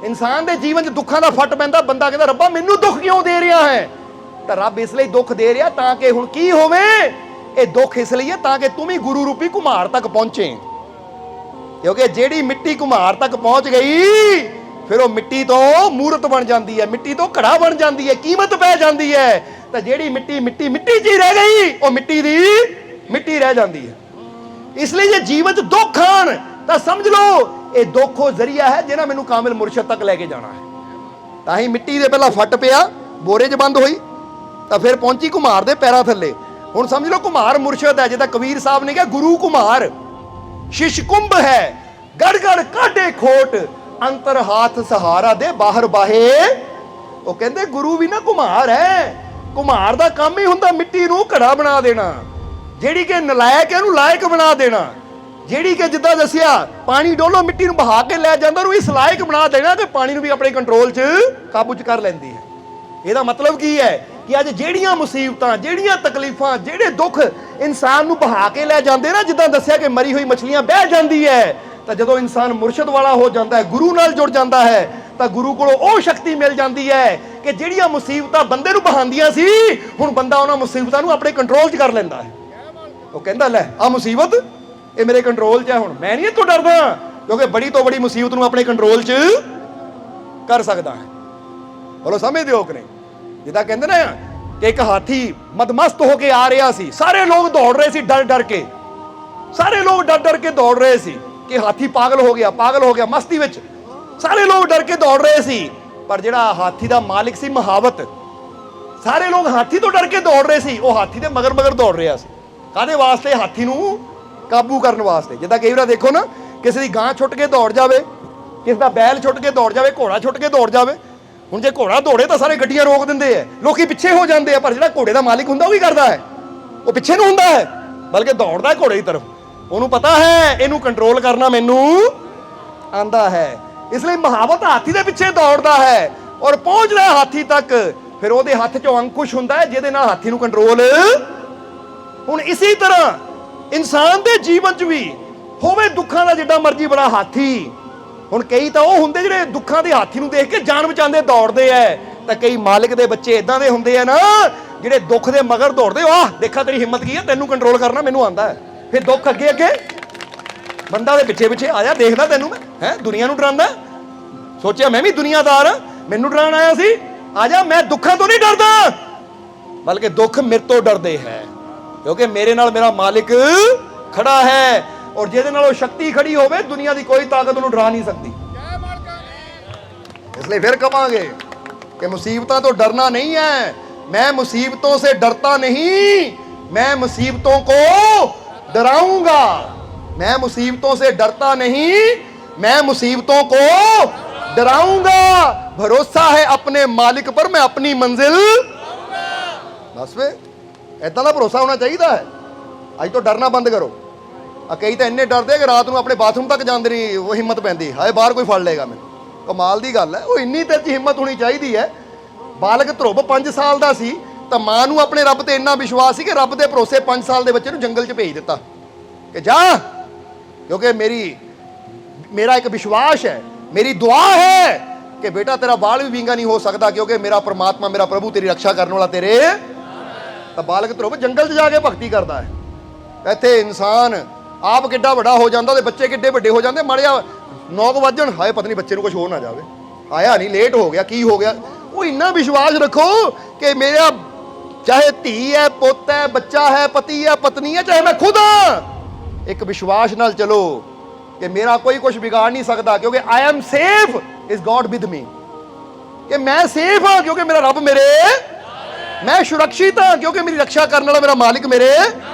ਇਨਸਾਨ ਦੇ ਜੀਵਨ 'ਚ ਦੁੱਖਾਂ ਦਾ ਫੱਟ ਪੈਂਦਾ, ਬੰਦਾ ਕਹਿੰਦਾ ਰੱਬਾ ਮੈਨੂੰ ਦੁੱਖ ਕਿਉਂ ਦੇ ਰਿਹਾ ਹੈ? ਤਾਂ ਰੱਬ ਇਸ ਲਈ ਦੁੱਖ ਦੇ ਰਿਹਾ ਤਾਂ ਕਿ ਹੁਣ ਕੀ ਹੋਵੇ, ਇਹ ਦੁੱਖ ਇਸ ਲਈ ਹੈ ਤਾਂ ਕਿ ਤੂੰ ਵੀ ਗੁਰੂ ਰੂਪੀ ਘੁਮਾਰ ਤੱਕ ਪਹੁੰਚੇ। ਕਿਉਂਕਿ ਜਿਹੜੀ ਮਿੱਟੀ ਘੁਮਾਰ ਤੱਕ ਪਹੁੰਚ ਗਈ, ਫਿਰ ਉਹ ਮਿੱਟੀ ਤੋਂ ਮੂਰਤ ਬਣ ਜਾਂਦੀ ਹੈ, ਮਿੱਟੀ ਤੋਂ ਘੜਾ ਬਣ ਜਾਂਦੀ ਹੈ, ਕੀਮਤ ਪੈ ਜਾਂਦੀ ਹੈ। ਤਾਂ ਜਿਹੜੀ ਮਿੱਟੀ 'ਚ ਹੀ ਰਹਿ ਗਈ, ਉਹ ਮਿੱਟੀ ਦੀ ਮਿੱਟੀ ਰਹਿ ਜਾਂਦੀ ਹੈ। ਇਸ ਲਈ ਜੇ ਜੀਵਨ 'ਚ ਦੁੱਖ ਆਣ ਤਾਂ ਸਮਝ ਲਓ ਇਹ ਦੁੱਖ ਉਹ ਜ਼ਰੀਆ ਹੈ ਜਿਹਨਾਂ ਮੈਨੂੰ ਕਾਮਿਲ ਮੁਰਸ਼ਦ ਤੱਕ ਲੈ ਕੇ ਜਾਣਾ ਹੈ। ਤਾਂ ਹੀ ਮਿੱਟੀ ਦੇ ਪਹਿਲਾਂ ਫੱਟ ਪਿਆ, ਬੋਰੇ 'ਚ ਬੰਦ ਹੋਈ, ਤਾਂ ਫਿਰ ਪਹੁੰਚੀ ਘੁਮਾਰ ਦੇ ਪੈਰਾਂ ਥੱਲੇ। ਹੁਣ ਸਮਝ ਲਓ ਘੁਮਾਰ ਮੁਰਸ਼ਦ ਹੈ, ਜਿੱਦਾਂ ਕਬੀਰ ਸਾਹਿਬ ਨੇ ਕਿਹਾ ਗੁਰੂ ਘੁਮਾਰ ਸ਼ਿਸ਼ ਕੁੰਭ ਹੈ, ਗੜ ਗੜ ਕਾਢੇ ਖੋਟ, ਅੰਤਰ ਹਾਥ ਸਹਾਰਾ ਦੇ ਬਾਹਰ ਬਾਹੇ। ਉਹ ਕਹਿੰਦੇ ਗੁਰੂ ਵੀ ਨਾ ਘੁਮਾਰ ਹੈ, ਘੁਮਾਰ ਦਾ ਕੰਮ ਹੀ ਹੁੰਦਾ ਮਿੱਟੀ ਨੂੰ ਘੜਾ ਬਣਾ ਦੇਣਾ, ਜਿਹੜੀ ਕਿ ਨਲਾਇਕ ਹੈ ਉਹਨੂੰ ਲਾਇਕ ਬਣਾ ਦੇਣਾ, ਜਿਹੜੀ ਕਿ ਜਿੱਦਾਂ ਦੱਸਿਆ ਪਾਣੀ ਡੋਲੋ ਮਿੱਟੀ ਨੂੰ ਬਹਾ ਕੇ ਲੈ ਜਾਂਦਾ, ਉਹਨੂੰ ਇਸ ਲਾਇਕ ਬਣਾ ਦੇਣਾ ਕਿ ਪਾਣੀ ਨੂੰ ਵੀ ਆਪਣੇ ਕੰਟਰੋਲ 'ਚ ਕਾਬੂ 'ਚ ਕਰ ਲੈਂਦੀ ਹੈ। ਇਹਦਾ ਮਤਲਬ ਕੀ ਹੈ ਕਿ ਅੱਜ ਜਿਹੜੀਆਂ ਮੁਸੀਬਤਾਂ, ਜਿਹੜੀਆਂ ਤਕਲੀਫਾਂ, ਜਿਹੜੇ ਦੁੱਖ ਇਨਸਾਨ ਨੂੰ ਬਹਾ ਕੇ ਲੈ ਜਾਂਦੇ ਨਾ, ਜਿੱਦਾਂ ਦੱਸਿਆ ਕਿ ਮਰੀ ਹੋਈ ਮਛਲੀਆਂ ਬਹਿ ਜਾਂਦੀ ਹੈ, ਤਾਂ ਜਦੋਂ ਇਨਸਾਨ ਮੁਰਸ਼ਦ ਵਾਲਾ ਹੋ ਜਾਂਦਾ ਹੈ, ਗੁਰੂ ਨਾਲ ਜੁੜ ਜਾਂਦਾ ਹੈ, ਤਾਂ ਗੁਰੂ ਕੋਲੋਂ ਉਹ ਸ਼ਕਤੀ ਮਿਲ ਜਾਂਦੀ ਹੈ ਕਿ ਜਿਹੜੀਆਂ ਮੁਸੀਬਤਾਂ ਬੰਦੇ ਨੂੰ ਬਹਾਉਂਦੀਆਂ ਸੀ, ਹੁਣ ਬੰਦਾ ਉਹਨਾਂ ਮੁਸੀਬਤਾਂ ਨੂੰ ਆਪਣੇ ਕੰਟਰੋਲ 'ਚ ਕਰ ਲੈਂਦਾ ਹੈ। ਉਹ ਕਹਿੰਦਾ ਲੈ ਆ ਮੁਸੀਬਤ ਇਹ ਮੇਰੇ ਕੰਟਰੋਲ 'ਚ ਹੈ, ਹੁਣ ਮੈਂ ਨਹੀਂ ਇਹ ਤੋਂ ਡਰਦਾ, ਕਿਉਂਕਿ ਬੜੀ ਤੋਂ ਬੜੀ ਮੁਸੀਬਤ ਨੂੰ ਆਪਣੇ ਕੰਟਰੋਲ 'ਚ ਕਰ ਸਕਦਾ ਹੈ। ਬੋਲੋ ਸਮਝਦੇ ਹੋ ਕਿ ਨਹੀਂ? ਜਿੱਦਾਂ ਕਹਿੰਦੇ ਨਾ ਕਿ ਇੱਕ ਹਾਥੀ ਮਦਮਸਤ ਹੋ ਕੇ ਆ ਰਿਹਾ ਸੀ, ਸਾਰੇ ਲੋਕ ਦੌੜ ਰਹੇ ਸੀ ਡਰ ਡਰ ਕੇ, ਸਾਰੇ ਲੋਕ ਡਰ ਡਰ ਕੇ ਦੌੜ ਰਹੇ ਸੀ ਕਿ ਹਾਥੀ ਪਾਗਲ ਹੋ ਗਿਆ ਮਸਤੀ ਵਿੱਚ, ਸਾਰੇ ਲੋਕ ਡਰ ਕੇ ਦੌੜ ਰਹੇ ਸੀ। ਪਰ ਜਿਹੜਾ ਹਾਥੀ ਦਾ ਮਾਲਿਕ ਸੀ ਮਹਾਵਤ, ਸਾਰੇ ਲੋਕ ਹਾਥੀ ਤੋਂ ਡਰ ਕੇ ਦੌੜ ਰਹੇ ਸੀ, ਉਹ ਹਾਥੀ ਦੇ ਮਗਰ ਮਗਰ ਦੌੜ ਰਿਹਾ ਸੀ। ਕਾਹਦੇ ਵਾਸਤੇ? ਹਾਥੀ ਨੂੰ ਕਾਬੂ ਕਰਨ ਵਾਸਤੇ। ਜਿੱਦਾਂ ਕਈ ਵਾਰ ਦੇਖੋ ਨਾ, ਕਿਸੇ ਦੀ ਗਾਂ ਛੁੱਟ ਕੇ ਦੌੜ ਜਾਵੇ, ਕਿਸੇ ਦਾ ਬੈਲ ਛੁੱਟ ਕੇ ਦੌੜ ਜਾਵੇ, ਘੋੜਾ ਛੁੱਟ ਕੇ ਦੌੜ ਜਾਵੇ। ਹੁਣ ਜੇ ਘੋੜਾ ਦੌੜੇ ਤਾਂ ਸਾਰੇ ਗੱਡੀਆਂ ਰੋਕ ਦਿੰਦੇ ਆ, ਲੋਕੀ ਪਿੱਛੇ ਹੋ ਜਾਂਦੇ ਆ, ਪਰ ਜਿਹੜਾ ਘੋੜੇ ਦਾ ਮਾਲਿਕ ਹੁੰਦਾ ਉਹ ਕੀ ਕਰਦਾ ਹੈ? ਉਹ ਪਿੱਛੇ ਨੂੰ ਹੁੰਦਾ ਹੈ, ਬਲਕਿ ਦੌੜਦਾ ਹੈ ਘੋੜੇ ਦੀ ਤਰਫ। ਉਹਨੂੰ ਪਤਾ ਹੈ ਇਹਨੂੰ ਕੰਟਰੋਲ ਕਰਨਾ ਮੈਨੂੰ ਆਂਦਾ ਹੈ, ਇਸ ਲਈ ਮਹਾਵਤ ਹਾਥੀ ਦੇ ਪਿੱਛੇ ਦੌੜਦਾ ਹੈ ਔਰ ਪਹੁੰਚਦਾ ਹਾਥੀ ਤੱਕ। ਫਿਰ ਉਹਦੇ ਹੱਥ 'ਚੋਂ ਅੰਕੁਸ਼ ਹੁੰਦਾ ਹੈ ਜਿਹਦੇ ਨਾਲ ਹਾਥੀ ਨੂੰ ਕੰਟਰੋਲ। ਹੁਣ ਇਸੇ ਤਰ੍ਹਾਂ ਇਨਸਾਨ ਦੇ ਜੀਵਨ 'ਚ ਵੀ ਹੋਵੇ ਦੁੱਖਾਂ ਦਾ ਜਿੱਡਾ ਮਰਜ਼ੀ ਬੜਾ ਹਾਥੀ। ਹੁਣ ਕਈ ਤਾਂ ਉਹ ਹੁੰਦੇ ਜਿਹੜੇ ਦੁੱਖਾਂ ਦੇ ਹਾਥੀ ਨੂੰ ਦੇਖ ਕੇ ਜਾਨ ਬਚਾਉਂਦੇ ਦੌੜਦੇ ਐ, ਤਾਂ ਕਈ ਮਾਲਿਕ ਦੇ ਬੱਚੇ ਇਦਾਂ ਦੇ ਹੁੰਦੇ ਆ ਨਾ ਜਿਹੜੇ ਦੁੱਖ ਦੇ ਮਗਰ ਦੌੜਦੇ। ਆਹ ਦੇਖਾ ਤੇਰੀ ਹਿੰਮਤ ਕੀ ਹੈ, ਤੈਨੂੰ ਕੰਟਰੋਲ ਕਰਨਾ ਮੈਨੂੰ ਆਂਦਾ ਹੈ। ਫਿਰ ਦੁੱਖ ਅੱਗੇ ਅੱਗੇ, ਬੰਦਾ ਦੇ ਪਿੱਛੇ ਪਿੱਛੇ ਆਇਆ, ਦੇਖਦਾ ਤੈਨੂੰ ਮੈਂ ਹੈ, ਦੁਨੀਆ ਨੂੰ ਡਰਾਉਂਦਾ। ਸੋਚਿਆ ਮੈਂ ਵੀ ਦੁਨੀਆਦਾਰ ਹਾਂ, ਮੈਨੂੰ ਡਰਾਉਣ ਆਇਆ ਸੀ, ਆ ਜਾ। ਮੈਂ ਦੁੱਖਾਂ ਤੋਂ ਨਹੀਂ ਡਰਦਾ, ਬਲਕਿ ਦੁੱਖ ਮੇਰੇ ਤੋਂ ਡਰਦੇ ਹੈ, ਕਿਉਂਕਿ ਮੇਰੇ ਨਾਲ ਮੇਰਾ ਮਾਲਿਕ ਖੜਾ ਹੈ, ਔਰ ਜਿਹਦੇ ਨਾਲ ਉਹ ਸ਼ਕਤੀ ਖੜੀ ਹੋਵੇ ਦੁਨੀਆ ਦੀ ਕੋਈ ਤਾਕਤ ਉਹਨੂੰ ਡਰਾ ਨਹੀਂ ਸਕਦੀ। ਇਸ ਲਈ ਫਿਰ ਕਹਾਂਗੇ कि मुसीबतों तो डरना नहीं है, मैं मुसीबतों से डरता नहीं, मैं मुसीबतों को डराऊंगा। मैं मुसीबतों से डरता नहीं, मैं मुसीबतों को डराऊंगा। भरोसा है अपने मालिक पर, मैं अपनी मंजिल। बस वे ऐसा का भरोसा होना चाहिए है। ਅੱਜ ਤੋਂ ਡਰਨਾ ਬੰਦ ਕਰੋ। ਆ ਕਈ ਤਾਂ ਇੰਨੇ ਡਰਦੇ ਕਿ ਰਾਤ ਨੂੰ ਆਪਣੇ ਬਾਥਰੂਮ ਤੱਕ ਜਾਂਦੇ ਨਹੀਂ, ਉਹ ਹਿੰਮਤ ਪੈਂਦੀ ਹਾਏ ਬਾਹਰ ਕੋਈ ਫੜ ਲਏਗਾ ਮੈਨੂੰ। ਕਮਾਲ ਦੀ ਗੱਲ ਹੈ, ਉਹ ਇੰਨੀ ਤੇਰੇ 'ਚ ਹਿੰਮਤ ਹੋਣੀ ਚਾਹੀਦੀ ਹੈ। ਬਾਲਕ ਧਰੁਵ 5 ਸਾਲ ਦਾ ਸੀ ਤਾਂ ਮਾਂ ਨੂੰ ਆਪਣੇ ਰੱਬ ਤੇ ਇੰਨਾ ਵਿਸ਼ਵਾਸ ਸੀ ਕਿ ਰੱਬ ਦੇ ਭਰੋਸੇ 5 ਸਾਲ ਦੇ ਬੱਚੇ ਨੂੰ ਜੰਗਲ 'ਚ ਭੇਜ ਦਿੱਤਾ ਕਿ ਜਾ, ਕਿਉਂਕਿ ਮੇਰਾ ਇੱਕ ਵਿਸ਼ਵਾਸ ਹੈ, ਮੇਰੀ ਦੁਆ ਹੈ ਕਿ ਬੇਟਾ ਤੇਰਾ ਬਾਲ ਵੀ ਵਿੰਗਾ ਨਹੀਂ ਹੋ ਸਕਦਾ, ਕਿਉਂਕਿ ਮੇਰਾ ਪ੍ਰਮਾਤਮਾ, ਮੇਰਾ ਪ੍ਰਭੂ ਤੇਰੀ ਰੱਖਿਆ ਕਰਨ ਵਾਲਾ ਤੇਰੇ। ਤਾਂ ਬਾਲਕ ਧਰੁਵ ਜੰਗਲ 'ਚ ਜਾ ਕੇ ਭਗਤੀ ਕਰਦਾ ਹੈ। ਇੱਥੇ ਇਨਸਾਨ ਆਪ ਕਿੱਡਾ ਵੱਡਾ ਹੋ ਜਾਂਦਾ, ਉਹਦੇ ਬੱਚੇ ਕਿੱਡੇ ਵੱਡੇ ਹੋ ਜਾਂਦੇ। ਮਾੜਿਆ 9 ਵੱਜਣ, ਹਾਏ ਪਤਾ ਨਹੀਂ ਬੱਚੇ ਨੂੰ ਕੁਝ ਹੋ ਨਾ ਜਾਵੇ, ਆਇਆ ਨਹੀਂ, ਲੇਟ ਹੋ ਗਿਆ, ਕੀ ਹੋ ਗਿਆ। ਉਹ ਇੰਨਾ ਵਿਸ਼ਵਾਸ ਰੱਖੋ ਕਿ ਮੇਰਾ ਚਾਹੇ ਧੀ ਹੈ, ਪੁੱਤ ਹੈ, ਬੱਚਾ ਹੈ, ਪਤੀ ਹੈ, ਪਤਨੀ ਹੈ, ਚਾਹੇ ਮੈਂ ਖੁਦ ਹਾਂ, ਇੱਕ ਵਿਸ਼ਵਾਸ ਨਾਲ ਚਲੋ ਕਿ ਮੇਰਾ ਕੋਈ ਕੁਝ ਵਿਗਾੜ ਨਹੀਂ ਸਕਦਾ, ਕਿਉਂਕਿ I am safe is god with me, ਕਿ ਮੈਂ ਸੇਫ ਹਾਂ ਕਿਉਂਕਿ ਮੇਰਾ ਰੱਬ ਮੇਰੇ, ਮੈਂ ਸੁਰੱਖਿਅਤ ਹਾਂ ਕਿਉਂਕਿ ਮੇਰੀ ਰੱਖਿਆ ਕਰਨ ਵਾਲਾ ਮੇਰਾ ਮਾਲਿਕ ਮੇਰੇ।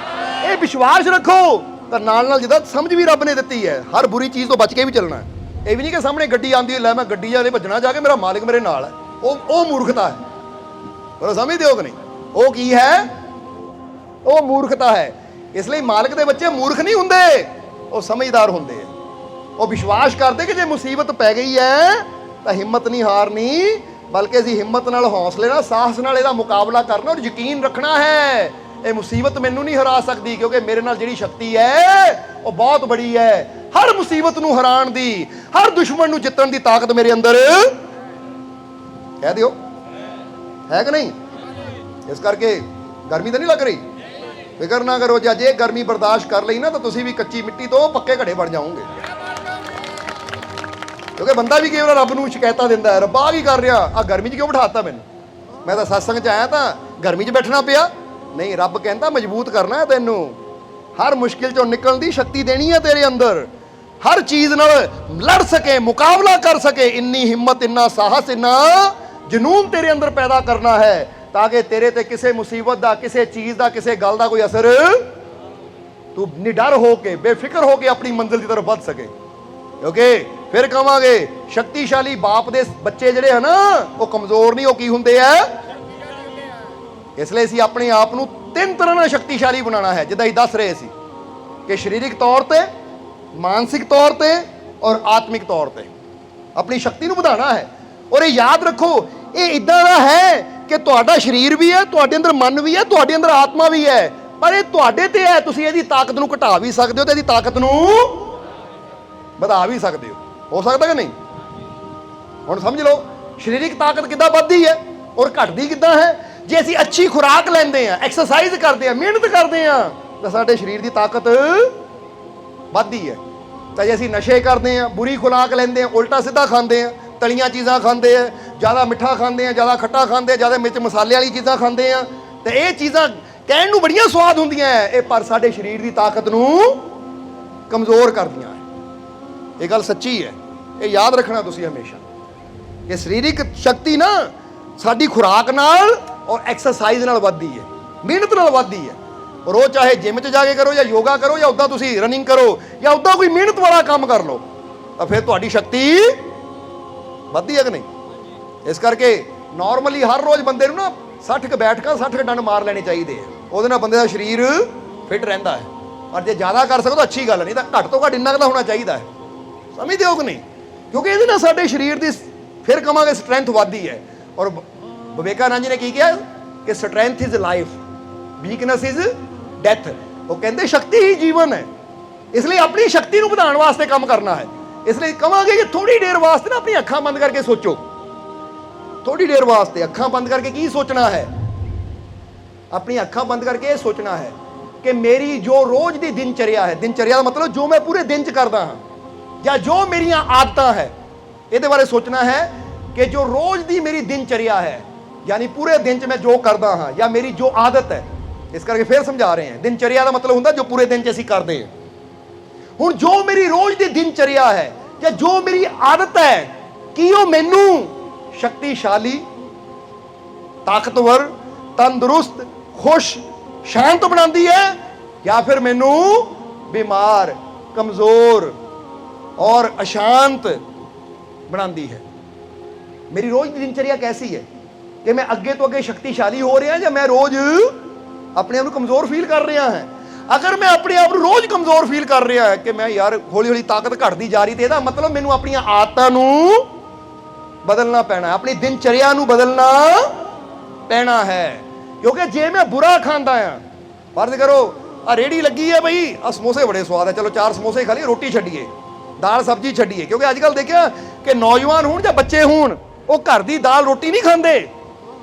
ਇਹ ਵਿਸ਼ਵਾਸ ਰੱਖੋ ਤਾਂ ਨਾਲ ਜਿੱਦਾਂ ਸਮਝ ਵੀ ਰੱਬ ਨੇ ਦਿੱਤੀ ਹੈ, ਹਰ ਬੁਰੀ ਚੀਜ਼ ਤੋਂ ਬਚ ਕੇ ਵੀ ਚੱਲਣਾ। ਇਹ ਵੀ ਨਹੀਂ ਕਿ ਸਾਹਮਣੇ ਗੱਡੀ ਆਉਂਦੀ ਹੈ, ਲੈ ਮੈਂ ਗੱਡੀ ਜਾਣੇ ਭੱਜਣਾ ਜਾ ਕੇ, ਮੇਰਾ ਮਾਲਿਕ ਮੇਰੇ ਨਾਲ ਹੈ। ਉਹ ਮੂਰਖਤਾ ਹੈ, ਪਰ ਸਮਝਦੇ ਹੋ ਕਿ ਨਹੀਂ? ਉਹ ਕੀ ਹੈ? ਉਹ ਮੂਰਖਤਾ ਹੈ। ਇਸ ਲਈ ਮਾਲਕ ਦੇ ਬੱਚੇ ਮੂਰਖ ਨਹੀਂ ਹੁੰਦੇ, ਉਹ ਸਮਝਦਾਰ ਹੁੰਦੇ ਆ। ਉਹ ਵਿਸ਼ਵਾਸ ਕਰਦੇ ਕਿ ਜੇ ਮੁਸੀਬਤ ਪੈ ਗਈ ਹੈ ਤਾਂ ਹਿੰਮਤ ਨਹੀਂ ਹਾਰਨੀ, ਬਲਕਿ ਅਸੀਂ ਹਿੰਮਤ ਨਾਲ, ਹੌਸਲੇ ਨਾਲ, ਸਾਹਸ ਨਾਲ ਇਹਦਾ ਮੁਕਾਬਲਾ ਕਰਨਾ ਔਰ ਯਕੀਨ ਰੱਖਣਾ ਹੈ ਇਹ ਮੁਸੀਬਤ ਮੈਨੂੰ ਨਹੀਂ ਹਰਾ ਸਕਦੀ, ਕਿਉਂਕਿ ਮੇਰੇ ਨਾਲ ਜਿਹੜੀ ਸ਼ਕਤੀ ਹੈ ਉਹ ਬਹੁਤ ਬੜੀ ਹੈ। ਹਰ ਮੁਸੀਬਤ ਨੂੰ ਹਰਾਉਣ ਦੀ, ਹਰ ਦੁਸ਼ਮਣ ਨੂੰ ਜਿੱਤਣ ਦੀ ਤਾਕਤ ਮੇਰੇ ਅੰਦਰ, ਕਹਿ ਦਿਓ, ਹੈ ਕਿ ਨਹੀਂ? ਇਸ ਕਰਕੇ ਗਰਮੀ ਤਾਂ ਨਹੀਂ ਲੱਗ ਰਹੀ, ਫਿਕਰ ਨਾ ਕਰੋ। ਜੇ ਗਰਮੀ ਬਰਦਾਸ਼ਤ ਕਰ ਲਈ ਨਾ ਤਾਂ ਤੁਸੀਂ ਵੀ ਕੱਚੀ ਮਿੱਟੀ ਤੋਂ ਪੱਕੇ ਘੜੇ ਬਣ ਜਾਓਗੇ। ਕਿਉਂਕਿ ਬੰਦਾ ਵੀ ਕਈ ਵਾਰ ਰੱਬ ਨੂੰ ਸ਼ਿਕਾਇਤਾਂ ਦਿੰਦਾ ਹੈ, ਰੱਬਾ ਕੀ ਕਰ ਰਿਹਾ, ਆ ਗਰਮੀ 'ਚ ਕਿਉਂ ਬਿਠਾਤਾ ਮੈਨੂੰ, ਮੈਂ ਤਾਂ ਸਤਸੰਗ 'ਚ ਆਇਆ ਤਾਂ ਗਰਮੀ 'ਚ ਬੈਠਣਾ ਪਿਆ। ਨਹੀਂ, ਰੱਬ ਕਹਿੰਦਾ ਮਜ਼ਬੂਤ ਕਰਨਾ ਹੈ ਤੈਨੂੰ, ਹਰ ਮੁਸ਼ਕਿਲ 'ਚੋਂ ਨਿਕਲਣ ਦੀ ਸ਼ਕਤੀ ਦੇਣੀ ਹੈ ਤੇਰੇ ਅੰਦਰ, ਹਰ ਚੀਜ਼ ਨਾਲ ਲੜ ਸਕੇ, ਮੁਕਾਬਲਾ ਕਰ ਸਕੇ, ਇੰਨੀ ਹਿੰਮਤ, ਇੰਨਾ ਸਾਹਸ, ਇੰਨਾ ਜਨੂਨ ਤੇਰੇ ਅੰਦਰ ਪੈਦਾ ਕਰਨਾ ਹੈ ਤਾਂ ਕਿ ਤੇਰੇ ਤੇ ਕਿਸੇ ਮੁਸੀਬਤ ਦਾ, ਕਿਸੇ ਚੀਜ਼ ਦਾ, ਕਿਸੇ ਗੱਲ ਦਾ ਕੋਈ ਅਸਰ, ਤੂੰ ਨਿਡਰ ਹੋ ਕੇ, ਬੇਫਿਕਰ ਹੋ ਕੇ ਆਪਣੀ ਮੰਜ਼ਿਲ ਦੀ ਤਰਫ ਵੱਧ ਸਕੇ। ਕਿਉਂਕਿ ਫਿਰ ਕਹਾਂਗੇ ਸ਼ਕਤੀਸ਼ਾਲੀ ਬਾਪ ਦੇ ਬੱਚੇ ਜਿਹੜੇ ਹਨ ਉਹ ਕਮਜ਼ੋਰ ਨਹੀਂ, ਉਹ ਕੀ ਹੁੰਦੇ ਆ। ਇਸ ਲਈ ਅਸੀਂ ਆਪਣੇ ਆਪ ਨੂੰ 3 ਤਰ੍ਹਾਂ ਨਾਲ ਸ਼ਕਤੀਸ਼ਾਲੀ ਬਣਾਉਣਾ ਹੈ, ਜਿੱਦਾਂ ਅਸੀਂ ਦੱਸ ਰਹੇ ਸੀ ਕਿ ਸਰੀਰਕ ਤੌਰ ਤੇ, ਮਾਨਸਿਕ ਤੌਰ ਤੇ ਔਰ ਆਤਮਿਕ ਤੌਰ ਤੇ ਆਪਣੀ ਸ਼ਕਤੀ ਨੂੰ ਵਧਾਉਣਾ ਹੈ। ਔਰ ਇਹ ਯਾਦ ਰੱਖੋ, ਇਹ ਇਦਾਂ ਦਾ ਹੈ ਕਿ ਤੁਹਾਡਾ ਸਰੀਰ ਵੀ ਹੈ, ਤੁਹਾਡੇ ਅੰਦਰ ਮਨ ਵੀ ਹੈ, ਤੁਹਾਡੇ ਅੰਦਰ ਆਤਮਾ ਵੀ ਹੈ, ਪਰ ਇਹ ਤੁਹਾਡੇ ਤੇ ਹੈ। ਤੁਸੀਂ ਇਹਦੀ ਤਾਕਤ ਨੂੰ ਘਟਾ ਵੀ ਸਕਦੇ ਹੋ ਤੇ ਇਹਦੀ ਤਾਕਤ ਨੂੰ ਵਧਾ ਵੀ ਸਕਦੇ ਹੋ ਸਕਦਾ ਕਿ ਨਹੀਂ? ਹੁਣ ਸਮਝ ਲਓ ਸਰੀਰਕ ਤਾਕਤ ਕਿੱਦਾਂ ਵੱਧਦੀ ਹੈ ਔਰ ਘਟਦੀ ਕਿੱਦਾਂ ਹੈ। ਜੇ ਅਸੀਂ ਅੱਛੀ ਖੁਰਾਕ ਲੈਂਦੇ ਹਾਂ, ਐਕਸਰਸਾਈਜ਼ ਕਰਦੇ ਹਾਂ, ਮਿਹਨਤ ਕਰਦੇ ਹਾਂ ਤਾਂ ਸਾਡੇ ਸਰੀਰ ਦੀ ਤਾਕਤ ਵੱਧਦੀ ਹੈ। ਤਾਂ ਜੇ ਅਸੀਂ ਨਸ਼ੇ ਕਰਦੇ ਹਾਂ, ਬੁਰੀ ਖੁਰਾਕ ਲੈਂਦੇ ਹਾਂ, ਉਲਟਾ ਸਿੱਧਾ ਖਾਂਦੇ ਹਾਂ, ਤਲੀਆਂ ਚੀਜ਼ਾਂ ਖਾਂਦੇ ਆ, ਜ਼ਿਆਦਾ ਮਿੱਠਾ ਖਾਂਦੇ ਆ, ਜ਼ਿਆਦਾ ਖੱਟਾ ਖਾਂਦੇ ਆ, ਜ਼ਿਆਦਾ ਮਿਰਚ ਮਸਾਲੇ ਵਾਲੀ ਚੀਜ਼ਾਂ ਖਾਂਦੇ ਆ, ਤੇ ਇਹ ਚੀਜ਼ਾਂ ਕਹਿਣ ਨੂੰ ਬੜੀਆਂ ਸਵਾਦ ਹੁੰਦੀਆਂ ਇਹ ਪਰ ਸਾਡੇ ਸਰੀਰ ਦੀ ਤਾਕਤ ਨੂੰ ਕਮਜ਼ੋਰ ਕਰਦੀਆਂ ਹੈ। ਇਹ ਗੱਲ ਸੱਚੀ ਹੈ, ਇਹ ਯਾਦ ਰੱਖਣਾ ਤੁਸੀਂ ਹਮੇਸ਼ਾ ਕਿ ਸਰੀਰਕ ਸ਼ਕਤੀ ਨਾ ਸਾਡੀ ਖੁਰਾਕ ਨਾਲ ਔਰ ਐਕਸਰਸਾਈਜ਼ ਨਾਲ ਵੱਧਦੀ ਹੈ, ਮਿਹਨਤ ਨਾਲ ਵੱਧਦੀ ਹੈ। ਔਰ ਉਹ ਚਾਹੇ ਜਿਮ 'ਚ ਜਾ ਕੇ ਕਰੋ ਜਾਂ ਯੋਗਾ ਕਰੋ ਜਾਂ ਉੱਦਾਂ ਤੁਸੀਂ ਰਨਿੰਗ ਕਰੋ ਜਾਂ ਉੱਦਾਂ ਕੋਈ ਮਿਹਨਤ ਵਾਲਾ ਕੰਮ ਕਰ ਲਓ, ਤਾਂ ਫਿਰ ਤੁਹਾਡੀ ਸ਼ਕਤੀ ਵੱਧਦੀ ਹੈ ਕਿ ਨਹੀਂ? ਇਸ ਕਰਕੇ ਨਾਰਮਲੀ ਹਰ ਰੋਜ਼ ਬੰਦੇ ਨੂੰ ਨਾ 60 ਬੈਠਕਾਂ 60 ਡੰਡ ਮਾਰ ਲੈਣੇ ਚਾਹੀਦੇ ਆ, ਉਹਦੇ ਨਾਲ ਬੰਦੇ ਦਾ ਸਰੀਰ ਫਿੱਟ ਰਹਿੰਦਾ ਹੈ। ਪਰ ਜੇ ਜ਼ਿਆਦਾ ਕਰ ਸਕੋ ਤਾਂ ਅੱਛੀ ਗੱਲ ਨਹੀਂ, ਤਾਂ ਘੱਟ ਤੋਂ ਘੱਟ ਇੰਨਾ ਕੁ ਤਾਂ ਹੋਣਾ ਚਾਹੀਦਾ ਹੈ। ਸਮਝਦੇ ਹੋ ਕਿ ਨਹੀਂ? ਕਿਉਂਕਿ ਇਹਦੇ ਨਾਲ ਸਾਡੇ ਸਰੀਰ ਦੀ ਫਿਰ ਕਹਾਂਗੇ ਸਟਰੈਂਥ ਵੱਧਦੀ ਹੈ। ਔਰ ਵਿਵੇਕਾਨੰਦ ਜੀ ਨੇ ਕੀ ਕਿਹਾ ਕਿ strength is life, weakness is death. ਉਹ ਕਹਿੰਦੇ ਸ਼ਕਤੀ ਹੀ ਜੀਵਨ ਹੈ। ਇਸ ਲਈ ਆਪਣੀ ਸ਼ਕਤੀ ਨੂੰ ਵਧਾਉਣ ਵਾਸਤੇ ਕੰਮ ਕਰਨਾ ਹੈ। ਇਸ ਲਈ ਕਹਾਂਗੇ ਕਿ ਥੋੜੀ ਦੇਰ ਵਾਸਤੇ ਨਾ ਆਪਣੀ ਅੱਖਾਂ ਬੰਦ ਕਰਕੇ ਸੋਚੋ, ਥੋੜੀ ਦੇਰ ਵਾਸਤੇ ਅੱਖਾਂ ਬੰਦ ਕਰਕੇ ਕੀ ਸੋਚਣਾ ਹੈ? ਆਪਣੀ ਅੱਖਾਂ ਬੰਦ ਕਰਕੇ ਇਹ ਸੋਚਣਾ ਹੈ ਕਿ ਮੇਰੀ ਜੋ ਰੋਜ਼ ਦੀ ਦਿਨਚਰਿਆ ਹੈ, ਦਿਨਚਰਿਆ ਦਾ ਮਤਲਬ ਜੋ ਮੈਂ ਪੂਰੇ ਦਿਨ 'ਚ ਕਰਦਾ ਹਾਂ ਜਾਂ ਜੋ ਮੇਰੀਆਂ ਆਦਤਾਂ ਹੈ, ਇਹਦੇ ਬਾਰੇ ਸੋਚਣਾ ਹੈ ਕਿ ਜੋ ਰੋਜ਼ ਦੀ ਮੇਰੀ ਦਿਨਚਰਿਆ ਹੈ, ਯਾਨੀ ਪੂਰੇ ਦਿਨ 'ਚ ਮੈਂ ਜੋ ਕਰਦਾ ਹਾਂ ਜਾਂ ਮੇਰੀ ਜੋ ਆਦਤ ਹੈ। ਇਸ ਕਰਕੇ ਫਿਰ ਸਮਝਾ ਰਹੇ ਹਾਂ, ਦਿਨਚਰਿਆ ਦਾ ਮਤਲਬ ਹੁੰਦਾ ਜੋ ਪੂਰੇ ਦਿਨ 'ਚ ਅਸੀਂ ਕਰਦੇ ਹਾਂ। ਹੁਣ ਜੋ ਮੇਰੀ ਰੋਜ਼ ਦੀ ਦਿਨਚਰਿਆ ਹੈ ਜਾਂ ਜੋ ਮੇਰੀ ਆਦਤ ਹੈ, ਕੀ ਉਹ ਮੈਨੂੰ ਸ਼ਕਤੀਸ਼ਾਲੀ, ਤਾਕਤਵਰ, ਤੰਦਰੁਸਤ, ਖੁਸ਼, ਸ਼ਾਂਤ ਬਣਾਉਂਦੀ ਹੈ ਜਾਂ ਫਿਰ ਮੈਨੂੰ ਬਿਮਾਰ, ਕਮਜ਼ੋਰ ਔਰ ਅਸ਼ਾਂਤ ਬਣਾਉਂਦੀ ਹੈ? ਮੇਰੀ ਰੋਜ਼ ਦੀ ਦਿਨਚਰਿਆ ਕੈਸੀ ਹੈ ਕਿ ਮੈਂ ਅੱਗੇ ਤੋਂ ਅੱਗੇ ਸ਼ਕਤੀਸ਼ਾਲੀ ਹੋ ਰਿਹਾ ਜਾਂ ਮੈਂ ਰੋਜ਼ ਆਪਣੇ ਆਪ ਨੂੰ ਕਮਜ਼ੋਰ ਫੀਲ ਕਰ ਰਿਹਾ ਹਾਂ? ਅਗਰ ਮੈਂ ਆਪਣੇ ਆਪ ਨੂੰ ਰੋਜ਼ ਕਮਜ਼ੋਰ ਫੀਲ ਕਰ ਰਿਹਾ ਕਿ ਮੈਂ ਯਾਰ ਹੌਲੀ ਹੌਲੀ ਤਾਕਤ ਘਟਦੀ ਜਾ ਰਹੀ, ਤੇ ਇਹਦਾ ਮਤਲਬ ਮੈਨੂੰ ਆਪਣੀਆਂ ਆਦਤਾਂ ਨੂੰ ਬਦਲਣਾ ਪੈਣਾ, ਆਪਣੀ ਦਿਨਚਰਿਆ ਨੂੰ ਬਦਲਣਾ ਪੈਣਾ ਹੈ। ਕਿਉਂਕਿ ਜੇ ਮੈਂ ਬੁਰਾ ਖਾਂਦਾ ਆ, ਫਰਜ਼ ਕਰੋ ਆ ਰੇੜੀ ਲੱਗੀ ਹੈ ਬਈ, ਆ ਸਮੋਸੇ ਬੜੇ ਸਵਾਦ ਹੈ, ਚਲੋ 4 ਸਮੋਸੇ ਖਾ ਲਈਏ, ਰੋਟੀ ਛੱਡੀਏ, ਦਾਲ ਸਬਜ਼ੀ ਛੱਡੀਏ। ਕਿਉਂਕਿ ਅੱਜ ਕੱਲ੍ਹ ਦੇਖਿਆ ਕਿ ਨੌਜਵਾਨ ਹੋਣ ਜਾਂ ਬੱਚੇ ਹੋਣ, ਉਹ ਘਰ ਦੀ ਦਾਲ ਰੋਟੀ ਨਹੀਂ ਖਾਂਦੇ,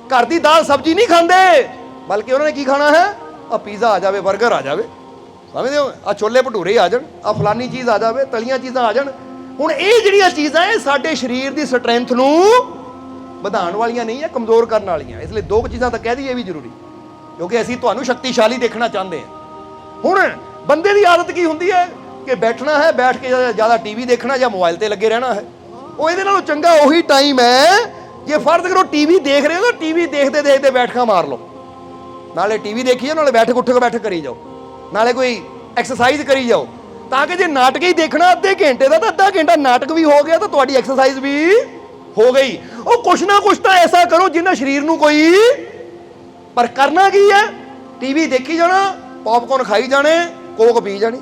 ਘਰ ਦੀ ਦਾਲ ਸਬਜ਼ੀ ਨਹੀਂ ਖਾਂਦੇ, ਬਲਕਿ ਉਹਨਾਂ ਨੇ ਕੀ ਖਾਣਾ ਹੈ, ਆ ਪੀਜ਼ਾ ਆ ਜਾਵੇ, 버ਗਰ ਆ ਜਾਵੇ, ਸਮਝਦੇ ਹੋ, ਆ ਛੋਲੇ ਭਟੂਰੇ ਆ ਜਾਣ, ਆ ਫਲਾਨੀ ਚੀਜ਼ ਆ ਜਾਵੇ, ਤਲੀਆਂ ਚੀਜ਼ਾਂ ਆ ਜਾਣ। ਹੁਣ ਇਹ ਜਿਹੜੀਆਂ ਚੀਜ਼ਾਂ ਇਹ ਸਾਡੇ ਸਰੀਰ ਦੀ ਸਟਰੈਂਥ ਨੂੰ ਵਧਾਉਣ ਵਾਲੀਆਂ ਨਹੀਂ ਹੈ, ਕਮਜ਼ੋਰ ਕਰਨ ਵਾਲੀਆਂ। ਇਸ ਲਈ 2 ਚੀਜ਼ਾਂ ਤਾਂ ਕਹਿ ਦਈਏ ਵੀ ਜ਼ਰੂਰੀ, ਕਿਉਂਕਿ ਅਸੀਂ ਤੁਹਾਨੂੰ ਸ਼ਕਤੀਸ਼ਾਲੀ ਦੇਖਣਾ ਚਾਹੁੰਦੇ ਹਾਂ। ਹੁਣ ਬੰਦੇ ਦੀ ਆਦਤ ਕੀ ਹੁੰਦੀ ਹੈ ਕਿ ਬੈਠਣਾ ਹੈ, ਬੈਠ ਕੇ ਜ਼ਿਆਦਾ ਟੀਵੀ ਦੇਖਣਾ ਜਾਂ ਮੋਬਾਈਲ ਤੇ ਲੱਗੇ ਰਹਿਣਾ ਹੈ। ਉਹ ਇਹਦੇ ਨਾਲੋਂ ਚੰਗਾ ਉਹੀ ਟਾਈਮ ਹੈ, ਜੇ ਫਰਜ਼ ਕਰੋ ਟੀਵੀ ਦੇਖ ਰਹੇ ਹੋ ਤਾਂ ਟੀਵੀ ਦੇਖਦੇ ਦੇਖਦੇ ਬੈਠਕਾਂ ਮਾਰ ਲਓ, ਨਾਲੇ ਟੀਵੀ ਦੇਖੀ ਜਾਓ, ਨਾਲੇ ਬੈਠਕ ਉੱਠ ਕੇ ਬੈਠਕ ਕਰੀ ਜਾਓ, ਨਾਲੇ ਕੋਈ ਐਕਸਰਸਾਈਜ਼ ਕਰੀ ਜਾਓ, ਤਾਂ ਕਿ ਜੇ ਨਾਟਕ ਹੀ ਦੇਖਣਾ ਅੱਧੇ ਘੰਟੇ ਦਾ ਤਾਂ ਅੱਧਾ ਘੰਟਾ ਨਾਟਕ ਵੀ ਹੋ ਗਿਆ ਤਾਂ ਤੁਹਾਡੀ ਐਕਸਰਸਾਈਜ਼ ਵੀ ਹੋ ਗਈ। ਉਹ ਕੁਛ ਨਾ ਕੁਛ ਤਾਂ ਐਸਾ ਕਰੋ ਜਿੰਨਾ ਸਰੀਰ ਨੂੰ ਕੋਈ, ਪਰ ਕਰਨਾ ਕੀ ਹੈ, ਟੀਵੀ ਦੇਖੀ ਜਾਣਾ, ਪੌਪਕੌਰਨ ਖਾਈ ਜਾਣੇ, ਕੋਕ ਪੀ ਜਾਣੀ,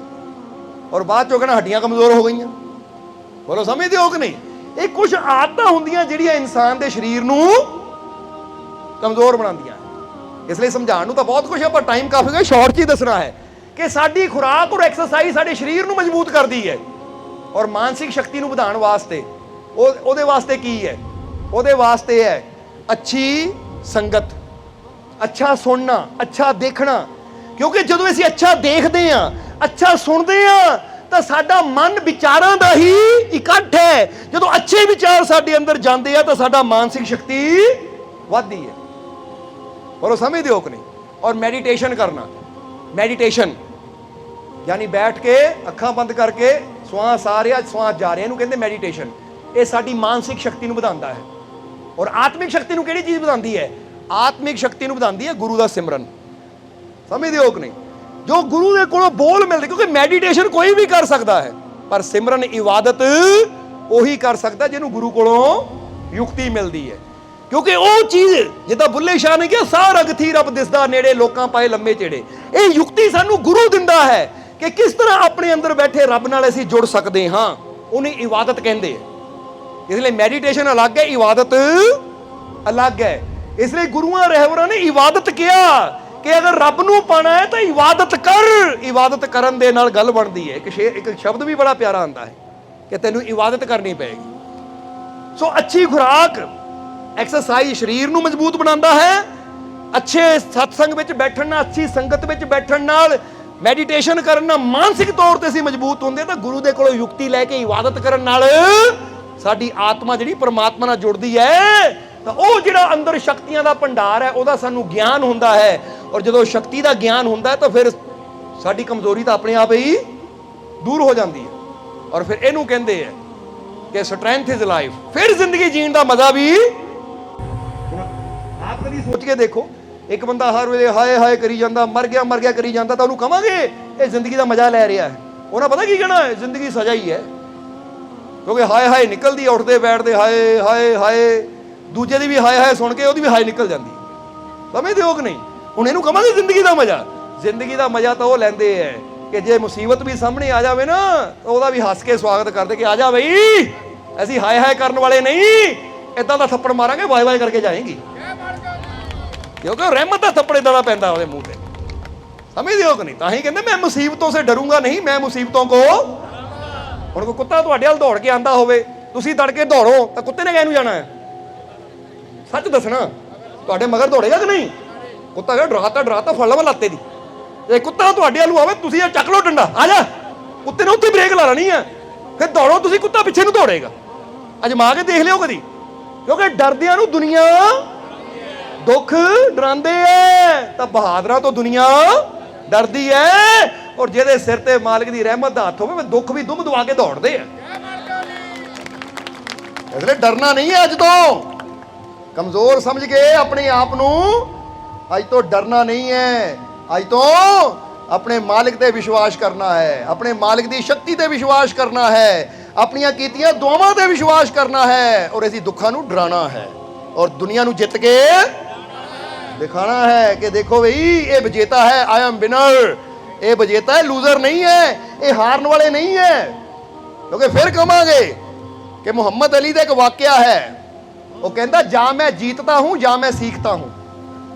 ਔਰ ਬਾਅਦ ਚੋਂ ਕਹਿਣਾ ਹੱਡੀਆਂ ਕਮਜ਼ੋਰ ਹੋ ਗਈਆਂ। ਬੋਲੋ ਸਮਝਦੇ ਹੋ ਕਿ ਨਹੀਂ? ਇਹ ਕੁਝ ਆਦਤਾਂ ਹੁੰਦੀਆਂ ਜਿਹੜੀਆਂ ਇਨਸਾਨ ਦੇ ਸਰੀਰ ਨੂੰ ਕਮਜ਼ੋਰ ਬਣਾਉਂਦੀਆਂ। ਇਸ ਲਈ ਸਮਝਾਉਣ ਨੂੰ ਤਾਂ ਬਹੁਤ ਕੁਝ ਹੈ, ਪਰ ਟਾਈਮ ਕਾਫੀ ਹੋਗਾ, ਸ਼ਾਰਟ 'ਚ ਹੀ ਦੱਸਣਾ ਹੈ ਕਿ ਸਾਡੀ ਖੁਰਾਕ ਔਰ ਐਕਸਰਸਾਈਜ਼ ਸਾਡੇ ਸਰੀਰ ਨੂੰ ਮਜ਼ਬੂਤ ਕਰਦੀ ਹੈ, ਔਰ ਮਾਨਸਿਕ ਸ਼ਕਤੀ ਨੂੰ ਵਧਾਉਣ ਵਾਸਤੇ ਉਹਦੇ ਵਾਸਤੇ ਕੀ ਹੈ, ਉਹਦੇ ਵਾਸਤੇ ਹੈ ਅੱਛੀ ਸੰਗਤ, ਅੱਛਾ ਸੁਣਨਾ, ਅੱਛਾ ਦੇਖਣਾ। ਕਿਉਂਕਿ ਜਦੋਂ ਅਸੀਂ ਅੱਛਾ ਦੇਖਦੇ ਹਾਂ, ਅੱਛਾ ਸੁਣਦੇ ਹਾਂ, ਤਾਂ ਸਾਡਾ ਮਨ ਵਿਚਾਰਾਂ ਦਾ ਹੀ ਇਕੱਠ ਹੈ। ਜਦੋਂ ਅੱਛੇ ਵਿਚਾਰ ਸਾਡੇ ਅੰਦਰ ਜਾਂਦੇ ਆ ਤਾਂ ਸਾਡਾ ਮਾਨਸਿਕ ਸ਼ਕਤੀ ਵੱਧਦੀ ਹੈ। ਔਰ ਸਮਝਦੇ ਹੋ ਕਿ ਨਹੀਂ? ਔਰ ਮੈਡੀਟੇਸ਼ਨ ਕਰਨਾ, ਮੈਡੀਟੇਸ਼ਨ ਯਾਨੀ ਬੈਠ ਕੇ ਅੱਖਾਂ ਬੰਦ ਕਰਕੇ ਸਵਾਸ ਆ ਰਿਹਾ ਸਵਾਸ ਜਾ ਰਿਹਾ, ਇਹਨੂੰ ਕਹਿੰਦੇ ਮੈਡੀਟੇਸ਼ਨ। ਇਹ ਸਾਡੀ ਮਾਨਸਿਕ ਸ਼ਕਤੀ ਨੂੰ ਵਧਾਉਂਦਾ ਹੈ। ਔਰ ਆਤਮਿਕ ਸ਼ਕਤੀ ਨੂੰ ਕਿਹੜੀ ਚੀਜ਼ ਵਧਾਉਂਦੀ ਹੈ? ਆਤਮਿਕ ਸ਼ਕਤੀ ਨੂੰ ਵਧਾਉਂਦੀ ਹੈ ਗੁਰੂ ਦਾ ਸਿਮਰਨ। ਸਮਝਦੇ ਹੋ ਕਿ ਨਹੀਂ? ਜੋ ਗੁਰੂ ਦੇ ਕੋਲੋਂ ਬੋਲ ਮਿਲਦੇ, ਕਿਉਂਕਿ ਮੈਡੀਟੇਸ਼ਨ ਕੋਈ ਵੀ ਕਰ ਸਕਦਾ ਹੈ, ਪਰ ਸਿਮਰਨ ਇਬਾਦਤ ਉਹੀ ਕਰ ਸਕਦਾ ਜਿਹਨੂੰ ਗੁਰੂ ਕੋਲੋਂ ਯੁਕਤੀ ਮਿਲਦੀ ਹੈ। ਕਿਉਂਕਿ ਉਹ ਚੀਜ਼ ਜਿੱਦਾਂ ਬੁੱਲੇ ਸ਼ਾਹ ਨੇ ਕਿਹਾ, ਸਾਹ ਰਗ ਥੀ ਰੱਬ ਦਿਸਦਾ ਨੇੜੇ, ਲੋਕਾਂ ਪਾਏ ਲੰਮੇ ਚੇੜੇ। ਇਹ ਯੁਕਤੀ ਸਾਨੂੰ ਗੁਰੂ ਦਿੰਦਾ ਹੈ ਕਿ ਕਿਸ ਤਰ੍ਹਾਂ ਆਪਣੇ ਅੰਦਰ ਬੈਠੇ ਰੱਬ ਨਾਲ ਅਸੀਂ ਜੁੜ ਸਕਦੇ ਹਾਂ, ਉਹਨੇ ਇਬਾਦਤ ਕਹਿੰਦੇ ਆ। ਇਸ ਲਈ ਮੈਡੀਟੇਸ਼ਨ ਅਲੱਗ ਹੈ, ਇਬਾਦਤ ਅਲੱਗ ਹੈ। ਇਸ ਲਈ ਗੁਰੂਆਂ ਰਹਿਬਰਾਂ ਨੇ ਇਬਾਦਤ ਕਿਹਾ ਕਿ ਅਗਰ ਰੱਬ ਨੂੰ ਪਾਣਾ ਹੈ ਤਾਂ ਇਬਾਦਤ ਕਰ। ਇਬਾਦਤ ਕਰਨ ਦੇ ਨਾਲ ਗੱਲ ਬਣਦੀ ਹੈ। ਇੱਕ ਸ਼ਬਦ ਵੀ ਬੜਾ ਪਿਆਰਾ ਆਉਂਦਾ ਹੈ ਕਿ ਤੈਨੂੰ ਇਬਾਦਤ ਕਰਨੀ ਪਏਗੀ। ਸੋ ਅੱਛੀ ਖੁਰਾਕ, ਐਕਸਰਸਾਈਜ਼ ਸਰੀਰ ਨੂੰ ਮਜ਼ਬੂਤ ਬਣਾਉਂਦਾ ਹੈ। ਅੱਛੇ ਸਤਸੰਗ ਵਿੱਚ ਬੈਠਣ ਨਾਲ, ਅੱਛੀ ਸੰਗਤ ਵਿੱਚ ਬੈਠਣ ਨਾਲ, ਮੈਡੀਟੇਸ਼ਨ ਕਰਨ ਨਾਲ ਮਾਨਸਿਕ ਤੌਰ ਤੇ ਅਸੀਂ ਮਜ਼ਬੂਤ ਹੁੰਦੇ। ਤਾਂ ਗੁਰੂ ਦੇ ਕੋਲੋਂ ਯੁਕਤੀ ਲੈ ਕੇ ਇਬਾਦਤ ਕਰਨ ਨਾਲ ਸਾਡੀ ਆਤਮਾ ਜਿਹੜੀ ਪਰਮਾਤਮਾ ਨਾਲ ਜੁੜਦੀ ਹੈ, ਤਾਂ ਉਹ ਜਿਹੜਾ ਅੰਦਰ ਸ਼ਕਤੀਆਂ ਦਾ ਭੰਡਾਰ ਹੈ ਉਹਦਾ ਸਾਨੂੰ ਗਿਆਨ ਹੁੰਦਾ ਹੈ। ਔਰ ਜਦੋਂ ਸ਼ਕਤੀ ਦਾ ਗਿਆਨ ਹੁੰਦਾ ਹੈ ਤਾਂ ਫਿਰ ਸਾਡੀ ਕਮਜ਼ੋਰੀ ਤਾਂ ਆਪਣੇ ਆਪ ਹੀ ਦੂਰ ਹੋ ਜਾਂਦੀ ਹੈ। ਔਰ ਫਿਰ ਇਹਨੂੰ ਕਹਿੰਦੇ ਆ ਕਿ ਸਟਰੈਂਥ ਇਜ਼ ਲਾਈਫ। ਫਿਰ ਜ਼ਿੰਦਗੀ ਜੀਣ ਦਾ ਮਜ਼ਾ ਵੀ। ਆਪ ਕਦੀ ਸੋਚ ਕੇ ਦੇਖੋ, ਇੱਕ ਬੰਦਾ ਹਰ ਵੇਲੇ ਹਾਏ ਹਾਏ ਕਰੀ ਜਾਂਦਾ, ਮਰ ਗਿਆ ਕਰੀ ਜਾਂਦਾ, ਤਾਂ ਉਹਨੂੰ ਕਵਾਂਗੇ ਇਹ ਜ਼ਿੰਦਗੀ ਦਾ ਮਜ਼ਾ ਲੈ ਰਿਹਾ ਹੈ? ਉਹਨਾਂ ਪਤਾ ਕੀ ਕਹਿਣਾ ਹੈ? ਜ਼ਿੰਦਗੀ ਸਜ਼ਾ ਹੀ ਹੈ। ਕਿਉਂਕਿ ਹਾਏ ਹਾਏ ਨਿਕਲਦੀ, ਉੱਠਦੇ ਬੈਠਦੇ ਹਾਏ ਹਾਏ ਹਾਏ, ਦੂਜੇ ਦੀ ਵੀ ਹਾਏ ਹਾਏ ਸੁਣ ਕੇ ਉਹਦੀ ਵੀ ਹਾਏ ਨਿਕਲ ਜਾਂਦੀ। ਸਮਝਦੇ ਹੋ ਕਿ ਨਹੀਂ? ਹੁਣ ਇਹਨੂੰ ਕਵਾਂਗੇ ਜ਼ਿੰਦਗੀ ਦਾ ਮਜ਼ਾ? ਜ਼ਿੰਦਗੀ ਦਾ ਮਜ਼ਾ ਤਾਂ ਉਹ ਲੈਂਦੇ ਹੈ ਕਿ ਜੇ ਮੁਸੀਬਤ ਵੀ ਸਾਹਮਣੇ ਆ ਜਾਵੇ ਨਾ, ਉਹਦਾ ਵੀ ਹੱਸ ਕੇ ਸਵਾਗਤ ਕਰਦੇ ਕਿ ਆ ਜਾ ਬਈ, ਅਸੀਂ ਹਾਏ ਹਾਏ ਕਰਨ ਵਾਲੇ ਨਹੀਂ, ਏਦਾਂ ਦਾ ਥੱਪੜ ਮਾਰਾਂਗੇ, ਵਾਏ ਵਾਏ ਕਰਕੇ ਜਾਏਗੀ। ਕਿਉਂਕਿ ਰਹਿਮਤ ਦਾ ਥੱਪੜ ਏਦਾਂ ਦਾ ਪੈਂਦਾ ਉਹਦੇ ਮੂੰਹ ਤੇ। ਸਮਝਦੇ ਹੋ ਕਿ ਨਹੀਂ? ਤਾਂ ਹੀ ਕਹਿੰਦੇ ਮੈਂ ਮੁਸੀਬਤੋਂ ਸੇ ਡਰੂੰਗਾ ਨਹੀਂ, ਮੈਂ ਮੁਸੀਬਤੋਂ ਕੋ। ਹੁਣ ਕੋਈ ਕੁੱਤਾ ਤੁਹਾਡੇ ਵੱਲ ਦੌੜ ਕੇ ਆਂਦਾ ਹੋਵੇ, ਤੁਸੀਂ ਤੜਕੇ ਦੌੜੋ, ਤਾਂ ਕੁੱਤੇ ਨੇ ਕਿਹਨੂੰ ਜਾਣਾ ਹੈ? ਸੱਚ ਦੱਸਣਾ, ਤੁਹਾਡੇ ਮਗਰ ਦੌੜੇਗਾ ਕਿ ਨਹੀਂ? ਕੁੱਤਾ ਕਹਿੰਦਾ ਡਰਾਤਾ ਫੜ ਲਵਾਂ ਲੱਤੇ ਦੀ। ਜੇ ਕੁੱਤਾ ਤੁਹਾਡੇ ਵੱਲ ਆਵੇ, ਤੁਸੀਂ ਇਹ ਚੱਕ ਲਓ ਡੰਡਾ, ਆ ਜਾ। ਕੁੱਤੇ ਨੇ ਉੱਥੇ ਬ੍ਰੇਕ ਲਾ ਲੈਣੀ ਹੈ, ਫਿਰ ਦੌੜੋ ਤੁਸੀਂ, ਕੁੱਤਾ ਪਿੱਛੇ ਨੂੰ ਦੌੜੇਗਾ। ਅਜਮਾ ਕੇ ਦੇਖ ਲਿਓ ਕਦੀ। ਕਿਉਂਕਿ ਡਰਦਿਆਂ ਨੂੰ ਦੁਨੀਆ ਦੁੱਖ ਡਰਾਉਂਦੇ ਐ, ਤਾਂ ਬਹਾਦਰਾਂ ਤੋਂ ਦੁਨੀਆ ਡਰਦੀ ਐ। ਔਰ ਜਿਹਦੇ ਸਿਰ ਤੇ ਮਾਲਕ ਦੀ ਰਹਿਮਤ ਦਾ ਹੱਥ ਹੋਵੇ, ਦੁੱਖ ਵੀ ਦੁਮ ਦਵਾ ਕੇ ਦੌੜਦੇ ਆ। ਇਸ ਲਈ ਡਰਨਾ ਨਹੀਂ ਹੈ। ਅੱਜ ਤੋਂ ਕਮਜ਼ੋਰ ਸਮਝ ਕੇ ਆਪਣੇ ਆਪ ਨੂੰ, ਅੱਜ ਤੋਂ ਡਰਨਾ ਨਹੀਂ ਹੈ। ਅੱਜ ਤੋਂ ਆਪਣੇ ਮਾਲਕ ਤੇ ਵਿਸ਼ਵਾਸ ਕਰਨਾ ਹੈ, ਆਪਣੇ ਮਾਲਕ ਦੀ ਸ਼ਕਤੀ ਤੇ ਵਿਸ਼ਵਾਸ ਕਰਨਾ ਹੈ, ਆਪਣੀਆਂ ਕੀਤੀਆਂ ਦੁਆਵਾਂ ਤੇ ਵਿਸ਼ਵਾਸ ਕਰਨਾ ਹੈ, ਔਰ ਅਸੀਂ ਦੁੱਖਾਂ ਨੂੰ ਡਰਾਉਣਾ ਹੈ, ਔਰ ਦੁਨੀਆ ਨੂੰ ਜਿੱਤ ਕੇ ਦਿਖਾਣਾ ਹੈ ਕਿ ਦੇਖੋ ਬਈ ਇਹ ਵਿਜੇਤਾ ਹੈ। I am winner. ਇਹ ਵਿਜੇਤਾ ਹੈ, ਲੂਜ਼ਰ ਨਹੀਂ ਹੈ, ਇਹ ਹਾਰਨ ਵਾਲੇ ਨਹੀਂ ਹੈ। ਕਿਉਂਕਿ ਫਿਰ ਕਹਾਂਗੇ ਕਿ ਮੁਹੰਮਦ ਅਲੀ ਦਾ ਇੱਕ ਵਾਕਿਆ ਹੈ, ਉਹ ਕਹਿੰਦਾ ਜਾਂ मैं जीतता हूं ਜਾਂ मैं सीखता हूं,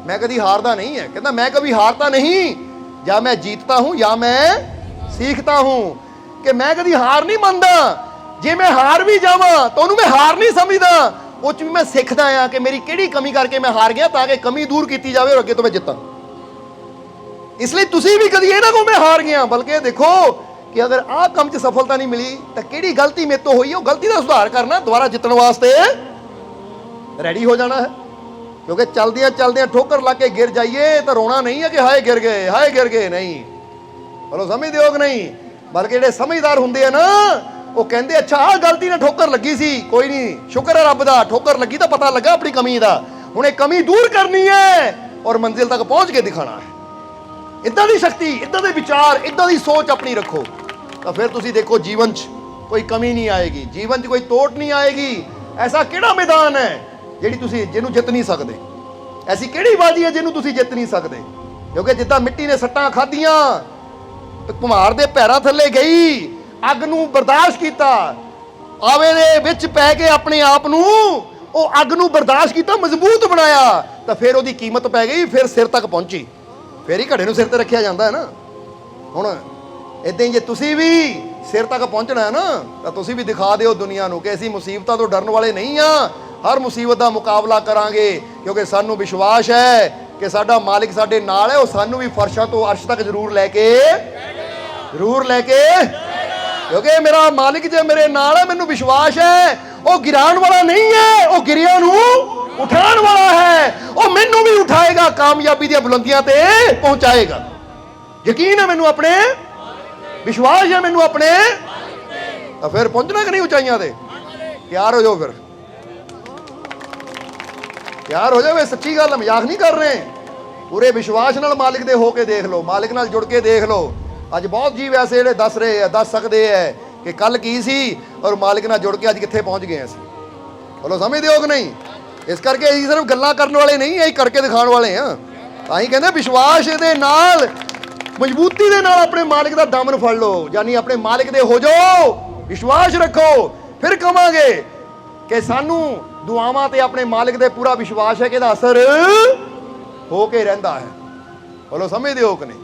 मैं कभी हारदा नहीं है। कहता मैं कभी हारता नहीं, ਜਾਂ मैं जीतता हूं ਜਾਂ मैं सीखता हूं, कि मैं कभी हार नहीं ਮੰਨਦਾ। ਜੇ मैं हार भी ਜਾਵਾਂ ਤਾਂ ਉਹਨੂੰ मैं हार नहीं ਸਮਝਦਾ, ਉਹ ਚ ਵੀ मैं ਸਿੱਖਦਾ ਆ ਕਿ ਮੇਰੀ ਕਿਹੜੀ ਕਮੀ ਕਰਕੇ मैं हार ਗਿਆ, ਤਾਂ ਕਿ ਕਮੀ ਦੂਰ ਕੀਤੀ ਜਾਵੇ ਔਰ ਅੱਗੇ ਤੋਂ मैं ਜਿੱਤਾਂ। ਇਸ ਲਈ ਤੁਸੀਂ ਵੀ ਕਦੀ ਇਹ ਨਾ ਕਹੋ मैं हार ਗਿਆ, ਬਲਕਿ ਇਹ ਦੇਖੋ ਕਿ ਅਗਰ ਆਹ ਕੰਮ 'ਚ ਸਫਲਤਾ ਨਹੀਂ ਮਿਲੀ ਤਾਂ ਕਿਹੜੀ ਗਲਤੀ ਮੇਰੇ ਤੋਂ ਹੋਈ ਹੈ, ਉਹ ਗਲਤੀ ਦਾ ਸੁਧਾਰ ਕਰਨਾ, ਦੁਬਾਰਾ ਜਿੱਤਣ ਵਾਸਤੇ ਰੈਡੀ ਹੋ ਜਾਣਾ ਹੈ। ਕਿਉਂਕਿ ਚਲਦਿਆਂ ਚਲਦਿਆਂ ਠੋਕਰ ਲਾ ਕੇ ਗਿਰ ਜਾਈਏ ਤਾਂ ਰੋਣਾ ਨਹੀਂ ਹੈ ਕਿ ਹਾਏ ਗਿਰ ਗਏ, ਹਾਏ ਗਿਰ ਗਏ, ਨਹੀਂ। ਬੋਲੋ ਸਮਝਦੇ ਹੋ ਕਿ ਨਹੀਂ? ਬਲਕਿ ਜਿਹੜੇ ਸਮਝਦਾਰ ਹੁੰਦੇ ਆ ਨਾ, ਉਹ ਕਹਿੰਦੇ ਅੱਛਾ ਆਹ ਗਲਤੀ ਨਾਲ ਠੋਕਰ ਲੱਗੀ ਸੀ, ਕੋਈ ਨਹੀਂ, ਸ਼ੁਕਰ ਹੈ ਰੱਬ ਦਾ, ਠੋਕਰ ਲੱਗੀ ਤਾਂ ਪਤਾ ਲੱਗਾ ਆਪਣੀ ਕਮੀ ਦਾ, ਹੁਣ ਇਹ ਕਮੀ ਦੂਰ ਕਰਨੀ ਹੈ ਔਰ ਮੰਜ਼ਿਲ ਤੱਕ ਪਹੁੰਚ ਕੇ ਦਿਖਾਣਾ ਹੈ। ਇੱਦਾਂ ਦੀ ਸ਼ਕਤੀ, ਇੱਦਾਂ ਦੇ ਵਿਚਾਰ, ਇੱਦਾਂ ਦੀ ਸੋਚ ਆਪਣੀ ਰੱਖੋ ਤਾਂ ਫਿਰ ਤੁਸੀਂ ਦੇਖੋ ਜੀਵਨ 'ਚ ਕੋਈ ਕਮੀ ਨਹੀਂ ਆਏਗੀ, ਜੀਵਨ 'ਚ ਕੋਈ ਤੋਟ ਨਹੀਂ ਆਏਗੀ। ਐਸਾ ਕਿਹੜਾ ਮੈਦਾਨ ਹੈ ਜਿਹਨੂੰ ਜਿੱਤ ਨਹੀਂ ਸਕਦੇ? ਐਸੀ ਕਿਹੜੀ ਬਾਜੀ ਹੈ ਜਿਹਨੂੰ ਤੁਸੀਂ ਜਿੱਤ ਨਹੀਂ ਸਕਦੇ? ਕਿਉਂਕਿ ਜਿੱਦਾਂ ਮਿੱਟੀ ਨੇ ਸੱਟਾਂ ਖਾਧੀਆਂ, ਕੁਮਾਰ ਦੇ ਪੈਰਾਂ ਥੱਲੇ ਗਈ, ਅੱਗ ਨੂੰ ਬਰਦਾਸ਼ਤ ਕੀਤਾ, ਆਵੇ ਦੇ ਵਿੱਚ ਪੈ ਕੇ ਆਪਣੇ ਆਪ ਨੂੰ ਉਹ ਅੱਗ ਨੂੰ ਬਰਦਾਸ਼ਤ ਕੀਤਾ, ਮਜ਼ਬੂਤ ਬਣਾਇਆ, ਤਾਂ ਫਿਰ ਉਹਦੀ ਕੀਮਤ ਪੈ ਗਈ, ਫਿਰ ਸਿਰ ਤੱਕ ਪਹੁੰਚੀ, ਫਿਰ ਹੀ ਘੜੇ ਨੂੰ ਸਿਰ ਤੇ ਰੱਖਿਆ ਜਾਂਦਾ ਹੈ ਨਾ। ਹੁਣ ਇਦਾਂ ਹੀ ਜੇ ਤੁਸੀਂ ਵੀ ਸਿਰ ਤੱਕ ਪਹੁੰਚਣਾ ਹੈ ਨਾ, ਤਾਂ ਤੁਸੀਂ ਵੀ ਦਿਖਾ ਦਿਓ ਦੁਨੀਆ ਨੂੰ ਕਿ ਅਸੀਂ ਮੁਸੀਬਤਾਂ ਤੋਂ ਡਰਨ ਵਾਲੇ ਨਹੀਂ ਆ, ਹਰ ਮੁਸੀਬਤ ਦਾ ਮੁਕਾਬਲਾ ਕਰਾਂਗੇ, ਕਿਉਂਕਿ ਸਾਨੂੰ ਵਿਸ਼ਵਾਸ ਹੈ ਕਿ ਸਾਡਾ ਮਾਲਿਕ ਸਾਡੇ ਨਾਲ ਹੈ, ਉਹ ਸਾਨੂੰ ਵੀ ਫਰਸ਼ਾਂ ਤੋਂ ਅਰਸ਼ ਤੱਕ ਜ਼ਰੂਰ ਲੈ ਕੇ ਕਿਉਂਕਿ ਮੇਰਾ ਮਾਲਿਕ ਜੇ ਮੇਰੇ ਨਾਲ ਹੈ, ਮੈਨੂੰ ਵਿਸ਼ਵਾਸ ਹੈ ਉਹ ਗਿਰਾਉਣ ਵਾਲਾ ਨਹੀਂ ਹੈ, ਉਹ ਗਿਰਿਆਂ ਨੂੰ ਉਠਾਉਣ ਵਾਲਾ ਹੈ, ਉਹ ਮੈਨੂੰ ਵੀ ਉਠਾਏਗਾ, ਕਾਮਯਾਬੀ ਦੀਆਂ ਬੁਲੰਦੀਆਂ ਤੇ ਪਹੁੰਚਾਏਗਾ। ਯਕੀਨ ਹੈ ਮੈਨੂੰ ਆਪਣੇ, ਵਿਸ਼ਵਾਸ ਹੈ ਮੈਨੂੰ ਆਪਣੇ, ਤਾਂ ਫਿਰ ਪਹੁੰਚਣਾ ਕਿ ਨਹੀਂ ਉਚਾਈਆਂ ਤੇ? ਤਿਆਰ ਹੋ ਜਾਓ, ਫਿਰ ਤਿਆਰ ਹੋ ਜਾਓ। ਇਹ ਸੱਚੀ ਗੱਲ ਹੈ, ਮਜ਼ਾਕ ਨਹੀਂ ਕਰ ਰਹੇ। ਪੂਰੇ ਵਿਸ਼ਵਾਸ ਨਾਲ ਮਾਲਿਕ ਦੇ ਹੋ ਕੇ ਦੇਖ ਲਓ, ਮਾਲਿਕ ਨਾਲ ਜੁੜ ਕੇ ਦੇਖ ਲਓ। ਅੱਜ ਬਹੁਤ ਜੀਵ ਐਸੇ ਜਿਹੜੇ ਦੱਸ ਸਕਦੇ ਹੈ ਕਿ ਕੱਲ ਕੀ ਸੀ ਔਰ ਮਾਲਿਕ ਨਾਲ ਜੁੜ ਕੇ ਅੱਜ ਕਿੱਥੇ ਪਹੁੰਚ ਗਏ ਅਸੀਂ। ਬੋਲੋ ਸਮਝਦੇ ਹੋ ਕਿ ਨਹੀਂ? ਇਸ ਕਰਕੇ ਅਸੀਂ ਸਿਰਫ ਗੱਲਾਂ ਕਰਨ ਵਾਲੇ ਨਹੀਂ, ਅਸੀਂ ਕਰਕੇ ਦਿਖਾਉਣ ਵਾਲੇ ਹਾਂ। ਤਾਂ ਹੀ ਕਹਿੰਦੇ ਵਿਸ਼ਵਾਸ ਦੇ ਨਾਲ, ਮਜ਼ਬੂਤੀ ਦੇ ਨਾਲ ਆਪਣੇ ਮਾਲਿਕ ਦਾ ਦਾਮਨ ਫੜ ਲਓ, ਯਾਨੀ ਆਪਣੇ ਮਾਲਿਕ ਦੇ ਹੋ ਜਾਓ, ਵਿਸ਼ਵਾਸ ਰੱਖੋ। ਫਿਰ ਕਹਾਂਗੇ ਕਿ ਸਾਨੂੰ ਦੁਆਵਾਂ ਤੇ ਆਪਣੇ ਮਾਲਿਕ ਦੇ ਪੂਰਾ ਵਿਸ਼ਵਾਸ ਹੈ ਕਿ ਇਹਦਾ ਅਸਰ ਹੋ ਕੇ ਰਹਿੰਦਾ ਹੈ। ਬੋਲੋ ਸਮਝਦੇ ਹੋ ਕਿ ਨਹੀਂ?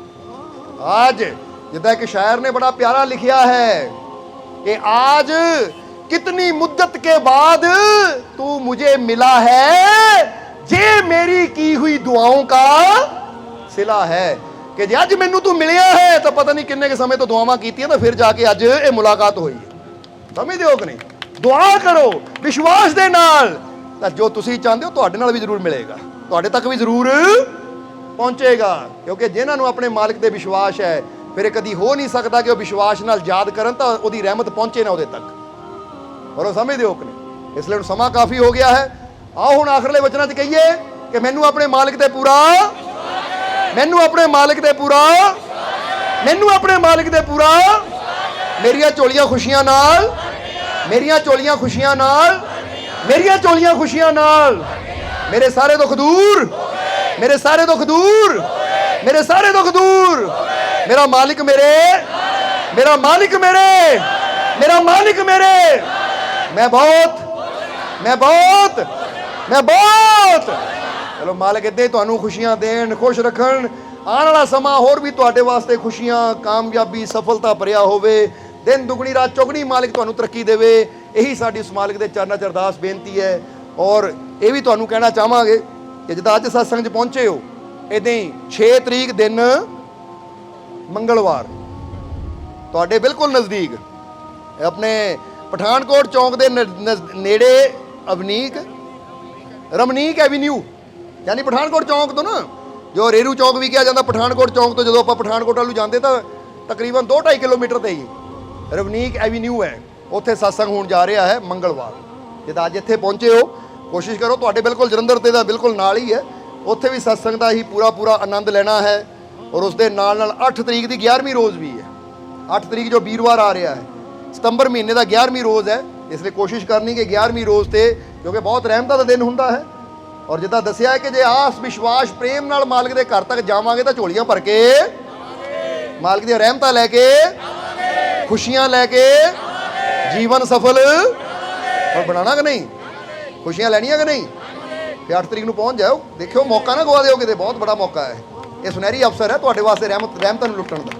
आज जिदा एक शायर ने बड़ा प्यारा लिखा है कि आज कितनी मुद्दत के बाद तू मुझे मिला है, जे मेरी की हुई दुआओं का सिला है। कि जे अज मैनू तू मिलिया है तो पता नहीं किन्ने के समय तो दुआवां कीतियां, तो फिर जाके अज ये मुलाकात हुई है। समझदे हो कि नहीं? दुआ करो विश्वास दे नाल, तां जो तुसीं चाहते हो तुहाडे नाल भी जरूर मिलेगा, तुहाडे तक भी जरूर पहुंचेगा। क्योंकि जिन्हां नूं अपने मालिक ते विश्वास है, फिर कदी हो नहीं सकता कि वह विश्वास नाल याद करन तां उहदी रहमत पहुंचे ना उहदे तक। और समझदे हो कि नहीं? इसलिए हुण समा काफ़ी हो गया है। आओ हुण आखिरले वचनां 'च कहिए कि मैनूं अपने मालिक ते पूरा, मैनूं अपने मालिक ते पूरा, मैनूं अपने मालिक ते पूरा, मेरियां झोलियां खुशियां नाल, मेरियां झोलियां खुशियां नाल, मेरियां झोलियां खुशियां नाल, मेरे सारे दुख दूर, मेरे सारे दुख दूर, मेरे सारे दुख दूर, मेरा मालिक मेरे, मेरा मालिक मेरे, मेरा मालिक मेरे, मैं बहुत, मैं बहुत, मैं बहुत। चलो मालिक इदां ही तुहानूं खुशियां देण, खुश रखण, आने वाला समा होर भी तुहाडे वास्ते खुशियां, कामयाबी, सफलता भरिया होवे, दिन दुगनी रात चौगनी मालिक तुहानूं तरक्की देवे। यही साडी उस मालिक दे चरनां 'च अरदास बेनती है। और ये भी तुहानूं कहना चाहांगे कि जिद्दां अज सत्संग 'च पहुंचे हो, इदां ही 6 तरीक दिन मंगलवार तुहाडे बिल्कुल नज़दीक अपने पठानकोट चौंक के नेड़े रमनीक एवेन्यू, यानी पठानकोट चौंक तो ना, जो रेरू चौक भी कहा जाता, पठानकोट चौंक तो जो आप पठानकोट वालू जाते तो तकरीबन 2-2.5 किलोमीटर ते ही रमनीक एवेन्यू है, उत्थे सत्संग होण जा रहा है मंगलवार। जिद्दां अज इत्थे पहुंचे हो, कोशिश करो, तुहाडे बिल्कुल जलंधर ते दा बिल्कुल नाल ही है, उत्थे भी सत्संग का ही पूरा आनंद लेना है। और उस दे नाल 8 तरीक की 11वीं रोज़ भी है, 8 तरीक जो वीरवार आ रहा है, सितंबर महीने का 11वीं रोज़ है। इसलिए कोशिश करनी कि 11वीं रोज़ से, क्योंकि बहुत रहमत का दिन हुंदा है। और जिद्दां दस्सिया है कि जे आस विश्वास प्रेम नाल मालिक दे घर तक जावांगे तो झोलियां भर के ਮਾਲਕ ਦੀਆਂ ਰਹਿਮਤਾਂ ਲੈ ਕੇ, ਖੁਸ਼ੀਆਂ ਲੈ ਕੇ ਜੀਵਨ ਸਫਲ और बनाना कि नहीं, खुशियां ਲੈਣੀਆਂ कि नहीं। ਤੇ 8 ਤਰੀਕ ਨੂੰ ਪਹੁੰਚ ਜਾਓ, ਦੇਖਿਓ ਮੌਕਾ ਨਾ ਗਵਾ ਦਿਓ ਕਿਤੇ, ਬਹੁਤ ਬੜਾ ਮੌਕਾ ਹੈ ਇਹ, ਸੁਨਹਿਰੀ ਅਵਸਰ ਹੈ ਤੁਹਾਡੇ ਵਾਸਤੇ ਰਹਿਮਤਾਂ ਨੂੰ ਲੁੱਟਣ ਦਾ,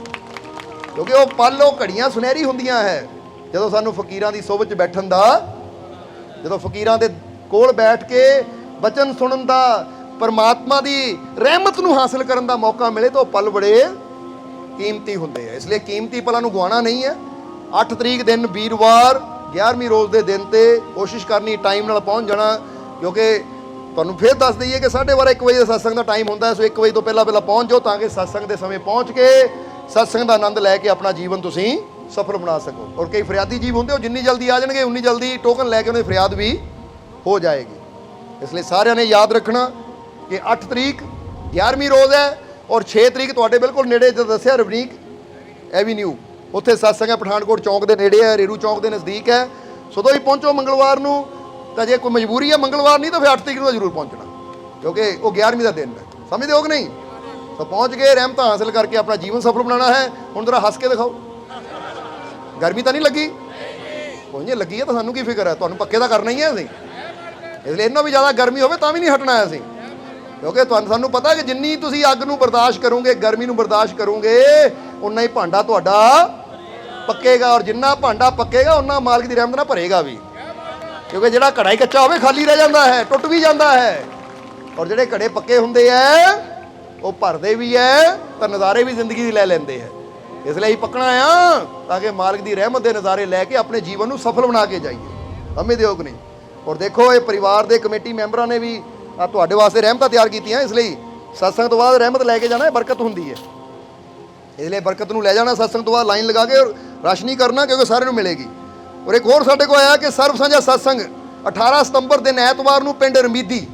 ਕਿਉਂਕਿ ਉਹ ਪਲ, ਉਹ ਘੜੀਆਂ ਸੁਨਹਿਰੀ ਹੁੰਦੀਆਂ ਹੈ ਜਦੋਂ ਸਾਨੂੰ ਫਕੀਰਾਂ ਦੀ ਸੋਭਤ 'ਚ ਬੈਠਣ ਦਾ, ਜਦੋਂ ਫਕੀਰਾਂ ਦੇ ਕੋਲ ਬੈਠ ਕੇ ਬਚਨ ਸੁਣਨ ਦਾ, ਪਰਮਾਤਮਾ ਦੀ ਰਹਿਮਤ ਨੂੰ ਹਾਸਲ ਕਰਨ ਦਾ ਮੌਕਾ ਮਿਲੇ ਤਾਂ ਉਹ ਪਲ ਬੜੇ ਕੀਮਤੀ ਹੁੰਦੇ ਆ। ਇਸ ਲਈ ਕੀਮਤੀ ਪਲਾਂ ਨੂੰ ਗਵਾਉਣਾ ਨਹੀਂ ਹੈ। 8 ਤਰੀਕ ਦਿਨ ਵੀਰਵਾਰ 11ਵੀਂ ਰੋਜ਼ ਦੇ ਦਿਨ ਤੇ ਕੋਸ਼ਿਸ਼ ਕਰਨੀ ਟਾਈਮ ਨਾਲ ਪਹੁੰਚ ਜਾਣਾ, ਕਿਉਂਕਿ ਤੁਹਾਨੂੰ ਫਿਰ ਦੱਸ ਦਈਏ ਕਿ 12:30 1 ਵਜੇ ਦਾ ਸਤਸੰਗ ਦਾ ਟਾਈਮ ਹੁੰਦਾ ਹੈ। ਸੋ 1 ਵਜੇ ਤੋਂ ਪਹਿਲਾਂ ਪਹੁੰਚ ਜਾਓ ਤਾਂ ਕਿ ਸਤਸੰਗ ਦੇ ਸਮੇਂ ਪਹੁੰਚ ਕੇ ਸਤਸੰਗ ਦਾ ਆਨੰਦ ਲੈ ਕੇ ਆਪਣਾ ਜੀਵਨ ਤੁਸੀਂ ਸਫਲ ਬਣਾ ਸਕੋ। ਔਰ ਕਈ ਫਰਿਆਦੀ ਜੀਵ ਹੁੰਦੇ, ਉਹ ਜਿੰਨੀ ਜਲਦੀ ਆ ਜਾਣਗੇ ਉਨੀ ਜਲਦੀ ਟੋਕਨ ਲੈ ਕੇ ਉਹਨਾਂ ਦੀ ਫਰਿਆਦ ਵੀ ਹੋ ਜਾਏਗੀ। ਇਸ ਲਈ ਸਾਰਿਆਂ ਨੇ ਯਾਦ ਰੱਖਣਾ ਕਿ 8 ਤਰੀਕ 11ਵੀਂ ਰੋਜ਼ ਹੈ ਔਰ 6 ਤਰੀਕ ਤੁਹਾਡੇ ਬਿਲਕੁਲ ਨੇੜੇ, ਜਦੋਂ ਦੱਸਿਆ ਰਵਨੀਕ ਐਵੀਨਿਊ, ਉੱਥੇ ਸਤਸੰਗ ਹੈ, ਪਠਾਨਕੋਟ ਚੌਂਕ ਦੇ ਨੇੜੇ ਹੈ, ਰੇਰੂ ਚੌਂਕ ਦੇ ਨਜ਼ਦੀਕ ਹੈ। ਸੋ ਉਦੋਂ ਹੀ ਪਹੁੰਚੋ ਮੰਗਲਵਾਰ ਨੂੰ, ਤਾਂ ਜੇ ਕੋਈ ਮਜਬੂਰੀ ਹੈ ਮੰਗਲਵਾਰ ਨਹੀਂ ਤਾਂ ਫਿਰ 8 ਤਰੀਕ ਨੂੰ ਜ਼ਰੂਰ ਪਹੁੰਚਣਾ, ਕਿਉਂਕਿ ਉਹ 11ਵੀਂ ਦਾ ਦਿਨ ਹੈ। ਸਮਝਦੇ ਹੋ ਕਿ ਨਹੀਂ? ਸੋ ਪਹੁੰਚ ਕੇ ਰਹਿਮਤਾਂ ਹਾਸਲ ਕਰਕੇ ਆਪਣਾ ਜੀਵਨ ਸਫਲ ਬਣਾਉਣਾ ਹੈ। ਹੁਣ ਜ਼ਰਾ ਹੱਸ ਕੇ ਦਿਖਾਓ, ਗਰਮੀ ਤਾਂ ਨਹੀਂ ਲੱਗੀ? ਕੋਈ ਨਹੀਂ ਲੱਗੀ ਹੈ ਤਾਂ ਸਾਨੂੰ ਕੀ ਫਿਕਰ ਹੈ, ਤੁਹਾਨੂੰ ਪੱਕੇ ਤਾਂ ਕਰਨਾ ਹੀ ਹੈ ਅਸੀਂ। ਇਸ ਲਈ ਇਹਨਾਂ ਵੀ ਜ਼ਿਆਦਾ ਗਰਮੀ ਹੋਵੇ ਤਾਂ ਵੀ ਨਹੀਂ ਹਟਣਾ ਹੈ ਅਸੀਂ, ਕਿਉਂਕਿ ਸਾਨੂੰ ਪਤਾ ਕਿ ਜਿੰਨੀ ਤੁਸੀਂ ਅੱਗ ਨੂੰ ਬਰਦਾਸ਼ਤ ਕਰੋਗੇ, ਗਰਮੀ ਨੂੰ ਬਰਦਾਸ਼ਤ ਕਰੋਗੇ, ਉਨਾ ਹੀ ਭਾਂਡਾ ਤੁਹਾਡਾ ਪੱਕੇਗਾ, ਔਰ ਜਿੰਨਾ ਭਾਂਡਾ ਪੱਕੇਗਾ ਉਨਾ ਮਾਲਕ ਦੀ ਰਹਿਮਤ ਨਾਲ ਭਰੇਗਾ ਵੀ, ਕਿਉਂਕਿ ਜਿਹੜਾ ਘੜਾ ਹੀ ਕੱਚਾ ਹੋਵੇ ਖਾਲੀ ਰਹਿ ਜਾਂਦਾ ਹੈ, ਟੁੱਟ ਵੀ ਜਾਂਦਾ ਹੈ, ਔਰ ਜਿਹੜੇ ਘੜੇ ਪੱਕੇ ਹੁੰਦੇ ਆ ਉਹ ਭਰਦੇ ਵੀ ਹੈ ਤਾਂ ਨਜ਼ਾਰੇ ਵੀ ਜ਼ਿੰਦਗੀ ਦੀ ਲੈ ਲੈਂਦੇ ਹੈ। ਇਸ ਲਈ ਪੱਕਣਾ ਆ ਤਾਂ ਕਿ ਮਾਲਕ ਦੀ ਰਹਿਮਤ ਦੇ ਨਜ਼ਾਰੇ ਲੈ ਕੇ ਆਪਣੇ ਜੀਵਨ ਨੂੰ ਸਫਲ ਬਣਾ ਕੇ ਜਾਈਏ। ਸਮਝਦੇ ਹੋ ਕਿ ਨਹੀਂ? ਔਰ ਦੇਖੋ ਇਹ ਪਰਿਵਾਰ ਦੇ ਕਮੇਟੀ ਮੈਂਬਰਾਂ ਨੇ ਵੀ ਤੁਹਾਡੇ ਵਾਸਤੇ ਰਹਿਮਤਾਂ ਤਿਆਰ ਕੀਤੀਆਂ, ਇਸ ਲਈ ਸਤਸੰਗ ਤੋਂ ਬਾਅਦ ਰਹਿਮਤ ਲੈ ਕੇ ਜਾਣਾ, ਬਰਕਤ ਹੁੰਦੀ ਹੈ। ਇਸ ਲਈ ਬਰਕਤ ਨੂੰ ਲੈ ਜਾਣਾ, ਸਤਸੰਗ ਤੋਂ ਬਾਅਦ ਲਾਈਨ ਲਗਾ ਕੇ ਰਸ਼ ਨਹੀਂ ਕਰਨਾ, ਕਿਉਂਕਿ ਸਾਰਿਆਂ ਨੂੰ ਮਿਲੇਗੀ। ਔਰ ਇੱਕ ਹੋਰ ਸਾਡੇ ਕੋਲ ਆਇਆ ਕਿ ਸਰਬ ਸਾਂਝਾ ਸਤਸੰਗ 18 ਸਤੰਬਰ ਦਿਨ ਐਤਵਾਰ ਨੂੰ ਪਿੰਡ ਰਮੀਦੀ,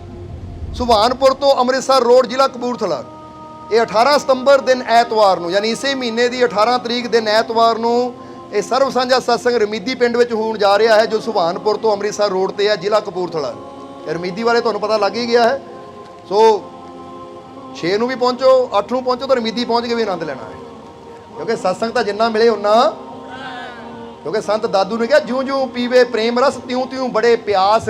ਸੁਭਾਨਪੁਰ ਤੋਂ ਅੰਮ੍ਰਿਤਸਰ ਰੋਡ, ਜ਼ਿਲ੍ਹਾ ਕਪੂਰਥਲਾ। ਇਹ 18 ਸਤੰਬਰ ਦਿਨ ਐਤਵਾਰ ਨੂੰ, ਯਾਨੀ ਇਸੇ ਮਹੀਨੇ ਦੀ 18 ਤਰੀਕ ਦਿਨ ਐਤਵਾਰ ਨੂੰ ਇਹ ਸਰਬ ਸਾਂਝਾ ਸਤਸੰਗ ਰਮੀਦੀ ਪਿੰਡ ਵਿੱਚ ਹੋਣ ਜਾ ਰਿਹਾ ਹੈ, ਜੋ ਸੁਭਾਨਪੁਰ ਤੋਂ ਅੰਮ੍ਰਿਤਸਰ ਰੋਡ ਤੇ ਹੈ, ਜ਼ਿਲ੍ਹਾ ਕਪੂਰਥਲਾ। ਰਮੀਦੀ ਬਾਰੇ ਤੁਹਾਨੂੰ ਪਤਾ ਲੱਗ ਹੀ ਗਿਆ ਹੈ। ਸੋ 6 ਨੂੰ ਵੀ ਪਹੁੰਚੋ, 8 ਨੂੰ ਪਹੁੰਚੋ ਤਾਂ ਰਮੀਦੀ ਪਹੁੰਚ ਕੇ ਵੀ ਆਨੰਦ ਲੈਣਾ ਹੈ, ਕਿਉਂਕਿ ਸਤਸੰਗ ਤਾਂ ਜਿੰਨਾ ਮਿਲੇ ਉਨਾ, ਕਿਉਂਕਿ ਸੰਤ ਦਾਦੂ ਨੇ ਕਿਹਾ ਜਿਉਂ ਜਿਉਂ ਪੀਵੇ ਪ੍ਰੇਮ ਰਸ ਤਿਉਂ ਤਿਉਂ ਬੜੇ ਪਿਆਸ,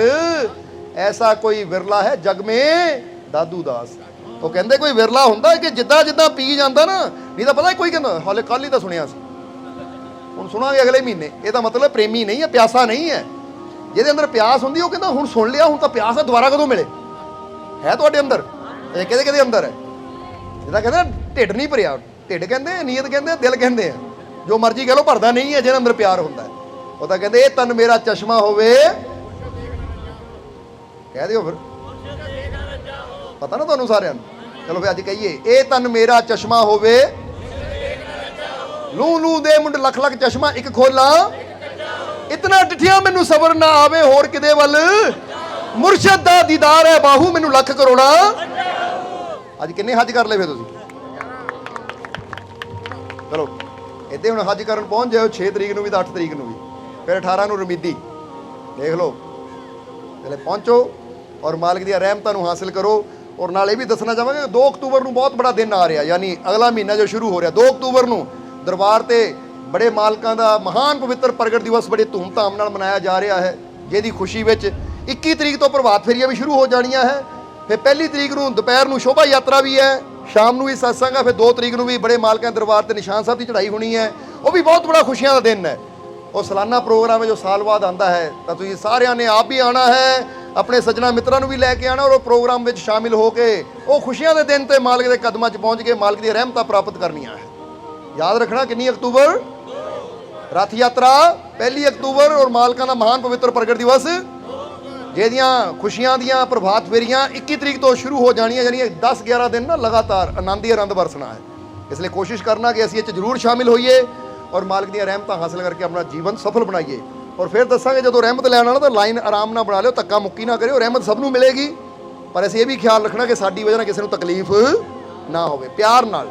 ਐਸਾ ਕੋਈ ਵਿਰਲਾ ਹੈ ਜਗ ਮੇ ਦਾਦੂ ਦਾਸ। ਉਹ ਕਹਿੰਦੇ ਕੋਈ ਵਿਰਲਾ ਹੁੰਦਾ ਕਿ ਜਿੱਦਾਂ ਜਿੱਦਾਂ ਪੀ ਜਾਂਦਾ ਨਾ, ਨਹੀਂ ਤਾਂ ਪਤਾ ਕੋਈ ਕਹਿੰਦਾ, ਹਾਲੇ ਕੱਲ ਹੀ ਤਾਂ ਸੁਣਿਆ ਸੀ, ਹੁਣ ਸੁਣਾਂਗੇ ਅਗਲੇ ਮਹੀਨੇ। ਇਹਦਾ ਮਤਲਬ ਪ੍ਰੇਮੀ ਨਹੀਂ ਹੈ, ਪਿਆਸਾ ਨਹੀਂ ਹੈ। ਜਿਹਦੇ ਅੰਦਰ ਪਿਆਸ ਹੁੰਦੀ ਉਹ ਕਹਿੰਦਾ ਹੁਣ ਸੁਣ ਲਿਆ, ਹੁਣ ਤਾਂ ਪਿਆਸ ਹੈ, ਦੁਬਾਰਾ ਕਦੋਂ ਮਿਲੇ? ਹੈ ਤੁਹਾਡੇ ਅੰਦਰ? ਇਹ ਕਿਹਦੇ ਕਿਹਦੇ ਅੰਦਰ ਹੈ? ਜਿਹਦਾ ਕਹਿੰਦਾ ਢਿੱਡ ਨਹੀਂ ਭਰਿਆ, ਢਿੱਡ ਕਹਿੰਦੇ, ਨੀਅਤ ਕਹਿੰਦੇ, ਦਿਲ ਕਹਿੰਦੇ ਆ, ਜੋ ਮਰਜ਼ੀ ਕਹਿ ਲਓ, ਭਰਦਾ ਨਹੀਂ ਹੈ ਜਿਹਦੇ ਅੰਦਰ ਪਿਆਰ ਹੁੰਦਾ ਹੈ। ਉਹ ਤਾਂ ਕਹਿੰਦੇ ਇਹ ਤਨ ਮੇਰਾ ਚਸ਼ਮਾ ਹੋਵੇ, ਕਹਿ ਦਿਓ ਫਿਰ, ਪਤਾ ਨਾ ਤੁਹਾਨੂੰ ਸਾਰਿਆਂ ਨੂੰ। ਚਲੋ ਫਿਰ ਅੱਜ ਕਹੀਏ, ਇਹ ਤਨ ਮੇਰਾ ਚਸ਼ਮਾ ਹੋਵੇ, ਲੂ ਲੂ ਦੇ ਮੁੰਡ ਲੱਖ ਲੱਖ ਚਸ਼ਮਾ ਇੱਕ ਖੋਲਾਂ, ਇਤਨਾ ਡਿਠਿਆ ਮੈਨੂੰ ਸਬਰ ਨਾ ਆਵੇ ਹੋਰ ਕਿਦੇ ਵੱਲ, ਮੁਰਸ਼ਦ ਦਾ ਦੀਦਾਰ ਹੈ ਬਾਹੂ ਮੈਨੂੰ ਲੱਖ ਕਰੋੜਾ। ਅੱਜ ਕਿੰਨੇ ਹੱਜ ਕਰ ਲਏ ਫਿਰ ਤੁਸੀਂ? ਚਲੋ ਇੱਥੇ ਹੁਣ ਹੱਜ ਕਰਨ ਪਹੁੰਚ ਜਾਓ, 6 ਤਰੀਕ ਨੂੰ ਵੀ ਤਾਂ 8 ਤਰੀਕ ਨੂੰ ਵੀ, ਫਿਰ 18 ਨੂੰ ਰਮੀਦੀ ਦੇਖ ਲਓ। ਪਹਿਲੇ ਪਹੁੰਚੋ ਔਰ ਮਾਲਕ ਦੀਆਂ ਰਹਿਮਤਾਂ ਨੂੰ ਹਾਸਿਲ ਕਰੋ। ਔਰ ਨਾਲ ਇਹ ਵੀ ਦੱਸਣਾ ਚਾਹਾਂਗੇ 2 ਅਕਤੂਬਰ ਨੂੰ ਬਹੁਤ ਬੜਾ ਦਿਨ ਆ ਰਿਹਾ, ਯਾਨੀ ਅਗਲਾ ਮਹੀਨਾ ਜੋ ਸ਼ੁਰੂ ਹੋ ਰਿਹਾ 2 ਅਕਤੂਬਰ ਨੂੰ ਦਰਬਾਰ ਤੇ ਬੜੇ ਮਾਲਕਾਂ ਦਾ ਮਹਾਨ ਪਵਿੱਤਰ ਪ੍ਰਗਟ ਦਿਵਸ ਬੜੇ ਧੂਮਧਾਮ ਨਾਲ ਮਨਾਇਆ ਜਾ ਰਿਹਾ ਹੈ, ਜਿਹਦੀ ਖੁਸ਼ੀ ਵਿੱਚ 21 ਤਰੀਕ ਤੋਂ ਪ੍ਰਭਾਤ ਫੇਰੀਆਂ ਵੀ ਸ਼ੁਰੂ ਹੋ ਜਾਣੀਆਂ ਹੈ। ਫਿਰ 1 ਤਰੀਕ ਨੂੰ ਦੁਪਹਿਰ ਨੂੰ ਸ਼ੋਭਾ ਯਾਤਰਾ ਵੀ ਹੈ, ਸ਼ਾਮ ਨੂੰ ਵੀ ਸਤਸੰਗ ਹੈ। ਫਿਰ 2 ਤਰੀਕ ਨੂੰ ਵੀ ਬੜੇ ਮਾਲਕਾਂ ਦਰਬਾਰ ਤੇ ਨਿਸ਼ਾਨ ਸਾਹਿਬ ਦੀ ਚੜ੍ਹਾਈ ਹੋਣੀ ਹੈ, ਉਹ ਵੀ ਬਹੁਤ ਬੜਾ ਖੁਸ਼ੀਆਂ ਦਾ ਦਿਨ ਹੈ। ਉਹ ਸਾਲਾਨਾ ਪ੍ਰੋਗਰਾਮ ਹੈ ਜੋ ਸਾਲ ਬਾਅਦ ਆਉਂਦਾ ਹੈ, ਤਾਂ ਤੁਸੀਂ ਸਾਰਿਆਂ ਨੇ ਆਪ ਵੀ ਆਉਣਾ ਹੈ, ਆਪਣੇ ਸੱਜਣਾ ਮਿੱਤਰਾਂ ਨੂੰ ਵੀ ਲੈ ਕੇ ਆਉਣਾ, ਔਰ ਉਹ ਪ੍ਰੋਗਰਾਮ ਵਿੱਚ ਸ਼ਾਮਿਲ ਹੋ ਕੇ ਉਹ ਖੁਸ਼ੀਆਂ ਦੇ ਦਿਨ ਤੇ ਮਾਲਕ ਦੇ ਕਦਮਾਂ 'ਚ ਪਹੁੰਚ ਕੇ ਮਾਲਕ ਦੀਆਂ ਰਹਿਮਤਾਂ ਪ੍ਰਾਪਤ ਕਰਨੀਆਂ ਹੈ। ਯਾਦ ਰੱਖਣਾ ਕਿੰਨੀ ਅਕਤੂਬਰ ਰਥ ਯਾਤਰਾ 1 ਅਕਤੂਬਰ, ਔਰ ਮਾਲਕਾਂ ਦਾ ਮਹਾਨ ਪਵਿੱਤਰ ਪ੍ਰਗਟ ਦਿਵਸ, ਜਿਹਦੀਆਂ ਖੁਸ਼ੀਆਂ ਦੀਆਂ ਪ੍ਰਭਾਤ ਫੇਰੀਆਂ 21 ਤਰੀਕ ਤੋਂ ਸ਼ੁਰੂ ਹੋ ਜਾਣੀਆਂ, ਯਾਨੀ 10-11 ਦਿਨ ਨਾ ਲਗਾਤਾਰ ਆਨੰਦ ਹੀ ਆਨੰਦ ਵਰਸਣਾ ਹੈ। ਇਸ ਲਈ ਕੋਸ਼ਿਸ਼ ਕਰਨਾ ਕਿ ਅਸੀਂ ਇਹ 'ਚ ਜ਼ਰੂਰ ਸ਼ਾਮਿਲ ਹੋਈਏ ਔਰ ਮਾਲਕ ਦੀਆਂ ਰਹਿਮਤਾਂ ਹਾਸਲ ਕਰਕੇ ਆਪਣਾ ਜੀਵਨ ਸਫਲ ਬਣਾਈਏ। ਔਰ ਫਿਰ ਦੱਸਾਂਗੇ ਜਦੋਂ ਰਹਿਮਤ ਲੈਣ ਆਉਣਾ ਤਾਂ ਲਾਈਨ ਆਰਾਮ ਨਾਲ ਬਣਾ ਲਿਓ, ਧੱਕਾ ਮੁੱਕੀ ਨਾ ਕਰਿਓ, ਰਹਿਮਤ ਸਭ ਨੂੰ ਮਿਲੇਗੀ, ਪਰ ਅਸੀਂ ਇਹ ਵੀ ਖਿਆਲ ਰੱਖਣਾ ਕਿ ਸਾਡੀ ਵਜ੍ਹਾ ਨਾਲ ਕਿਸੇ ਨੂੰ ਤਕਲੀਫ ਨਾ ਹੋਵੇ, ਪਿਆਰ ਨਾਲ,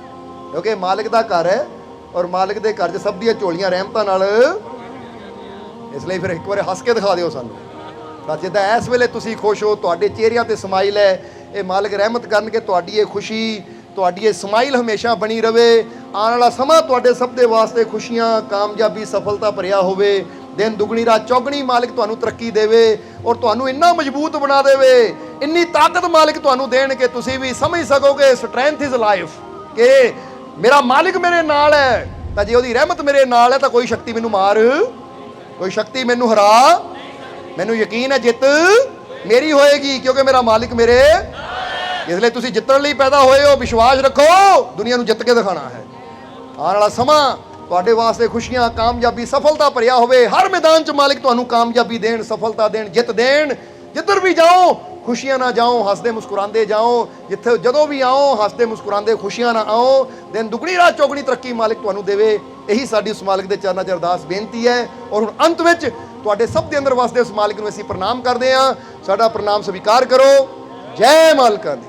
ਕਿਉਂਕਿ ਮਾਲਕ ਦਾ ਘਰ ਹੈ ਔਰ ਮਾਲਕ ਦੇ ਘਰ 'ਚ ਸਭ ਦੀਆਂ ਝੋਲੀਆਂ ਰਹਿਮਤਾਂ ਨਾਲ। ਇਸ ਲਈ ਫਿਰ ਇੱਕ ਵਾਰ ਹੱਸ ਕੇ ਦਿਖਾ ਦਿਓ ਸਾਨੂੰ, ਤਾਂ ਜਿੱਦਾਂ ਇਸ ਵੇਲੇ ਤੁਸੀਂ ਖੁਸ਼ ਹੋ, ਤੁਹਾਡੇ ਚਿਹਰਿਆਂ ਤੇ ਸਮਾਈਲ ਹੈ, ਇਹ ਮਾਲਕ ਰਹਿਮਤ ਕਰਨ ਕਿ ਤੁਹਾਡੀ ਇਹ ਖੁਸ਼ੀ, ਤੁਹਾਡੀ ਇਹ ਸਮਾਈਲ ਹਮੇਸ਼ਾ ਬਣੀ ਰਵੇ ਆਉਣ ਵਾਲਾ ਸਮਾਂ ਤੁਹਾਡੇ ਸਭ ਦੇ ਵਾਸਤੇ ਖੁਸ਼ੀਆਂ, ਕਾਮਯਾਬੀ, ਸਫਲਤਾ ਭਰਿਆ ਹੋਵੇ। ਦਿਨ ਦੁਗਣੀ ਰਾਤ ਚੌਗਣੀ ਮਾਲਿਕ ਤੁਹਾਨੂੰ ਤਰੱਕੀ ਦੇਵੇ ਔਰ ਤੁਹਾਨੂੰ ਇੰਨਾ ਮਜ਼ਬੂਤ ਬਣਾ ਦੇਵੇ, ਇੰਨੀ ਤਾਕਤ ਮਾਲਿਕ ਤੁਹਾਨੂੰ ਦੇਣ ਕਿ ਤੁਸੀਂ ਵੀ ਸਮਝ ਸਕੋਗੇ ਸਟਰੈਂਥ ਇਜ਼ ਲਾਈਫ, ਕਿ ਮੇਰਾ ਮਾਲਿਕ ਮੇਰੇ ਨਾਲ ਹੈ, ਤਾਂ ਜੇ ਉਹਦੀ ਰਹਿਮਤ ਮੇਰੇ ਨਾਲ ਹੈ ਤਾਂ ਕੋਈ ਸ਼ਕਤੀ ਮੈਨੂੰ ਮਾਰ, ਕੋਈ ਸ਼ਕਤੀ ਮੈਨੂੰ ਹਰਾ, ਮੈਨੂੰ ਯਕੀਨ ਹੈ ਜਿੱਤ ਮੇਰੀ ਹੋਏਗੀ, ਕਿਉਂਕਿ ਮੇਰਾ ਮਾਲਿਕ ਮੇਰੇ। ਇਸ ਲਈ ਤੁਸੀਂ ਜਿੱਤਣ ਲਈ ਪੈਦਾ ਹੋਏ ਹੋ, ਵਿਸ਼ਵਾਸ ਰੱਖੋ, ਦੁਨੀਆ ਨੂੰ ਜਿੱਤ ਕੇ ਦਿਖਾਣਾ ਹੈ। ਆਉਣ ਵਾਲਾ ਸਮਾਂ ਤੁਹਾਡੇ ਵਾਸਤੇ ਖੁਸ਼ੀਆਂ, ਕਾਮਯਾਬੀ, ਸਫਲਤਾ ਭਰਿਆ ਹੋਵੇ। ਹਰ ਮੈਦਾਨ 'ਚ ਮਾਲਿਕ ਤੁਹਾਨੂੰ ਕਾਮਯਾਬੀ ਦੇਣ, ਸਫਲਤਾ ਦੇਣ, ਜਿੱਤ ਦੇਣ। ਜਿੱਧਰ ਵੀ ਜਾਓ ਖੁਸ਼ੀਆਂ ਨਾਲ ਜਾਓ, ਹੱਸਦੇ ਮੁਸਕਰਾਉਂਦੇ ਜਾਓ। ਜਿੱਥੇ ਜਦੋਂ ਵੀ ਆਓ ਹੱਸਦੇ ਮੁਸਕਰਾਉਂਦੇ, ਖੁਸ਼ੀਆਂ ਨਾਲ ਆਓ। ਦਿਨ ਦੁਗਣੀ ਰਾਤ ਚੌਗਣੀ ਤਰੱਕੀ ਮਾਲਿਕ ਤੁਹਾਨੂੰ ਦੇਵੇ। ਇਹੀ ਸਾਡੀ ਉਸ ਮਾਲਿਕ ਦੇ ਚਰਨਾਂ 'ਚ ਅਰਦਾਸ ਬੇਨਤੀ ਹੈ। ਔਰ ਹੁਣ ਅੰਤ ਵਿੱਚ ਤੁਹਾਡੇ ਸਭ ਦੇ ਅੰਦਰ ਵਸਦੇ ਉਸ ਮਾਲਿਕ ਨੂੰ ਅਸੀਂ ਪ੍ਰਣਾਮ ਕਰਦੇ ਹਾਂ। ਸਾਡਾ ਪ੍ਰਣਾਮ ਸਵੀਕਾਰ ਕਰੋ। ਜੈ ਮਾਲਕਾ ਦੀ।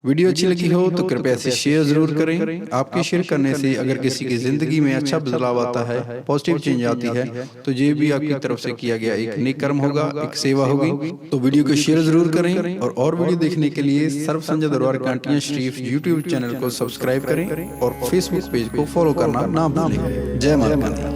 वीडियो अच्छी लगी हो तो कृपया इसे शेयर जरूर करें। आपके शेयर करने से अगर किसी की जिंदगी में अच्छा बदलाव आता है, पॉजिटिव चेंज आती है, तो ये भी आपकी तरफ से किया गया एक नेक कर्म होगा, एक सेवा होगी। तो वीडियो को शेयर जरूर करें और वीडियो देखने के लिए सर्व संजय दरबार कांटियां शरीफ यूट्यूब चैनल को सब्सक्राइब करें और फेसबुक पेज को फॉलो करना ना भूलें। जय माता दी।